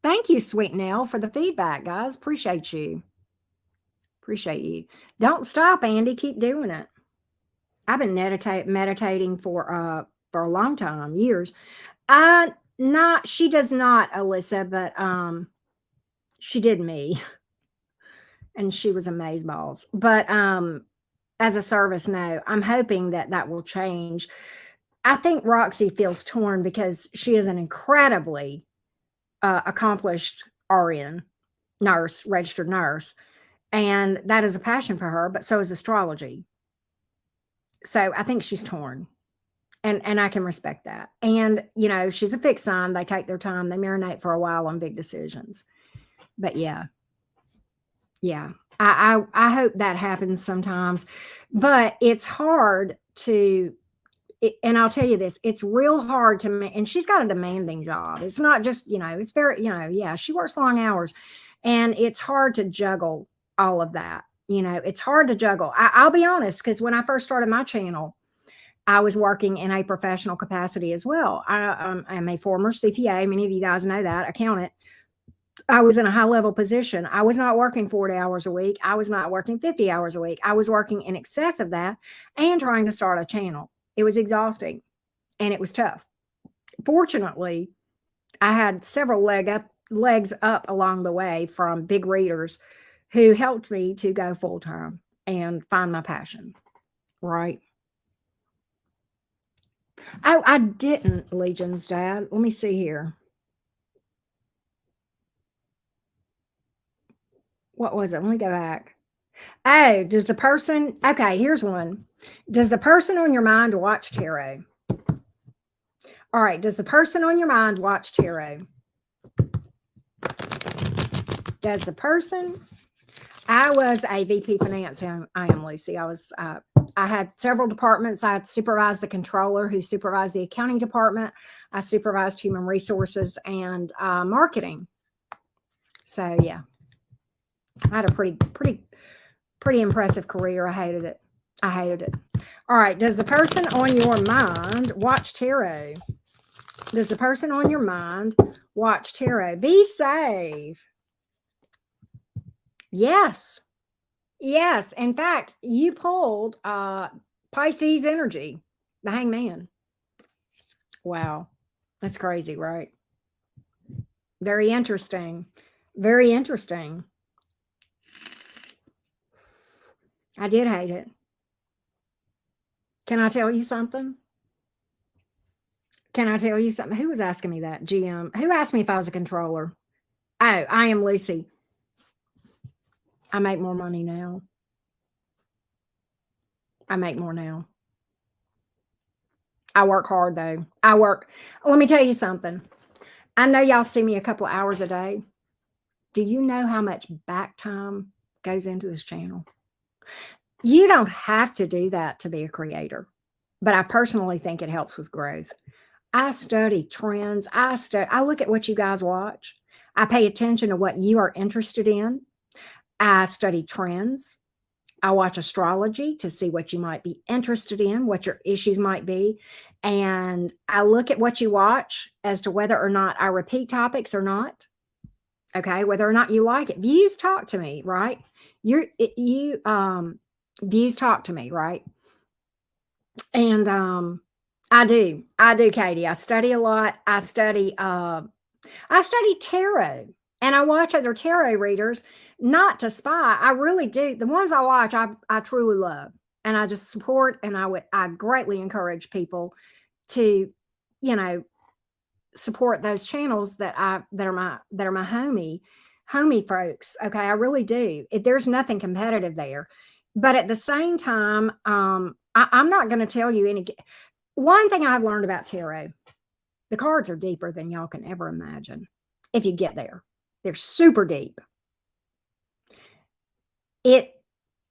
Thank you, Sweet Nell, for the feedback, guys. Appreciate you. Appreciate you. Don't stop, Andy. Keep doing it. I've been meditating for a long time, years. I not she does not, Alyssa, but she did me, and she was amazeballs. But as a service, no. I'm hoping that that will change. I think Roxy feels torn because she is an incredibly accomplished RN nurse, registered nurse, and that is a passion for her. But so is astrology. So I think she's torn. And I can respect that. And she's a fixed sign. They take their time. They marinate for a while on big decisions. But yeah, yeah. I hope that happens sometimes, but it's hard to. And I'll tell you this: it's real hard to. And she's got a demanding job. It's not just It's very yeah. She works long hours, and it's hard to juggle all of that. It's hard to juggle. I'll be honest, because when I first started my channel, I was working in a professional capacity as well. I'm a former CPA. Many of you guys know that, accountant. I was in a high level position. I was not working 40 hours a week. I was not working 50 hours a week. I was working in excess of that and trying to start a channel. It was exhausting and it was tough. Fortunately, I had several legs up along the way from big readers who helped me to go full time and find my passion. Right. Oh, I didn't, Legion's dad. Let me see here. What was it? Let me go back. Oh, does the person, okay, here's one. Does the person on your mind watch tarot? All right, does the person on your mind watch tarot? Does the person? I was a VP finance. I am Lucy. I had several departments. I supervised the controller who supervised the accounting department. I supervised human resources and marketing. So yeah, I had a pretty impressive career. I hated it. I hated it. All right. Does the person on your mind watch tarot? Does the person on your mind watch tarot? Be safe. Yes. Yes. In fact, you pulled Pisces energy, the hangman. Wow. That's crazy, right? Very interesting. Very interesting. I did hate it. Can I tell you something? Can I tell you something? Who was asking me that? GM. Who asked me if I was a controller? Oh, I am Lucy. I make more money now. I make more now. I work hard though. Let me tell you something. I know y'all see me a couple of hours a day. Do you know how much back time goes into this channel? You don't have to do that to be a creator, but I personally think it helps with growth. I study trends. I look at what you guys watch. I pay attention to what you are interested in. I study trends. I watch astrology to see what you might be interested in, what your issues might be. And I look at what you watch as to whether or not I repeat topics or not. Okay, whether or not you like it. Views talk to me, right? Views talk to me, right? And I do, Katie. I study a lot. I study tarot and I watch other tarot readers, not to spy. I really do. The ones I watch, I truly love and I just support. And I greatly encourage people to, you know, support those channels that are my homie folks. Okay. I really do. There's nothing competitive there. But at the same time, I'm not going to tell you one thing I've learned about tarot, the cards are deeper than y'all can ever imagine. If you get there, they're super deep.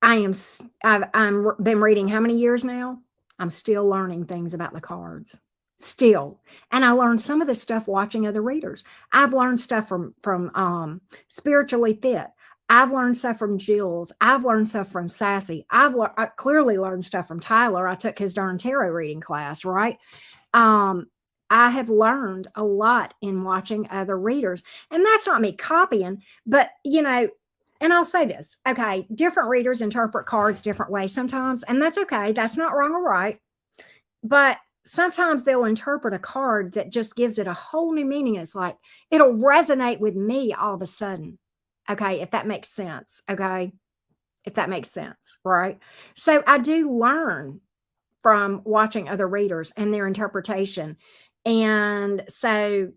I'm been reading how many years now? I'm still learning things about the cards. still. And I learned some of this stuff watching other readers. I've learned stuff from Spiritually Fit. I've learned stuff from Jules. I've learned stuff from Sassy. I clearly learned stuff from Tyler. I took his darn tarot reading class, right? Um, I have learned a lot in watching other readers. And that's not me copying, but and I'll say this, okay, different readers interpret cards different ways sometimes, and that's okay. That's not wrong or right. But sometimes they'll interpret a card that just gives it a whole new meaning. It's like it'll resonate with me all of a sudden. Okay, if that makes sense. Okay, if that makes sense, right? So I do learn from watching other readers and their interpretation. And so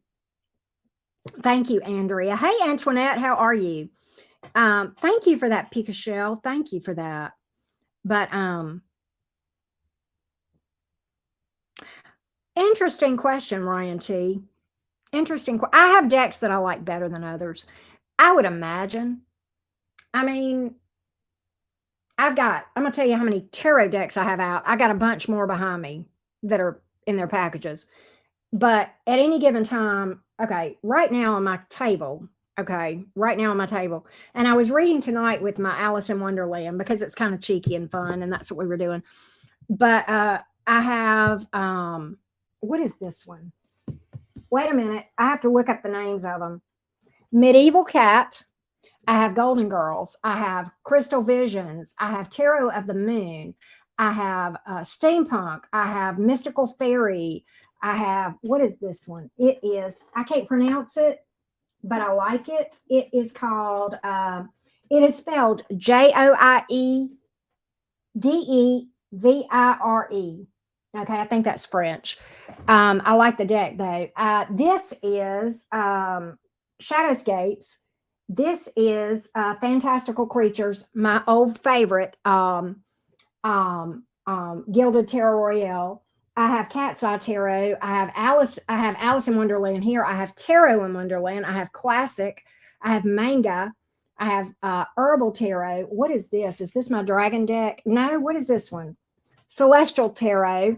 thank you, Andrea. Hey, Antoinette, how are you? Thank you for that, Pika Shell. Thank you for that. But interesting question, Ryan T. Interesting. I have decks that I like better than others. I would imagine. I mean, I'm going to tell you how many tarot decks I have out. I got a bunch more behind me that are in their packages. But at any given time, okay, right now on my table, and I was reading tonight with my Alice in Wonderland because it's kind of cheeky and fun, and that's what we were doing. But I have, what is this one? Wait a minute. I have to look up the names of them. Medieval Cat. I have Golden Girls. I have Crystal Visions. I have Tarot of the Moon. I have Steampunk. I have Mystical Fairy. I have, what is this one? It is, I can't pronounce it, but I like it. It is called, it is spelled Joiedevire. Okay, I think that's French. I like the deck though. This is Shadowscapes. This is Fantastical Creatures, my old favorite, Gilded Tarot Royale. I have Cat's Eye Tarot. I have Alice in Wonderland here. I have Tarot in Wonderland. I have Classic. I have Manga. I have Herbal Tarot. What is this? Is this my dragon deck? No, what is this one? Celestial Tarot.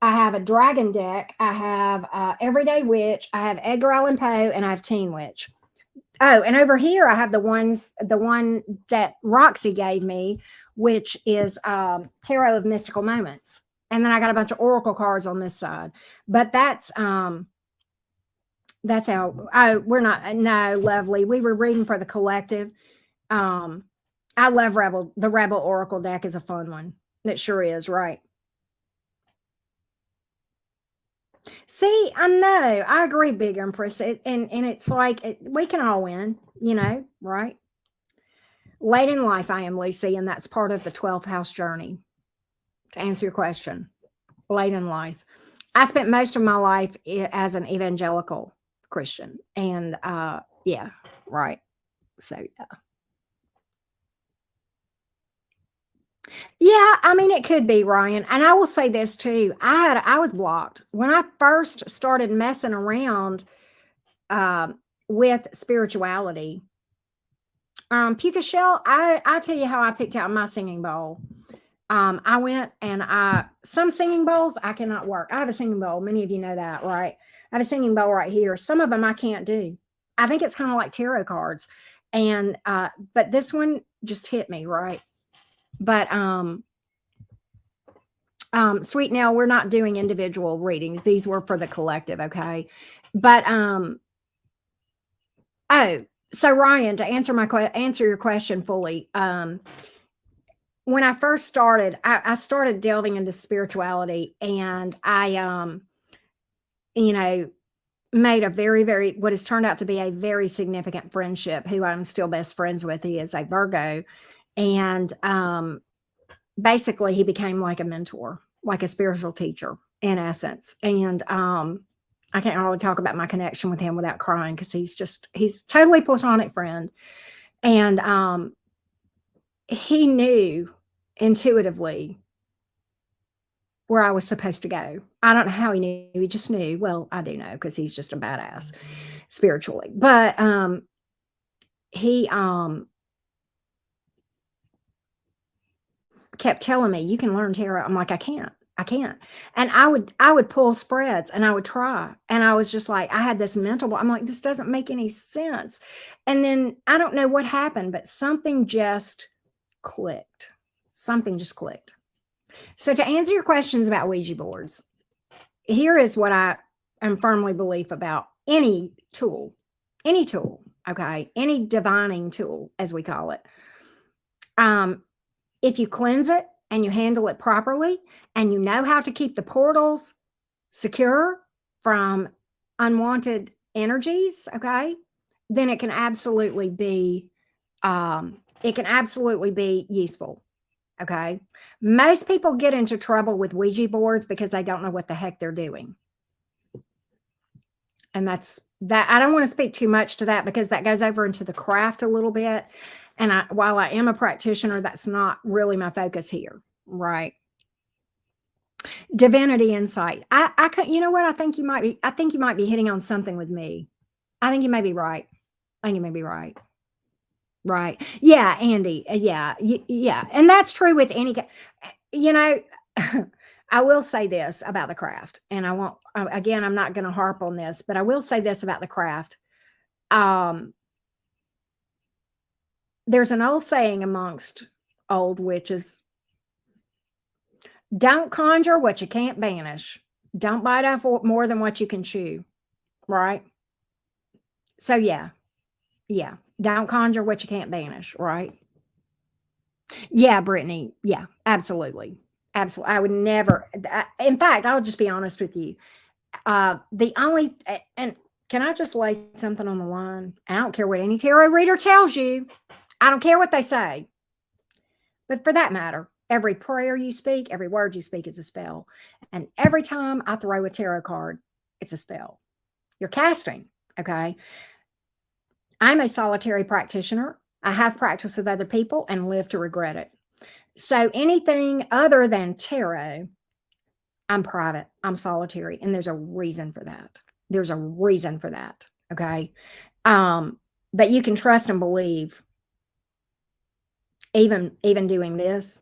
I have a dragon deck. I have Everyday Witch. I have Edgar Allan Poe, and I have Teen Witch. Oh, and over here I have the one that Roxy gave me, which is Tarot of Mystical Moments. And then I got a bunch of oracle cards on this side. But that's how we're not, no, lovely. We were reading for the collective. I love the Rebel Oracle deck is a fun one. It sure is, right? See, I know. I agree, Big Empress. And it's like we can all win, right? Late in life, I am Lucy, and that's part of the 12th house journey. To answer your question, late in life. I spent most of my life as an evangelical Christian. And yeah, right. So, yeah. Yeah, I mean, it could be, Ryan. And I will say this too. I was blocked when I first started messing around with spirituality. Puka Shell, I tell you how I picked out my singing bowl. I went and some singing bowls I cannot work. I have a singing bowl. Many of you know that, right? I have a singing bowl right here. Some of them I can't do. I think it's kind of like tarot cards. And but this one just hit me, right? But Sweet Nell, we're not doing individual readings. These were for the collective, okay? But oh, so Ryan, to answer your question fully, when I first started, I started delving into spirituality, and I made a very, very, what has turned out to be a very significant friendship, who I'm still best friends with. He is a Virgo, and basically he became like a mentor, like a spiritual teacher in essence. And I can't really talk about my connection with him without crying, because he's totally platonic friend. And he knew intuitively where I was supposed to go. I don't know how he knew. He just knew. Well, I do know, because he's just a badass spiritually. But he kept telling me, you can learn tarot. I'm like, I can't. I can't. And I would pull spreads and I would try. And I was just like, I had this I'm like, this doesn't make any sense. And then I don't know what happened, but something just clicked. Something just clicked. So to answer your questions about Ouija boards, here is what I am firmly believe about any tool, okay, any divining tool, as we call it. If you cleanse it and you handle it properly and you know how to keep the portals secure from unwanted energies, okay, then it can absolutely be useful. Okay. Most people get into trouble with Ouija boards because they don't know what the heck they're doing. And that's that. I don't want to speak too much to that because that goes over into the craft a little bit. And while I am a practitioner, that's not really my focus here. Right. Divinity insight. I could, you know what? I think you might be hitting on something with me. I think you may be right. I think you may be right. Right. Yeah, Andy. Yeah. Yeah. And that's true with any, you know, I will say this about the craft, and I won't, again, I'm not going to harp on this, but I will say this about the craft. Um, there's an old saying amongst old witches: don't conjure what you can't banish. Don't bite off more than what you can chew. Right. So, yeah. Yeah. Don't conjure what you can't banish. Right. Yeah, Brittany. Yeah, absolutely. Absolutely. I would never, in fact, I'll just be honest with you. The only, and can I just lay something on the line? I don't care what any tarot reader tells you. I don't care what they say. But for that matter, every prayer you speak, every word you speak is a spell. And every time I throw a tarot card, it's a spell. You're casting. Okay. I'm a solitary practitioner. I have practiced with other people and live to regret it. So anything other than tarot, I'm private, I'm solitary, and there's a reason for that. There's a reason for that. Okay. But you can trust and believe, even doing this,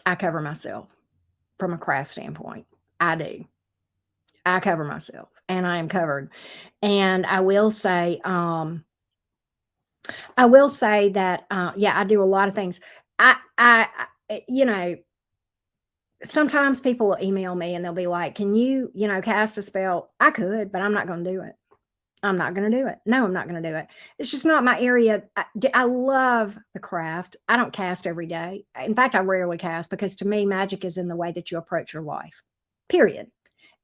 I cover myself from a craft standpoint. I do. I cover myself and I am covered. And I will say that yeah, I do a lot of things. You know, sometimes people will email me and they'll be like, can you, cast a spell? I could, but I'm not going to do it. I'm not going to do it. No, I'm not going to do it. It's just not my area. I love the craft. I don't cast every day. In fact, I rarely cast because to me, magic is in the way that you approach your life, period.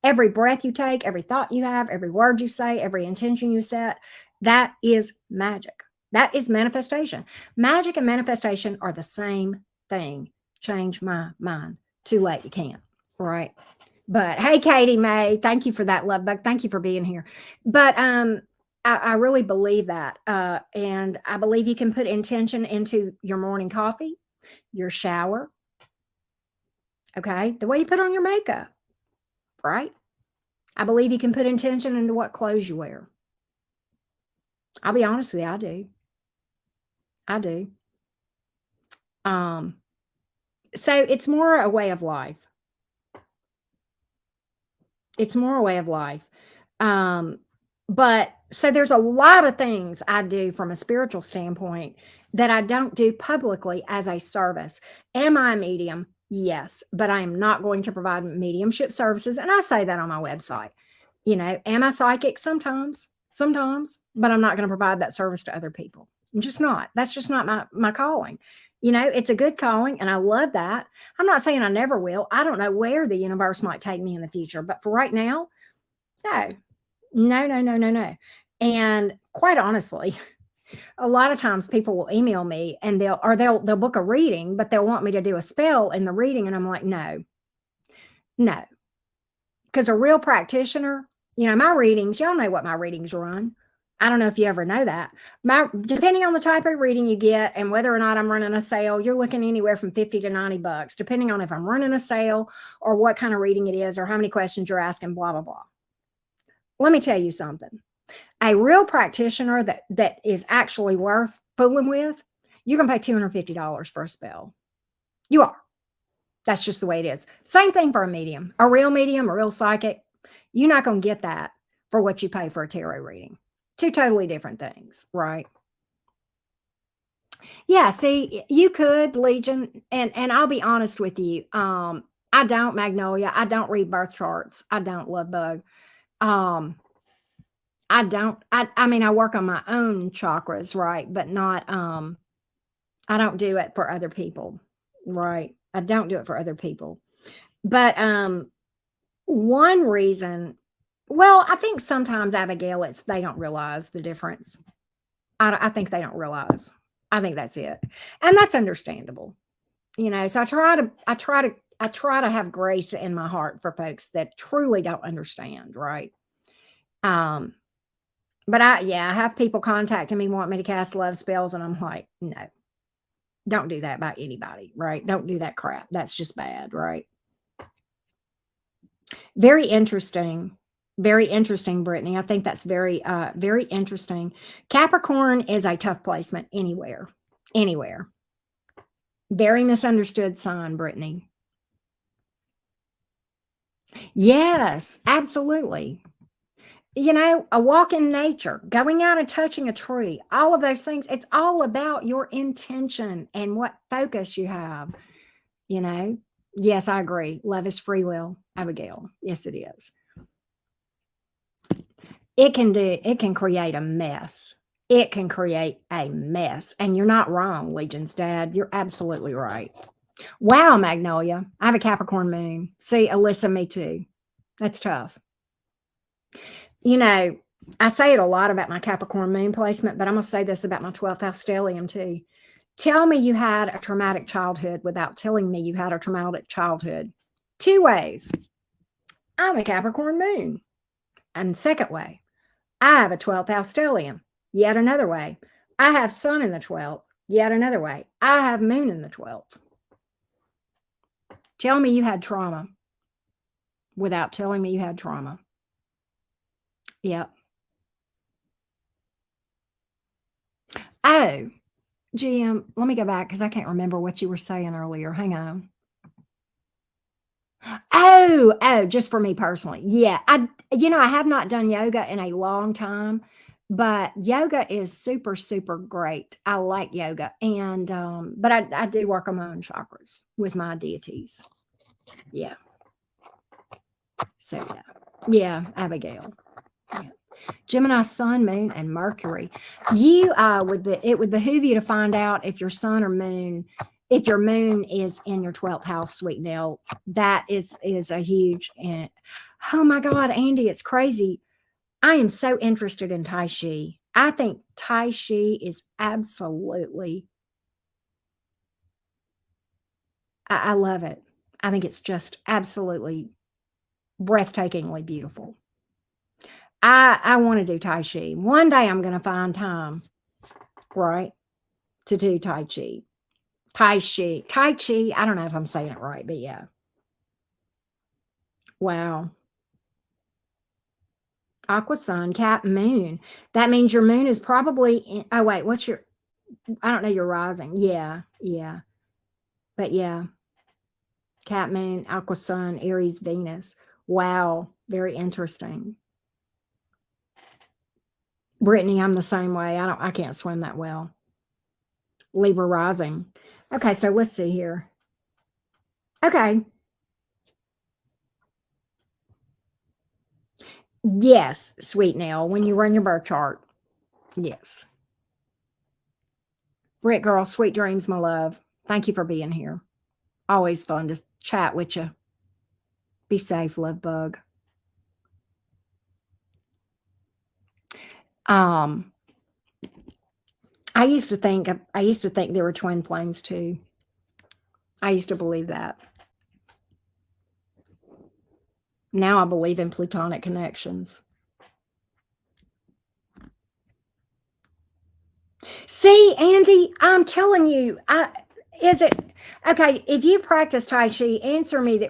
Every breath you take, every thought you have, every word you say, every intention you set, that is magic. That is manifestation. Magic and manifestation are the same thing. Change my mind. Too late, you can't. Right. But hey, Katie May, thank you for that, love bug. Thank you for being here. But I really believe that. And I believe you can put intention into your morning coffee, your shower. Okay. The way you put on your makeup. Right. I believe you can put intention into what clothes you wear. I'll be honest with you, I do. I do. So it's more a way of life. It's more a way of life. But so there's a lot of things I do from a spiritual standpoint that I don't do publicly as a service. Am I a medium? Yes, but I am not going to provide mediumship services. And I say that on my website. Am I psychic? Sometimes, but I'm not going to provide that service to other people. I'm just not. That's just not my calling. It's a good calling and I love that. I'm not saying I never will. I don't know where the universe might take me in the future, but for right now, no, no, no, no, no, no. And quite honestly, a lot of times people will email me and they'll book a reading, but they'll want me to do a spell in the reading. And I'm like, no, because a real practitioner, my readings, y'all know what my readings run. I don't know if you ever know that. Depending on the type of reading you get and whether or not I'm running a sale, you're looking anywhere from $50 to $90, depending on if I'm running a sale or what kind of reading it is or how many questions you're asking, blah, blah, blah. Let me tell you something. A real practitioner that is actually worth fooling with, you're going to pay $250 for a spell. You are. That's just the way it is. Same thing for a medium, a real psychic. You're not going to get that for what you pay for a tarot reading. Two totally different things, right? Yeah, see, you could, Legion, and I'll be honest with you. I don't, Magnolia. I don't read birth charts. I don't, Love Bug. Um, I don't. I mean, I work on my own chakras, right? But not. I don't do it for other people, right? I don't do it for other people. But one reason, well, I think sometimes, Abigail, it's they don't realize the difference. I think they don't realize. I think that's it, and that's understandable. So I try to have grace in my heart for folks that truly don't understand, right? Um, but I have people contacting me, want me to cast love spells, and I'm like, no, don't do that by anybody, right? Don't do that crap. That's just bad, right? Very interesting. Very interesting, Brittany. I think that's very interesting. Capricorn is a tough placement anywhere. Anywhere. Very misunderstood sign, Brittany. Yes, absolutely. A walk in nature, going out and touching a tree, all of those things, it's all about your intention and what focus you have, you know? Yes, I agree. Love is free will, Abigail. Yes, it is. It can create a mess. It can create a mess. And you're not wrong, Legion's dad. You're absolutely right. Wow, Magnolia. I have a Capricorn moon. See, Alyssa, me too. That's tough. I say it a lot about my Capricorn moon placement, but I'm going to say this about my 12th house stellium too. Tell me you had a traumatic childhood without telling me you had a traumatic childhood. Two ways. I'm a Capricorn moon. And second way, I have a 12th house stellium. Yet another way. I have sun in the 12th. Yet another way. I have moon in the 12th. Tell me you had trauma without telling me you had trauma. Yep. Oh, GM, let me go back because I can't remember what you were saying earlier. Hang on. Oh, just for me personally. Yeah. I have not done yoga in a long time, but yoga is super, super great. I like yoga. And but I do work on my own chakras with my deities. Yeah. So yeah. Yeah, Abigail. Yeah. Gemini, Sun, Moon, and Mercury. It would behoove you to find out if your Sun or Moon, if your Moon is in your 12th house, Sweet Nell. That is a huge. And oh my God, Andy, it's crazy. I am so interested in Tai Chi. I think Tai Chi is absolutely. I love it. I think it's just absolutely breathtakingly beautiful. I want to do Tai Chi. One day I'm going to find time, right, to do Tai Chi. Tai Chi. Tai Chi. I don't know if I'm saying it right, but yeah. Wow. Aqua Sun, Cap Moon. That means your moon is probably oh wait, what's your I don't know your rising. Yeah, yeah. But yeah. Cap Moon, Aqua Sun, Aries, Venus. Wow. Very interesting. Brittany, I'm the same way. I can't swim that well. Libra rising. Okay, so let's see here. Okay. Yes, Sweet Nell, when you run your birth chart. Yes. Britt girl, sweet dreams, my love. Thank you for being here. Always fun to chat with you. Be safe, love bug. Um, I used to think there were twin flames too. I used to believe that. Now I believe in plutonic connections. See, Andy, I'm telling you, is it okay? If you practice Tai Chi,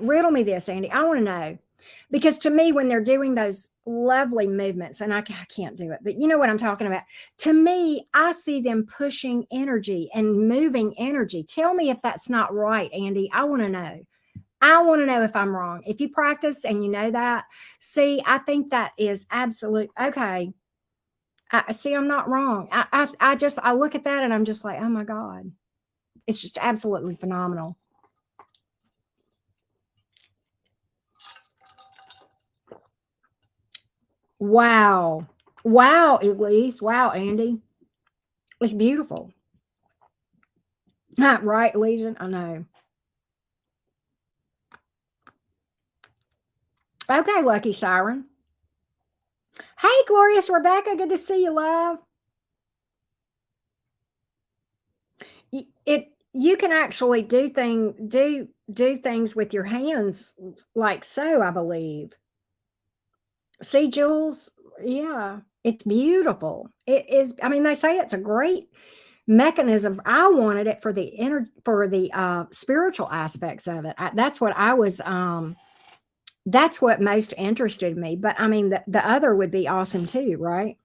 riddle me this, Andy. I want to know. Because to me, when they're doing those lovely movements, and I can't do it, but you know what I'm talking about. To me, I see them pushing energy and moving energy. Tell me if that's not right, Andy. I want to know. I want to know if I'm wrong. If you practice and you know that, see, I think that is absolute. Okay. I see. I'm not wrong. I look at that and I'm just like, oh my God, it's just absolutely phenomenal. Wow. Wow, Elise. Wow, Andy. It's beautiful. Not right, Legion. I know. Okay, Lucky Siren. Hey, Glorious Rebecca. Good to see you, love. It you can actually do things with your hands like so, I believe. See, Jules? Yeah, it's beautiful. It is. I mean, they say it's a great mechanism. I wanted it for the spiritual aspects of it. That's what I was. That's what most interested me. But I mean, the other would be awesome too, right?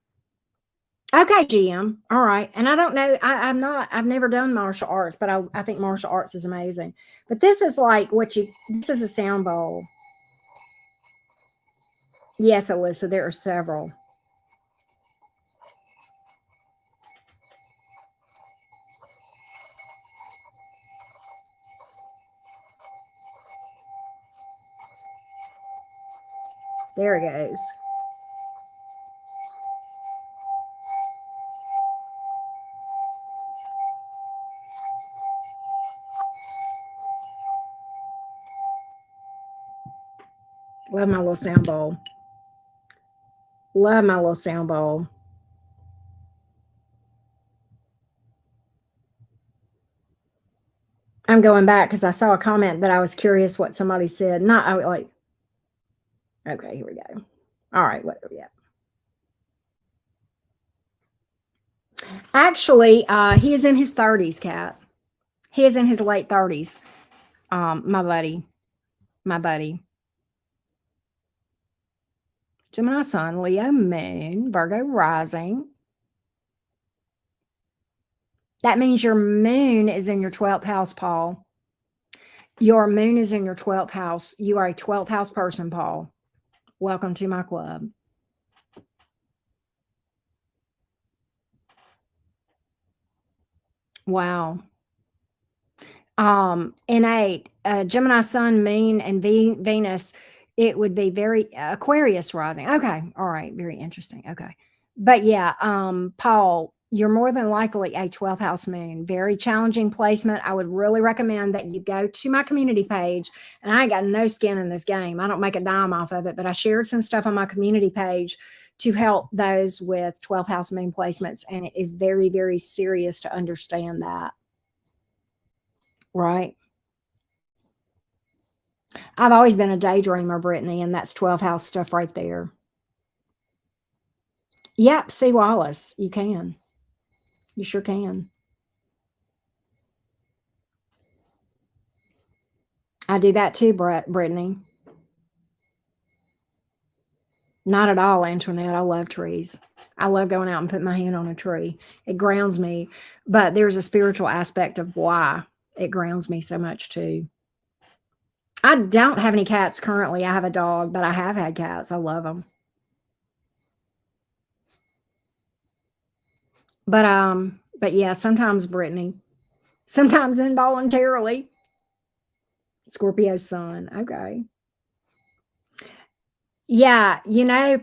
Okay, GM. All right. And I don't know. I'm not. I've never done martial arts, but I think martial arts is amazing. But this is like what you. This is a sound bowl. Yes, Alyssa. There are several. There it goes. Love my little sound bowl. Love my little sound bowl. I'm going back because I saw a comment that I was curious what somebody said. Not I like. Okay, here we go. All right, what are we at? Actually, he is in his 30s, Cat. He is in his late 30s. My buddy, my buddy. Gemini Sun, Leo Moon, Virgo Rising. That means your moon is in your 12th house, Paul. Your moon is in your 12th house. You are a 12th house person, Paul. Welcome to my club. Wow. Innate, Gemini Sun, Moon, and Venus, it would be very Aquarius rising. Okay, all right, very interesting. Okay, but yeah, Paul, you're more than likely a 12th house moon. Very challenging placement. I would really recommend that you go to my community page. And I ain't got no skin in this game. I don't make a dime off of it, but I shared some stuff on my community page to help those with 12th house moon placements, and it is very, very serious to understand that. Right. I've always been a daydreamer, Brittany, and that's 12 house stuff right there. Yep, see Wallace. You can. You sure can. I do that too, Brittany. Not at all, Antoinette. I love trees. I love going out and putting my hand on a tree. It grounds me, but there's a spiritual aspect of why it grounds me so much too. I don't have any cats currently. I have a dog, but I have had cats. I love them. But yeah, sometimes Brittany, sometimes involuntarily. Scorpio sun. Okay. Yeah,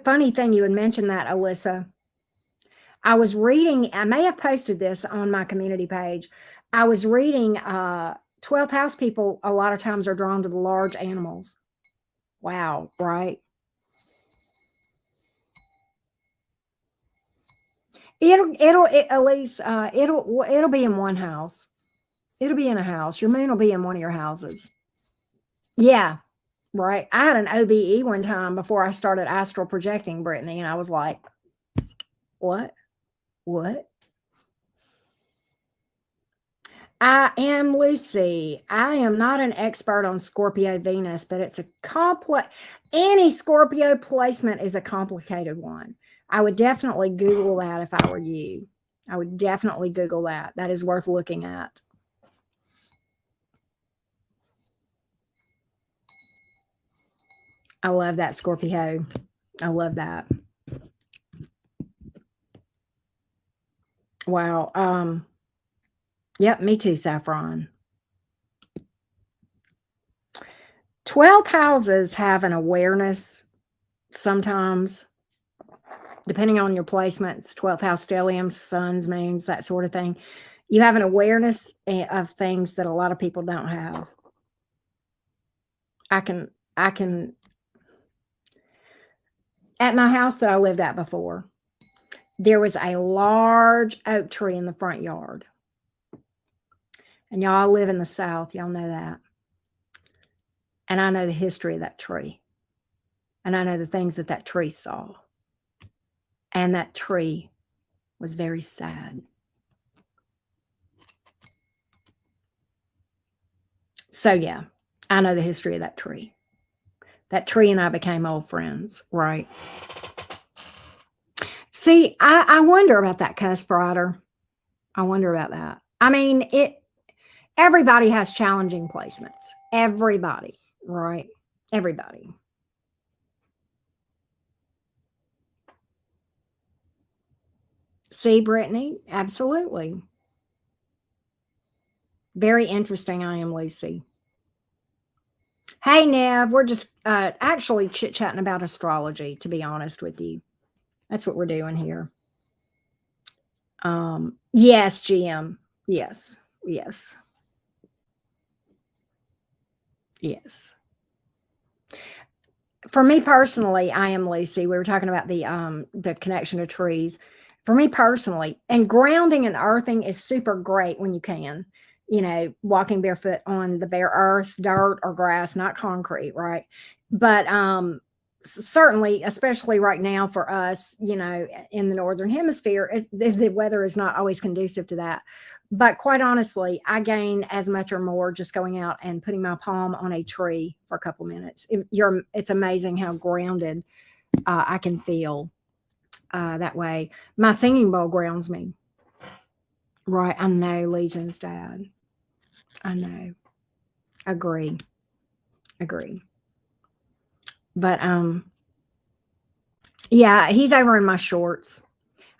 funny thing you would mention that, Alyssa. I was reading, I may have posted this on my community page. I was reading 12th house people a lot of times are drawn to the large animals. Wow, right? At least it'll be in one house. It'll be in a house. Your moon will be in one of your houses. Yeah, right. I had an OBE one time before I started astral projecting, Brittany, and I was like, what? What? I am Lucy. I am not an expert on Scorpio Venus, but it's a complex, any Scorpio placement is a complicated one. I would definitely Google that if I were you. I would definitely Google that. That is worth looking at. I love that, Scorpio. I love that. Wow. Yep, me too, Saffron. 12th houses have an awareness sometimes, depending on your placements, 12th house stelliums, suns, moons, that sort of thing. You have an awareness of things that a lot of people don't have. I can, at my house that I lived at before, there was a large oak tree in the front yard. And y'all live in the South, y'all know that. And I know the history of that tree. And I know the things that that tree saw. And that tree was very sad. So, yeah, I know the history of that tree. That tree and I became old friends, right? See, I wonder about that, cusp rider. I wonder about that. I mean, everybody has challenging placements. Everybody, right? Everybody. See, Brittany? Absolutely. Very interesting. I am Lucy. Hey, Nev, we're just actually chit-chatting about astrology, to be honest with you. That's what we're doing here. Yes, GM. Yes. Yes. Yes. For me personally, I am Lucy. We were talking about the connection to trees. For me personally, and grounding and earthing is super great when you can. You know, walking barefoot on the bare earth, dirt, or grass, not concrete, right? But certainly, especially right now for us, you know, in the northern hemisphere, the weather is not always conducive to that. But quite honestly, I gain as much or more just going out and putting my palm on a tree for a couple minutes. It's amazing how grounded I can feel that way. My singing bowl grounds me. Right. I know, Legion's dad. I know. Agree. Agree. But yeah, he's over in my shorts.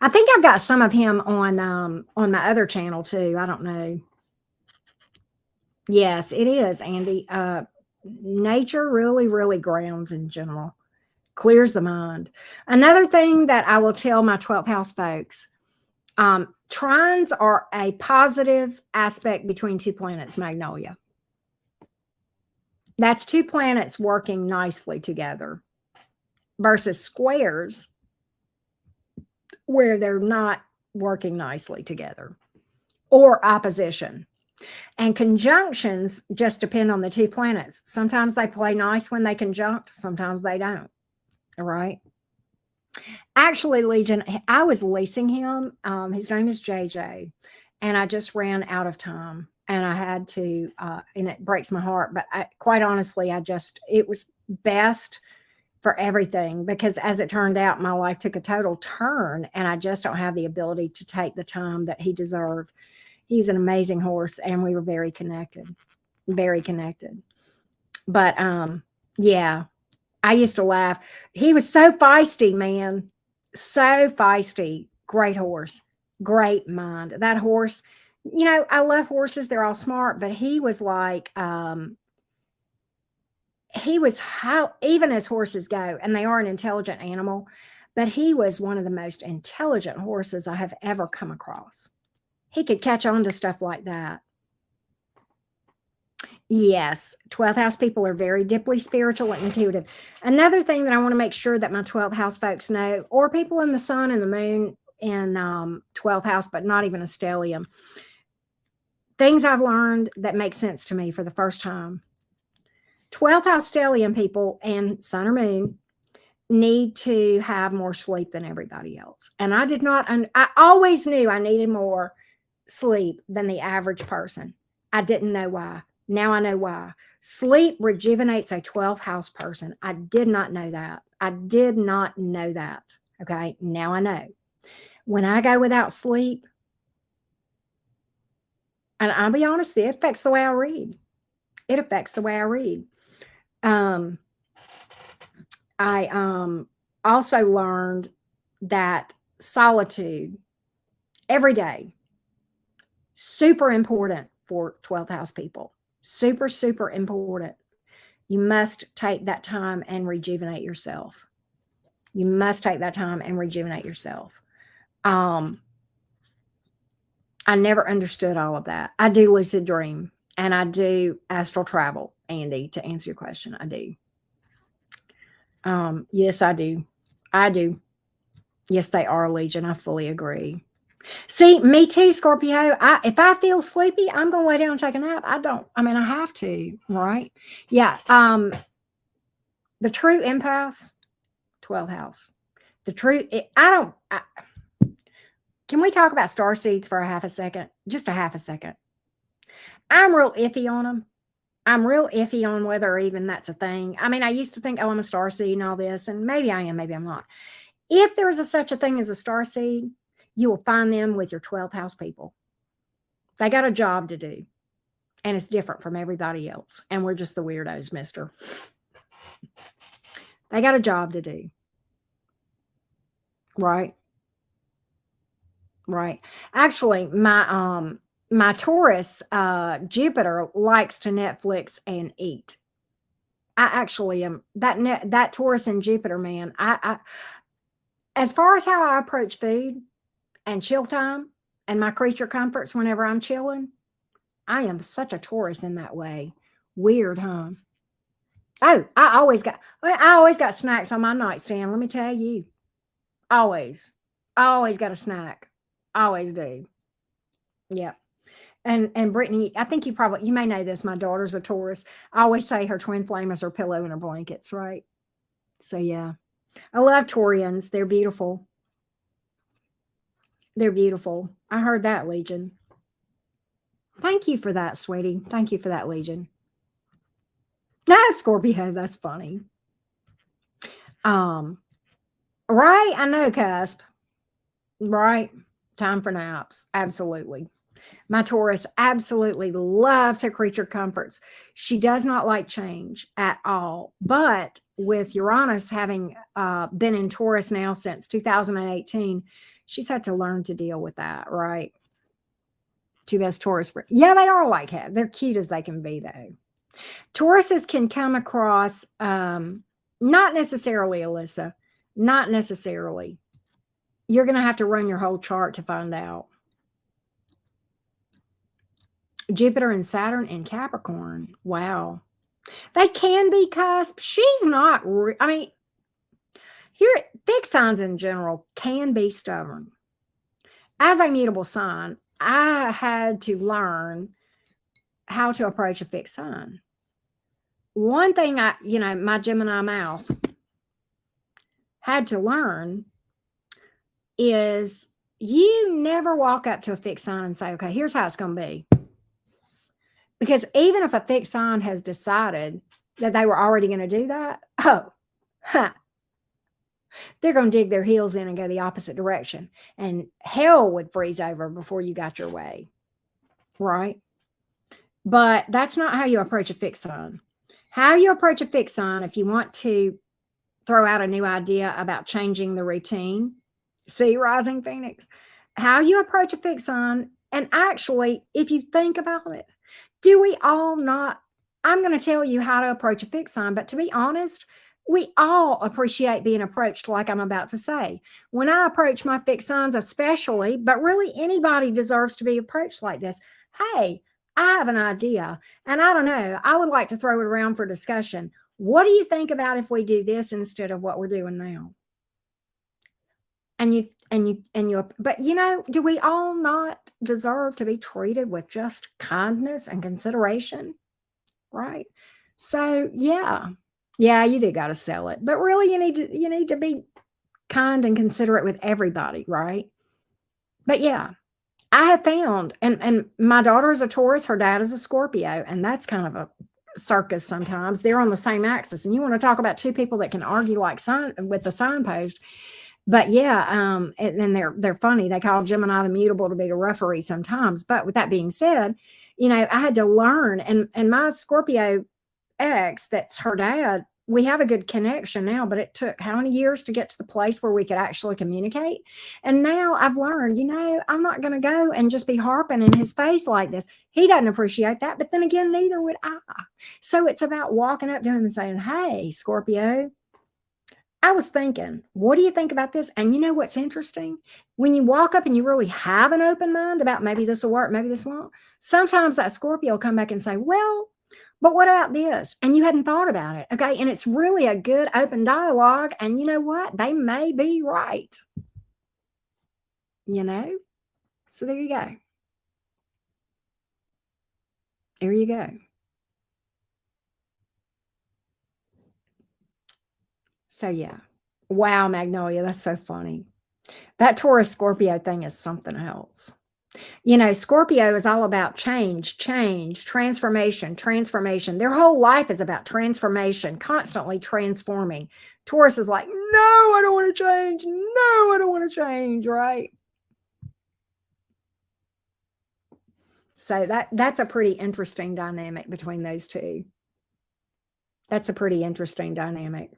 I think I've got some of him on my other channel too. I don't know. Yes, it is, Andy. Nature really, really grounds in general, clears the mind. Another thing that I will tell my 12th house folks, trines are a positive aspect between two planets, Magnolia. That's two planets working nicely together versus squares where they're not working nicely together or opposition. And conjunctions just depend on the two planets. Sometimes they play nice when they conjunct, sometimes they don't. All right. Actually, Legion, I was leasing him. His name is JJ, and I just ran out of time and I had to, and it breaks my heart. But quite honestly, it was best for everything because as it turned out, my life took a total turn and I just don't have the ability to take the time that he deserved. He's an amazing horse and we were very connected, very connected. But yeah, I used to laugh. He was so feisty, man. So feisty. Great horse. Great mind. That horse, you know, I love horses. They're all smart, but he was like, he was how, even as horses go, and they are an intelligent animal, but he was one of the most intelligent horses I have ever come across. He could catch on to stuff like that. Yes, 12th house people are very deeply spiritual and intuitive. Another thing that I want to make sure that my 12th house folks know, or people in the sun and the moon in 12th house, but not even a stellium, things I've learned that make sense to me for the first time. 12th house stellium people and sun or moon need to have more sleep than everybody else. And I did not, I always knew I needed more sleep than the average person. I didn't know why. Now I know why. Sleep rejuvenates a 12th house person. I did not know that. I did not know that. Okay. Now I know. When I go without sleep, and I'll be honest, it affects the way I read. It affects the way I read. I also learned that solitude every day, super important for 12th house people. Super, super important. You must take that time and rejuvenate yourself. You must take that time and rejuvenate yourself. Um, I never understood all of that. I do lucid dream and I do astral travel, Andy, to answer your question. I do. Yes, I do. I do. Yes, they are, Legion. I fully agree. See, me too, Scorpio. If I feel sleepy, I'm gonna lay down and take a nap. I have to, right? Yeah. The true empaths, 12th house. The true I don't can we talk about star seeds for a half a second? Just a half a second. I'm real iffy on them. I'm real iffy on whether even that's a thing. I mean, I used to think, oh, I'm a star seed and all this, and maybe I am, maybe I'm not. If there's such a thing as a star seed, you will find them with your 12th house people. They got a job to do, and it's different from everybody else. And we're just the weirdos, mister. They got a job to do. Right. Right. Actually, my Taurus Jupiter likes to Netflix and eat. I actually am that Taurus and Jupiter, man. I as far as how I approach food and chill time and my creature comforts whenever I'm chilling, I am such a Taurus in that way. Weird, huh? Oh, I always got snacks on my nightstand. Let me tell you, always, I always got a snack. Always do. Yeah. And Brittany, I think you may know this. My daughter's a Taurus. I always say her twin flame is her pillow and her blankets, right? So yeah, I love Taurians. They're beautiful. They're beautiful. I heard that, Legion. Thank you for that, sweetie. Thank you for that, Legion. Ah, Scorpio, that's funny. Um, right? I know, Cusp. Right. Time for naps. Absolutely. My Taurus absolutely loves her creature comforts. She does not like change at all. But with Uranus having been in Taurus now since 2018, she's had to learn to deal with that, right? Two best Taurus friends. Yeah, they are like that. They're cute as they can be, though. Tauruses can come across, not necessarily, Alyssa, not necessarily. You're going to have to run your whole chart to find out. Jupiter and Saturn in Capricorn. Wow. They can be cusp. She's not, I mean, here, fixed signs in general can be stubborn. As a mutable sign, I had to learn how to approach a fixed sign. One thing my Gemini mouth had to learn is you never walk up to a fixed sign and say, okay, here's how it's going to be. Because even if a fixed sign has decided that they were already going to do that, they're going to dig their heels in and go the opposite direction. And hell would freeze over before you got your way. Right? But that's not how you approach a fixed sign. How you approach a fixed sign, if you want to throw out a new idea about changing the routine, see, Rising Phoenix, how you approach a fixed sign, and actually, if you think about it, do we all not? I'm going to tell you how to approach a fixed sign, but to be honest, we all appreciate being approached like I'm about to say. When I approach my fixed signs, especially, but really anybody deserves to be approached like this. Hey, I have an idea, and I don't know. I would like to throw it around for discussion. What do you think about if we do this instead of what we're doing now? But do we all not deserve to be treated with just kindness and consideration? Right. So yeah, you do got to sell it, but really you need to be kind and considerate with everybody, right? But yeah, I have found, and my daughter is a Taurus, her dad is a Scorpio, and that's kind of a circus sometimes. They're on the same axis, and you want to talk about two people that can argue like with the signpost. But yeah, and then they're funny. They call Gemini the mutable to be the referee sometimes. But with that being said, I had to learn, and my Scorpio ex, that's her dad, we have a good connection now, but it took how many years to get to the place where we could actually communicate? And now I've learned, I'm not going to go and just be harping in his face like this. He doesn't appreciate that, but then again, neither would I. So it's about walking up to him and saying, "Hey, Scorpio, I was thinking, what do you think about this?" And you know what's interesting? When you walk up and you really have an open mind about maybe this will work, maybe this won't, sometimes that Scorpio will come back and say, "Well, but what about this?" And you hadn't thought about it. Okay. And it's really a good open dialogue. And you know what? They may be right, you know? So there you go. There you go. So yeah. Wow, Magnolia, that's so funny. That Taurus Scorpio thing is something else. Scorpio is all about change, change, transformation, transformation. Their whole life is about transformation, constantly transforming. Taurus is like, "No, I don't want to change. No, I don't want to change," right? So that's a pretty interesting dynamic between those two. That's a pretty interesting dynamic.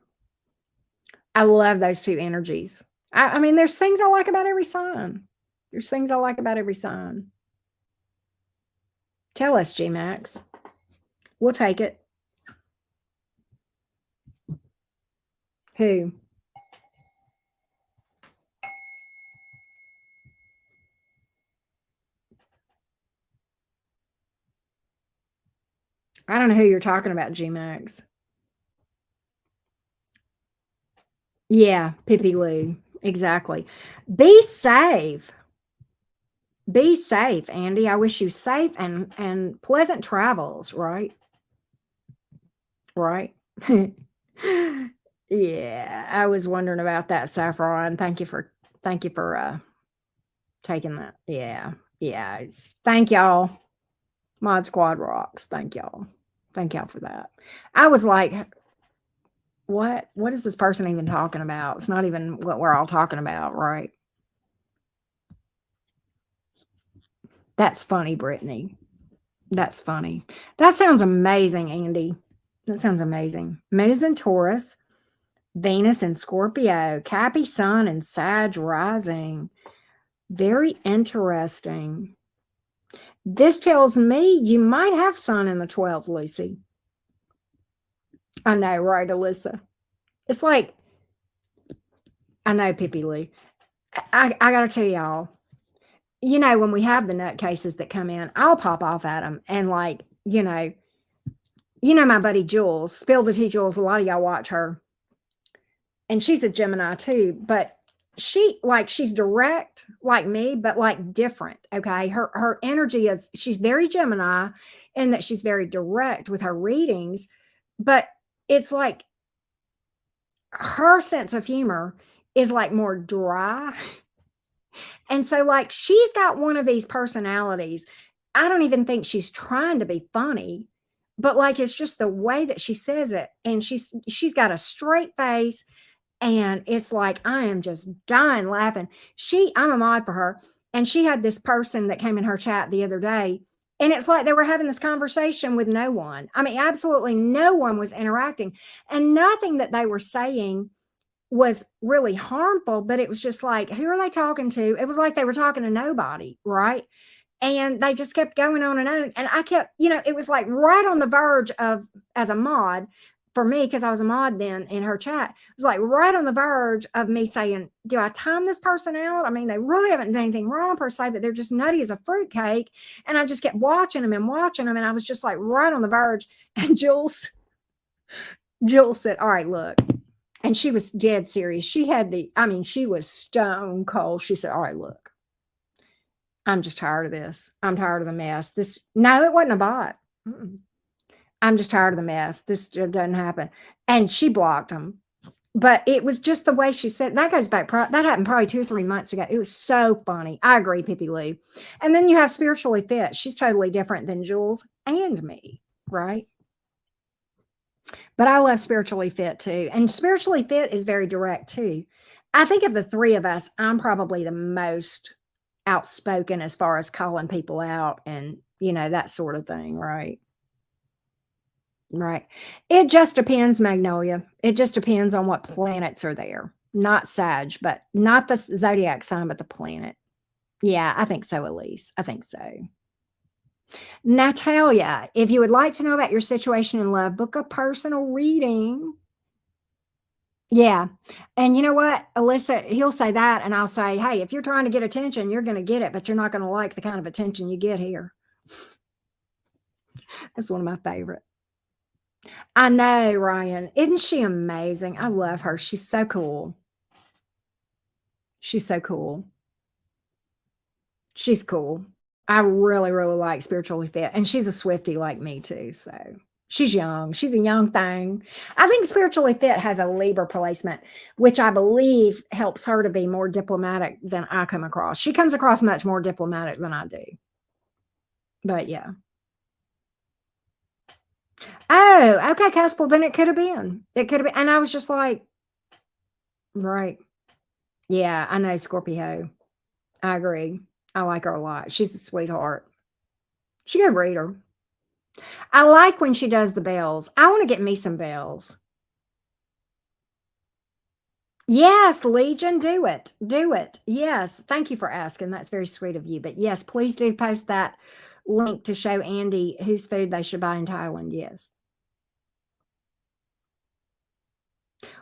I love those two energies. I mean, there's things I like about every sign. There's things I like about every sign. Tell us, G Max. We'll take it. Who? I don't know who you're talking about, G Max. Yeah, Pippi Lou. Exactly. Be safe. Be safe, Andy. I wish you safe and pleasant travels, right? Right. Yeah, I was wondering about that, Saffron. Thank you for taking that. Yeah. Yeah. Thank y'all. Mod Squad rocks. Thank y'all. Thank y'all for that. I was like, what is this person even talking about? It's not even what we're all talking about, right? That's funny, Brittany. That's funny. That sounds amazing, Andy. That sounds amazing. Moon is in Taurus, Venus in Scorpio, Cappy Sun and Sag rising. Very interesting. This tells me you might have Sun in the 12th, Lucy. I know, right, Alyssa? It's like, I know, Pippi Lou. I got to tell y'all, when we have the nutcases that come in, I'll pop off at them and my buddy Jules, Spill the Tea Jules, a lot of y'all watch her. And she's a Gemini too, but she's direct like me, but like different. Okay. Her energy she's very Gemini in that she's very direct with her readings, but it's like her sense of humor is like more dry. And so like she's got one of these personalities. I don't even think she's trying to be funny, but like it's just the way that she says it. And she's got a straight face. And it's like, I am just dying laughing. I'm a mod for her. And she had this person that came in her chat the other day. And it's like they were having this conversation with no one. I mean, absolutely no one was interacting. And nothing that they were saying was really harmful, but it was just like, who are they talking to? It was like they were talking to nobody, right? And they just kept going on and on. And I kept, it was like right on the verge of, as a mod, for me, because I was a mod then in her chat, it was like right on the verge of me saying, do I time this person out? I mean, they really haven't done anything wrong per se, but they're just nutty as a fruitcake. And I just kept watching them and watching them. And I was just like right on the verge. And Jules said, all right, look. And she was dead serious. She was stone cold. She said, all right, look, I'm just tired of this. I'm tired of the mess. No, it wasn't a bot. I'm just tired of the mess. This doesn't happen. And she blocked them. But it was just the way she said, that goes back, that happened probably 2 or 3 months ago. It was so funny. I agree, Pippi Lou. And then you have Spiritually Fit. She's totally different than Jules and me, right? But I love Spiritually Fit too. And Spiritually Fit is very direct too. I think of the three of us, I'm probably the most outspoken as far as calling people out and, that sort of thing, right? Right. It just depends, Magnolia. It just depends on what planets are there. Not Sag, but not the zodiac sign, but the planet. Yeah, I think so, Elise. I think so. Natalia, if you would like to know about your situation in love, book a personal reading. Yeah. And you know what? Alyssa, he'll say that, and I'll say, hey, if you're trying to get attention, you're going to get it, but you're not going to like the kind of attention you get here. That's one of my favorite. I know, Ryan. Isn't she amazing? I love her. She's so cool. She's so cool. She's cool. I really, really like Spiritually Fit, and she's a Swiftie like me too, so she's young. She's a young thing. I think Spiritually Fit has a Libra placement, which I believe helps her to be more diplomatic than I come across. She comes across much more diplomatic than I do. But yeah. Oh, okay, Caspel, then it could have been. It could have been, and I was just like, right. Yeah, I know Scorpio. I agree. I like her a lot. She's a sweetheart. She a good reader. I like when she does the bells. I want to get me some bells. Yes, Legion, do it. Do it. Yes. Thank you for asking. That's very sweet of you. But yes, please do post that link to show Andy whose food they should buy in Thailand. Yes.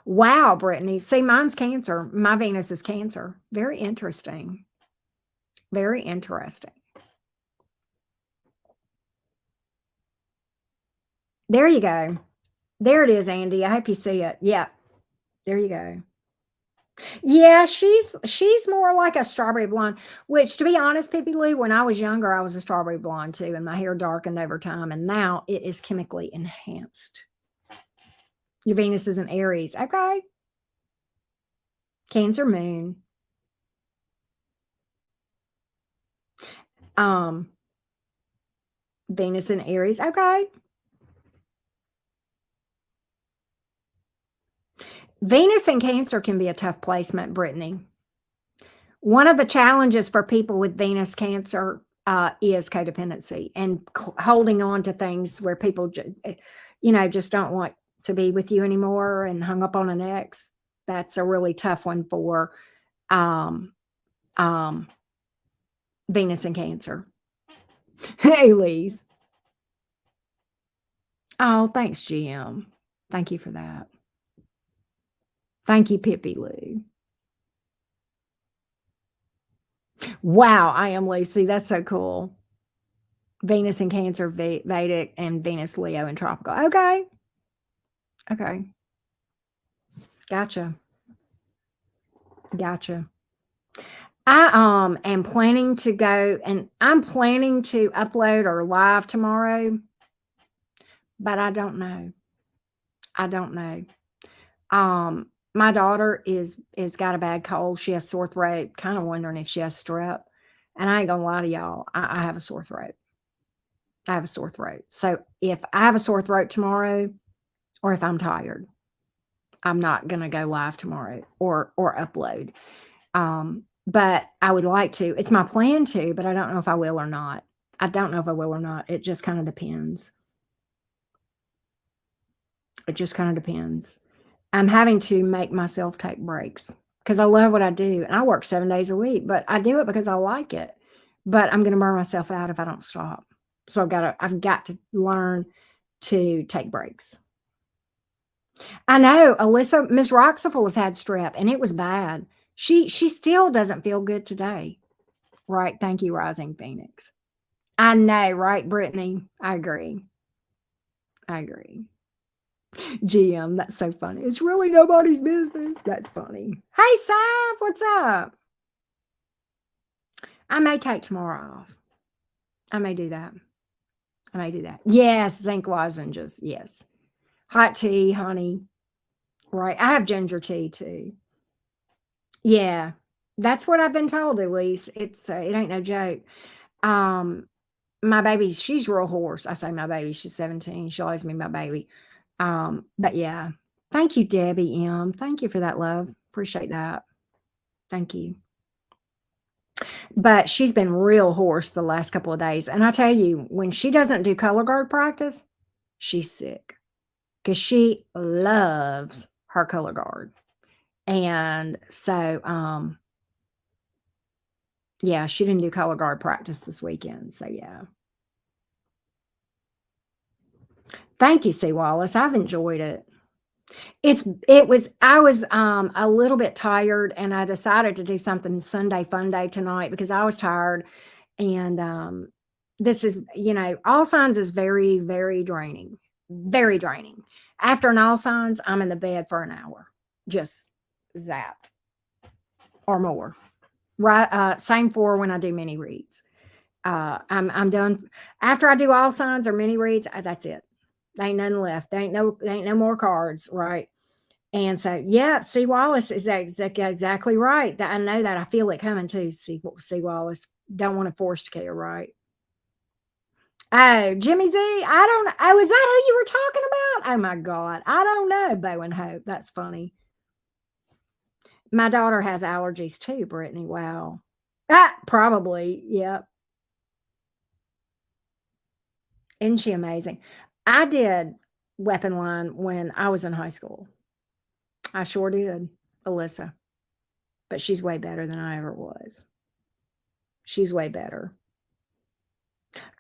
Wow, Brittany. See, mine's Cancer. My Venus is Cancer. Very interesting. Very interesting. There you go. There it is, Andy. I hope you see it. Yeah. There you go. Yeah, she's more like a strawberry blonde, which to be honest, Pippi Lou, when I was younger, I was a strawberry blonde too, and my hair darkened over time, and now it is chemically enhanced. Your Venus is in Aries. Okay. Cancer moon. Um, Venus in Aries. Okay. Venus in Cancer can be a tough placement, Brittany. One of the challenges for people with Venus Cancer is codependency and holding on to things where people, just don't want to be with you anymore and hung up on an ex. That's a really tough one for um, um, Venus and Cancer. Hey, Lise. Oh, thanks, GM. Thank you for that. Thank you, Pippi Lou. Wow, I am Lucy. That's so cool. Venus and Cancer, Vedic, and Venus, Leo, and Tropical. Okay. Okay. Gotcha. Gotcha. I am planning to go, and I'm planning to upload or live tomorrow, but I don't know. I don't know. My daughter is got a bad cold. She has sore throat. Kind of wondering if she has strep. And I ain't gonna lie to y'all. I have a sore throat. I have a sore throat. So if I have a sore throat tomorrow, or if I'm tired, I'm not gonna go live tomorrow or upload. But I would like to. It's my plan to, but I don't know if I will or not. I don't know if I will or not. It just kind of depends. It just kind of depends. I'm having to make myself take breaks because I love what I do. And I work 7 days a week, but I do it because I like it. But I'm going to burn myself out if I don't stop. So I've got to learn to take breaks. I know Alyssa, Miss Roxaful has had strep and it was bad. She still doesn't feel good today. Right. Thank you, Rising Phoenix. I know, right, Brittany? I agree. I agree. GM, that's so funny. It's really nobody's business. That's funny. Hey, Saf, what's up? I may take tomorrow off. I may do that. I may do that. Yes, zinc lozenges. Yes. Hot tea, honey. Right. I have ginger tea too. Yeah. That's what I've been told, Elise. It ain't no joke. Um, my baby, she's real hoarse. I say my baby, she's 17. She always me my baby. But yeah. Thank you, Debbie M. Thank you for that, love. Appreciate that. Thank you. But she's been real hoarse the last couple of days. And I tell you, when she doesn't do color guard practice, She's sick because she loves her color guard. And so, yeah, she didn't do color guard practice this weekend. So, yeah. Thank you, C. Wallace. I've enjoyed it. I was a little bit tired and I decided to do something Sunday fun day tonight because I was tired. And this is, all signs is very, very draining. Very draining. After an all signs, I'm in the bed for an hour. Just zapped or more. Right. Same for when I do mini reads. I'm done after I do all signs or mini reads. That's it. There ain't nothing left. There ain't no more cards, right? And so, yeah, C. Wallace is exactly right. That I know that I feel it coming too. C. Wallace don't want to force to care, right? Oh, Jimmy Z. I don't. Oh, is that who you were talking about? Oh my God, I don't know. Bo and Hope. That's funny. My daughter has allergies too, Brittany. Wow. Probably. Yep. Isn't she amazing? I did weapon line when I was in high school. I sure did, Alyssa. But she's way better than I ever was. She's way better.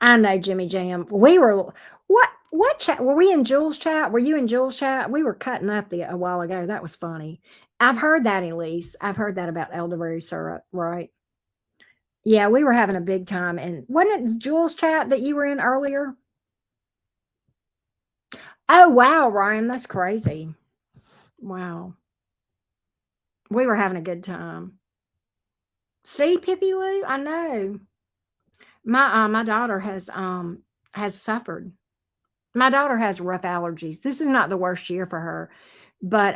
I know, Jimmy Jam. We were what chat were we in Jules chat? Were you in Jules chat? We were cutting up a while ago. That was funny. I've heard that, Elise. I've heard that about elderberry syrup, right? Yeah, we were having a big time. And wasn't it Jules chat that you were in earlier? Oh wow, Ryan, that's crazy. Wow. We were having a good time. See, Pippi Lou, I know. My daughter has suffered. My daughter has rough allergies. This is not the worst year for her, but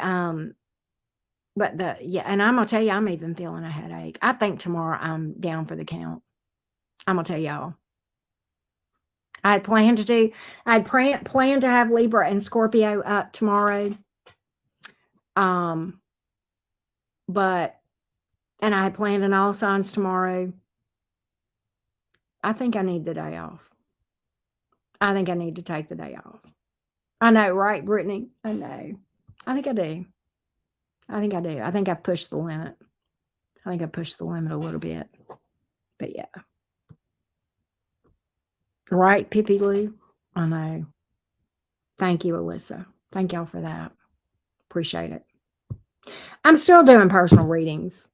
yeah, and I'm gonna tell you, I'm even feeling a headache. I think tomorrow I'm down for the count. I'm gonna tell y'all. I had planned to do. Planned to have Libra and Scorpio up tomorrow. Um, but and I had planned an all signs tomorrow. I think I need the day off. I think I need to take the day off. I know, right, Brittany? I know. I think I do. I think I do. I think I've pushed the limit. I think I pushed the limit a little bit. But yeah. Right, Pippi Lou? I know. Thank you, Alyssa. Thank y'all for that. Appreciate it. I'm still doing personal readings,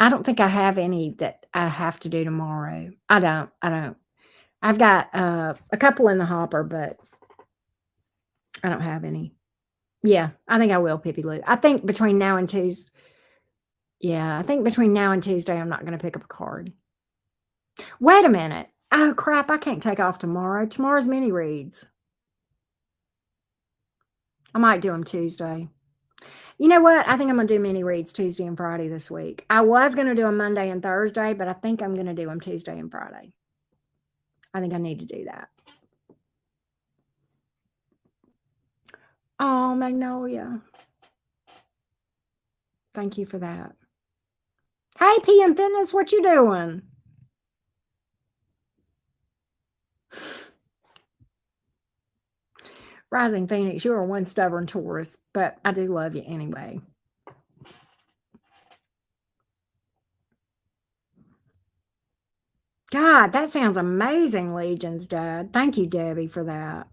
I don't think I have any that I have to do tomorrow. I don't. I've got a couple in the hopper, but I don't have any. Yeah, I think I will, Pippi Lou. I think between now and Tuesday. Yeah, I think between now and Tuesday, I'm not going to pick up a card. Wait a minute. Oh, crap. I can't take off tomorrow. Tomorrow's mini reads. I might do them Tuesday. You know what? I think I'm going to do mini reads Tuesday and Friday this week. I was going to do them Monday and Thursday, but I think I'm going to do them Tuesday and Friday. I think I need to do that. Oh, Magnolia. Thank you for that. Hey, PM Fitness, what you doing? Rising Phoenix, you are one stubborn Taurus, but I do love you anyway. God, that sounds amazing, Legion's Dad. Thank you, Debbie, for that.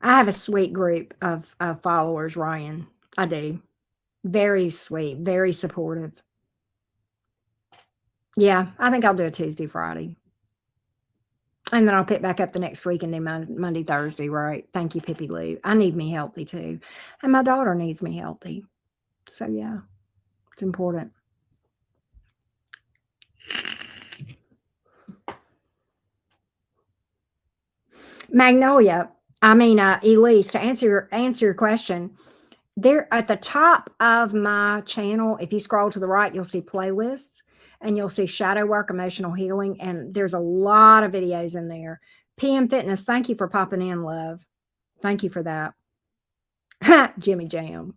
I have a sweet group of followers, Ryan. I do. Very sweet, very supportive. Yeah, I think I'll do a Tuesday, Friday. And then I'll pick back up the next week and do my Monday, Thursday, right? Thank you, Pippi Lou. I need me healthy too. And my daughter needs me healthy. So, yeah, it's important. Magnolia, Elise, to answer your question, there at the top of my channel, if you scroll to the right, you'll see playlists and you'll see shadow work, emotional healing, and there's a lot of videos in there. PM Fitness, thank you for popping in, love. Thank you for that. Jimmy Jam.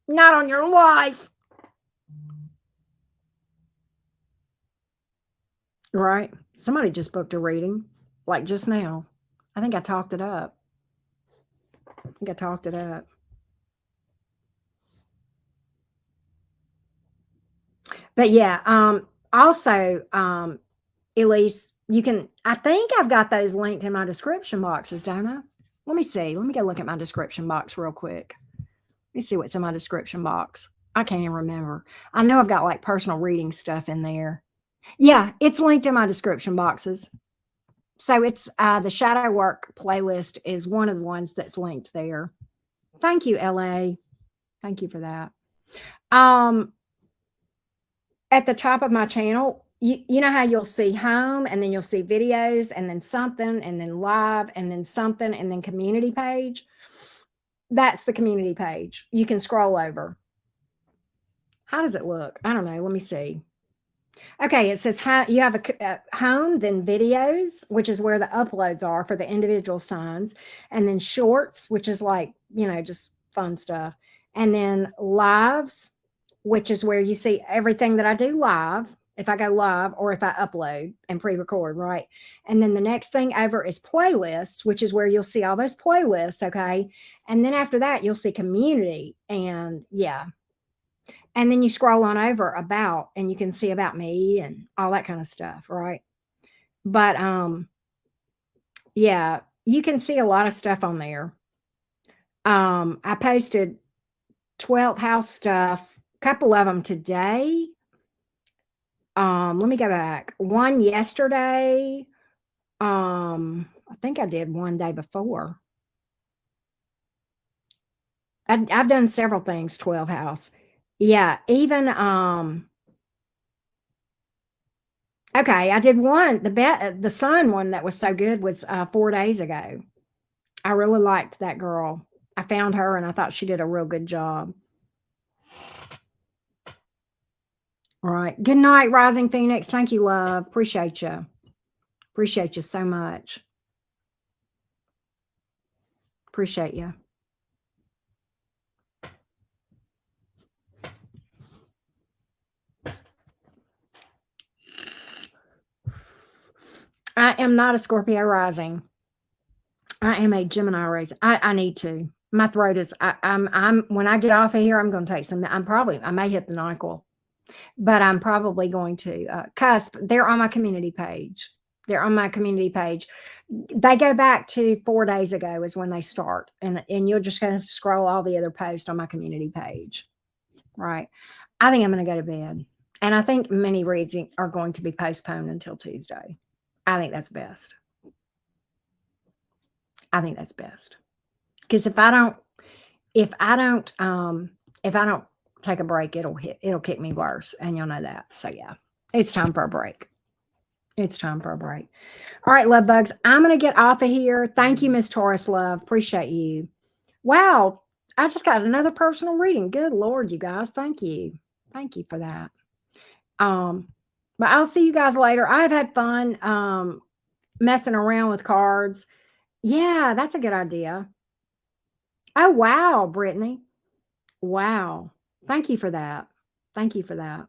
Not on your life. Right. Somebody just booked a reading, like just now. I think I talked it up. I think I talked it up. But yeah, also, Elise, you can, I think I've got those linked in my description boxes, don't I? Let me see. Let me go look at my description box real quick. Let me see what's in my description box. I can't even remember. I know I've got like personal reading stuff in there. Yeah, it's linked in my description boxes. So it's the shadow work playlist is one of the ones that's linked there. Thank you, LA. Thank you for that. Um, at the top of my channel, you know how you'll see home and then you'll see videos and then something and then live and then something and then community page. That's the community page. You can scroll over. How does it look? I don't know. Let me see. Okay, it says you have a home, then videos, which is where the uploads are for the individual signs, and then shorts, which is like, just fun stuff. And then lives, which is where you see everything that I do live, if I go live or if I upload and pre-record, right? And then the next thing over is playlists, which is where you'll see all those playlists, okay? And then after that, you'll see community and yeah. And then you scroll on over about and you can see about me and all that kind of stuff, right? But yeah, you can see a lot of stuff on there. I posted 12th house stuff, a couple of them today. Let me go back. One yesterday. I think I did one day before. I've done several things, 12 house. Yeah, even okay, I did one. The sun one that was so good was 4 days ago. I really liked that girl. I found her and I thought she did a real good job. All right. Good night, Rising Phoenix. Thank you, love. Appreciate you. Appreciate you so much. Appreciate you. I am not a Scorpio rising. I am a Gemini rising. I need to. My throat is. I'm. When I get off of here, I'm going to take some. I may hit the NyQuil, but I'm probably going to. Cusp. They're on my community page. They're on my community page. They go back to 4 days ago is when they start, and you're just going to scroll all the other posts on my community page. Right. I think I'm going to go to bed, and I think many reads are going to be postponed until Tuesday. I think that's best. I think that's best. Because if I don't take a break, it'll kick me worse. And you'll know that. So yeah, it's time for a break. It's time for a break. All right, love bugs. I'm gonna get off of here. Thank you, Miss Taurus Love. Appreciate you. Wow, I just got another personal reading. Good Lord, you guys. Thank you. Thank you for that. But I'll see you guys later. I've had fun messing around with cards. Yeah, that's a good idea. Oh, wow, Brittany. Wow. Thank you for that. Thank you for that.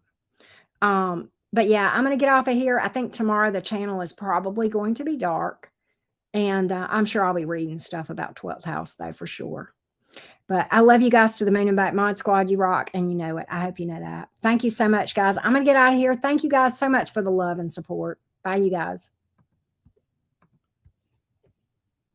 But yeah, I'm going to get off of here. I think tomorrow the channel is probably going to be dark. And I'm sure I'll be reading stuff about 12th house, though, for sure. But I love you guys to the moon and back. Mod Squad, you rock. And you know it. I hope you know that. Thank you so much, guys. I'm going to get out of here. Thank you guys so much for the love and support. Bye, you guys.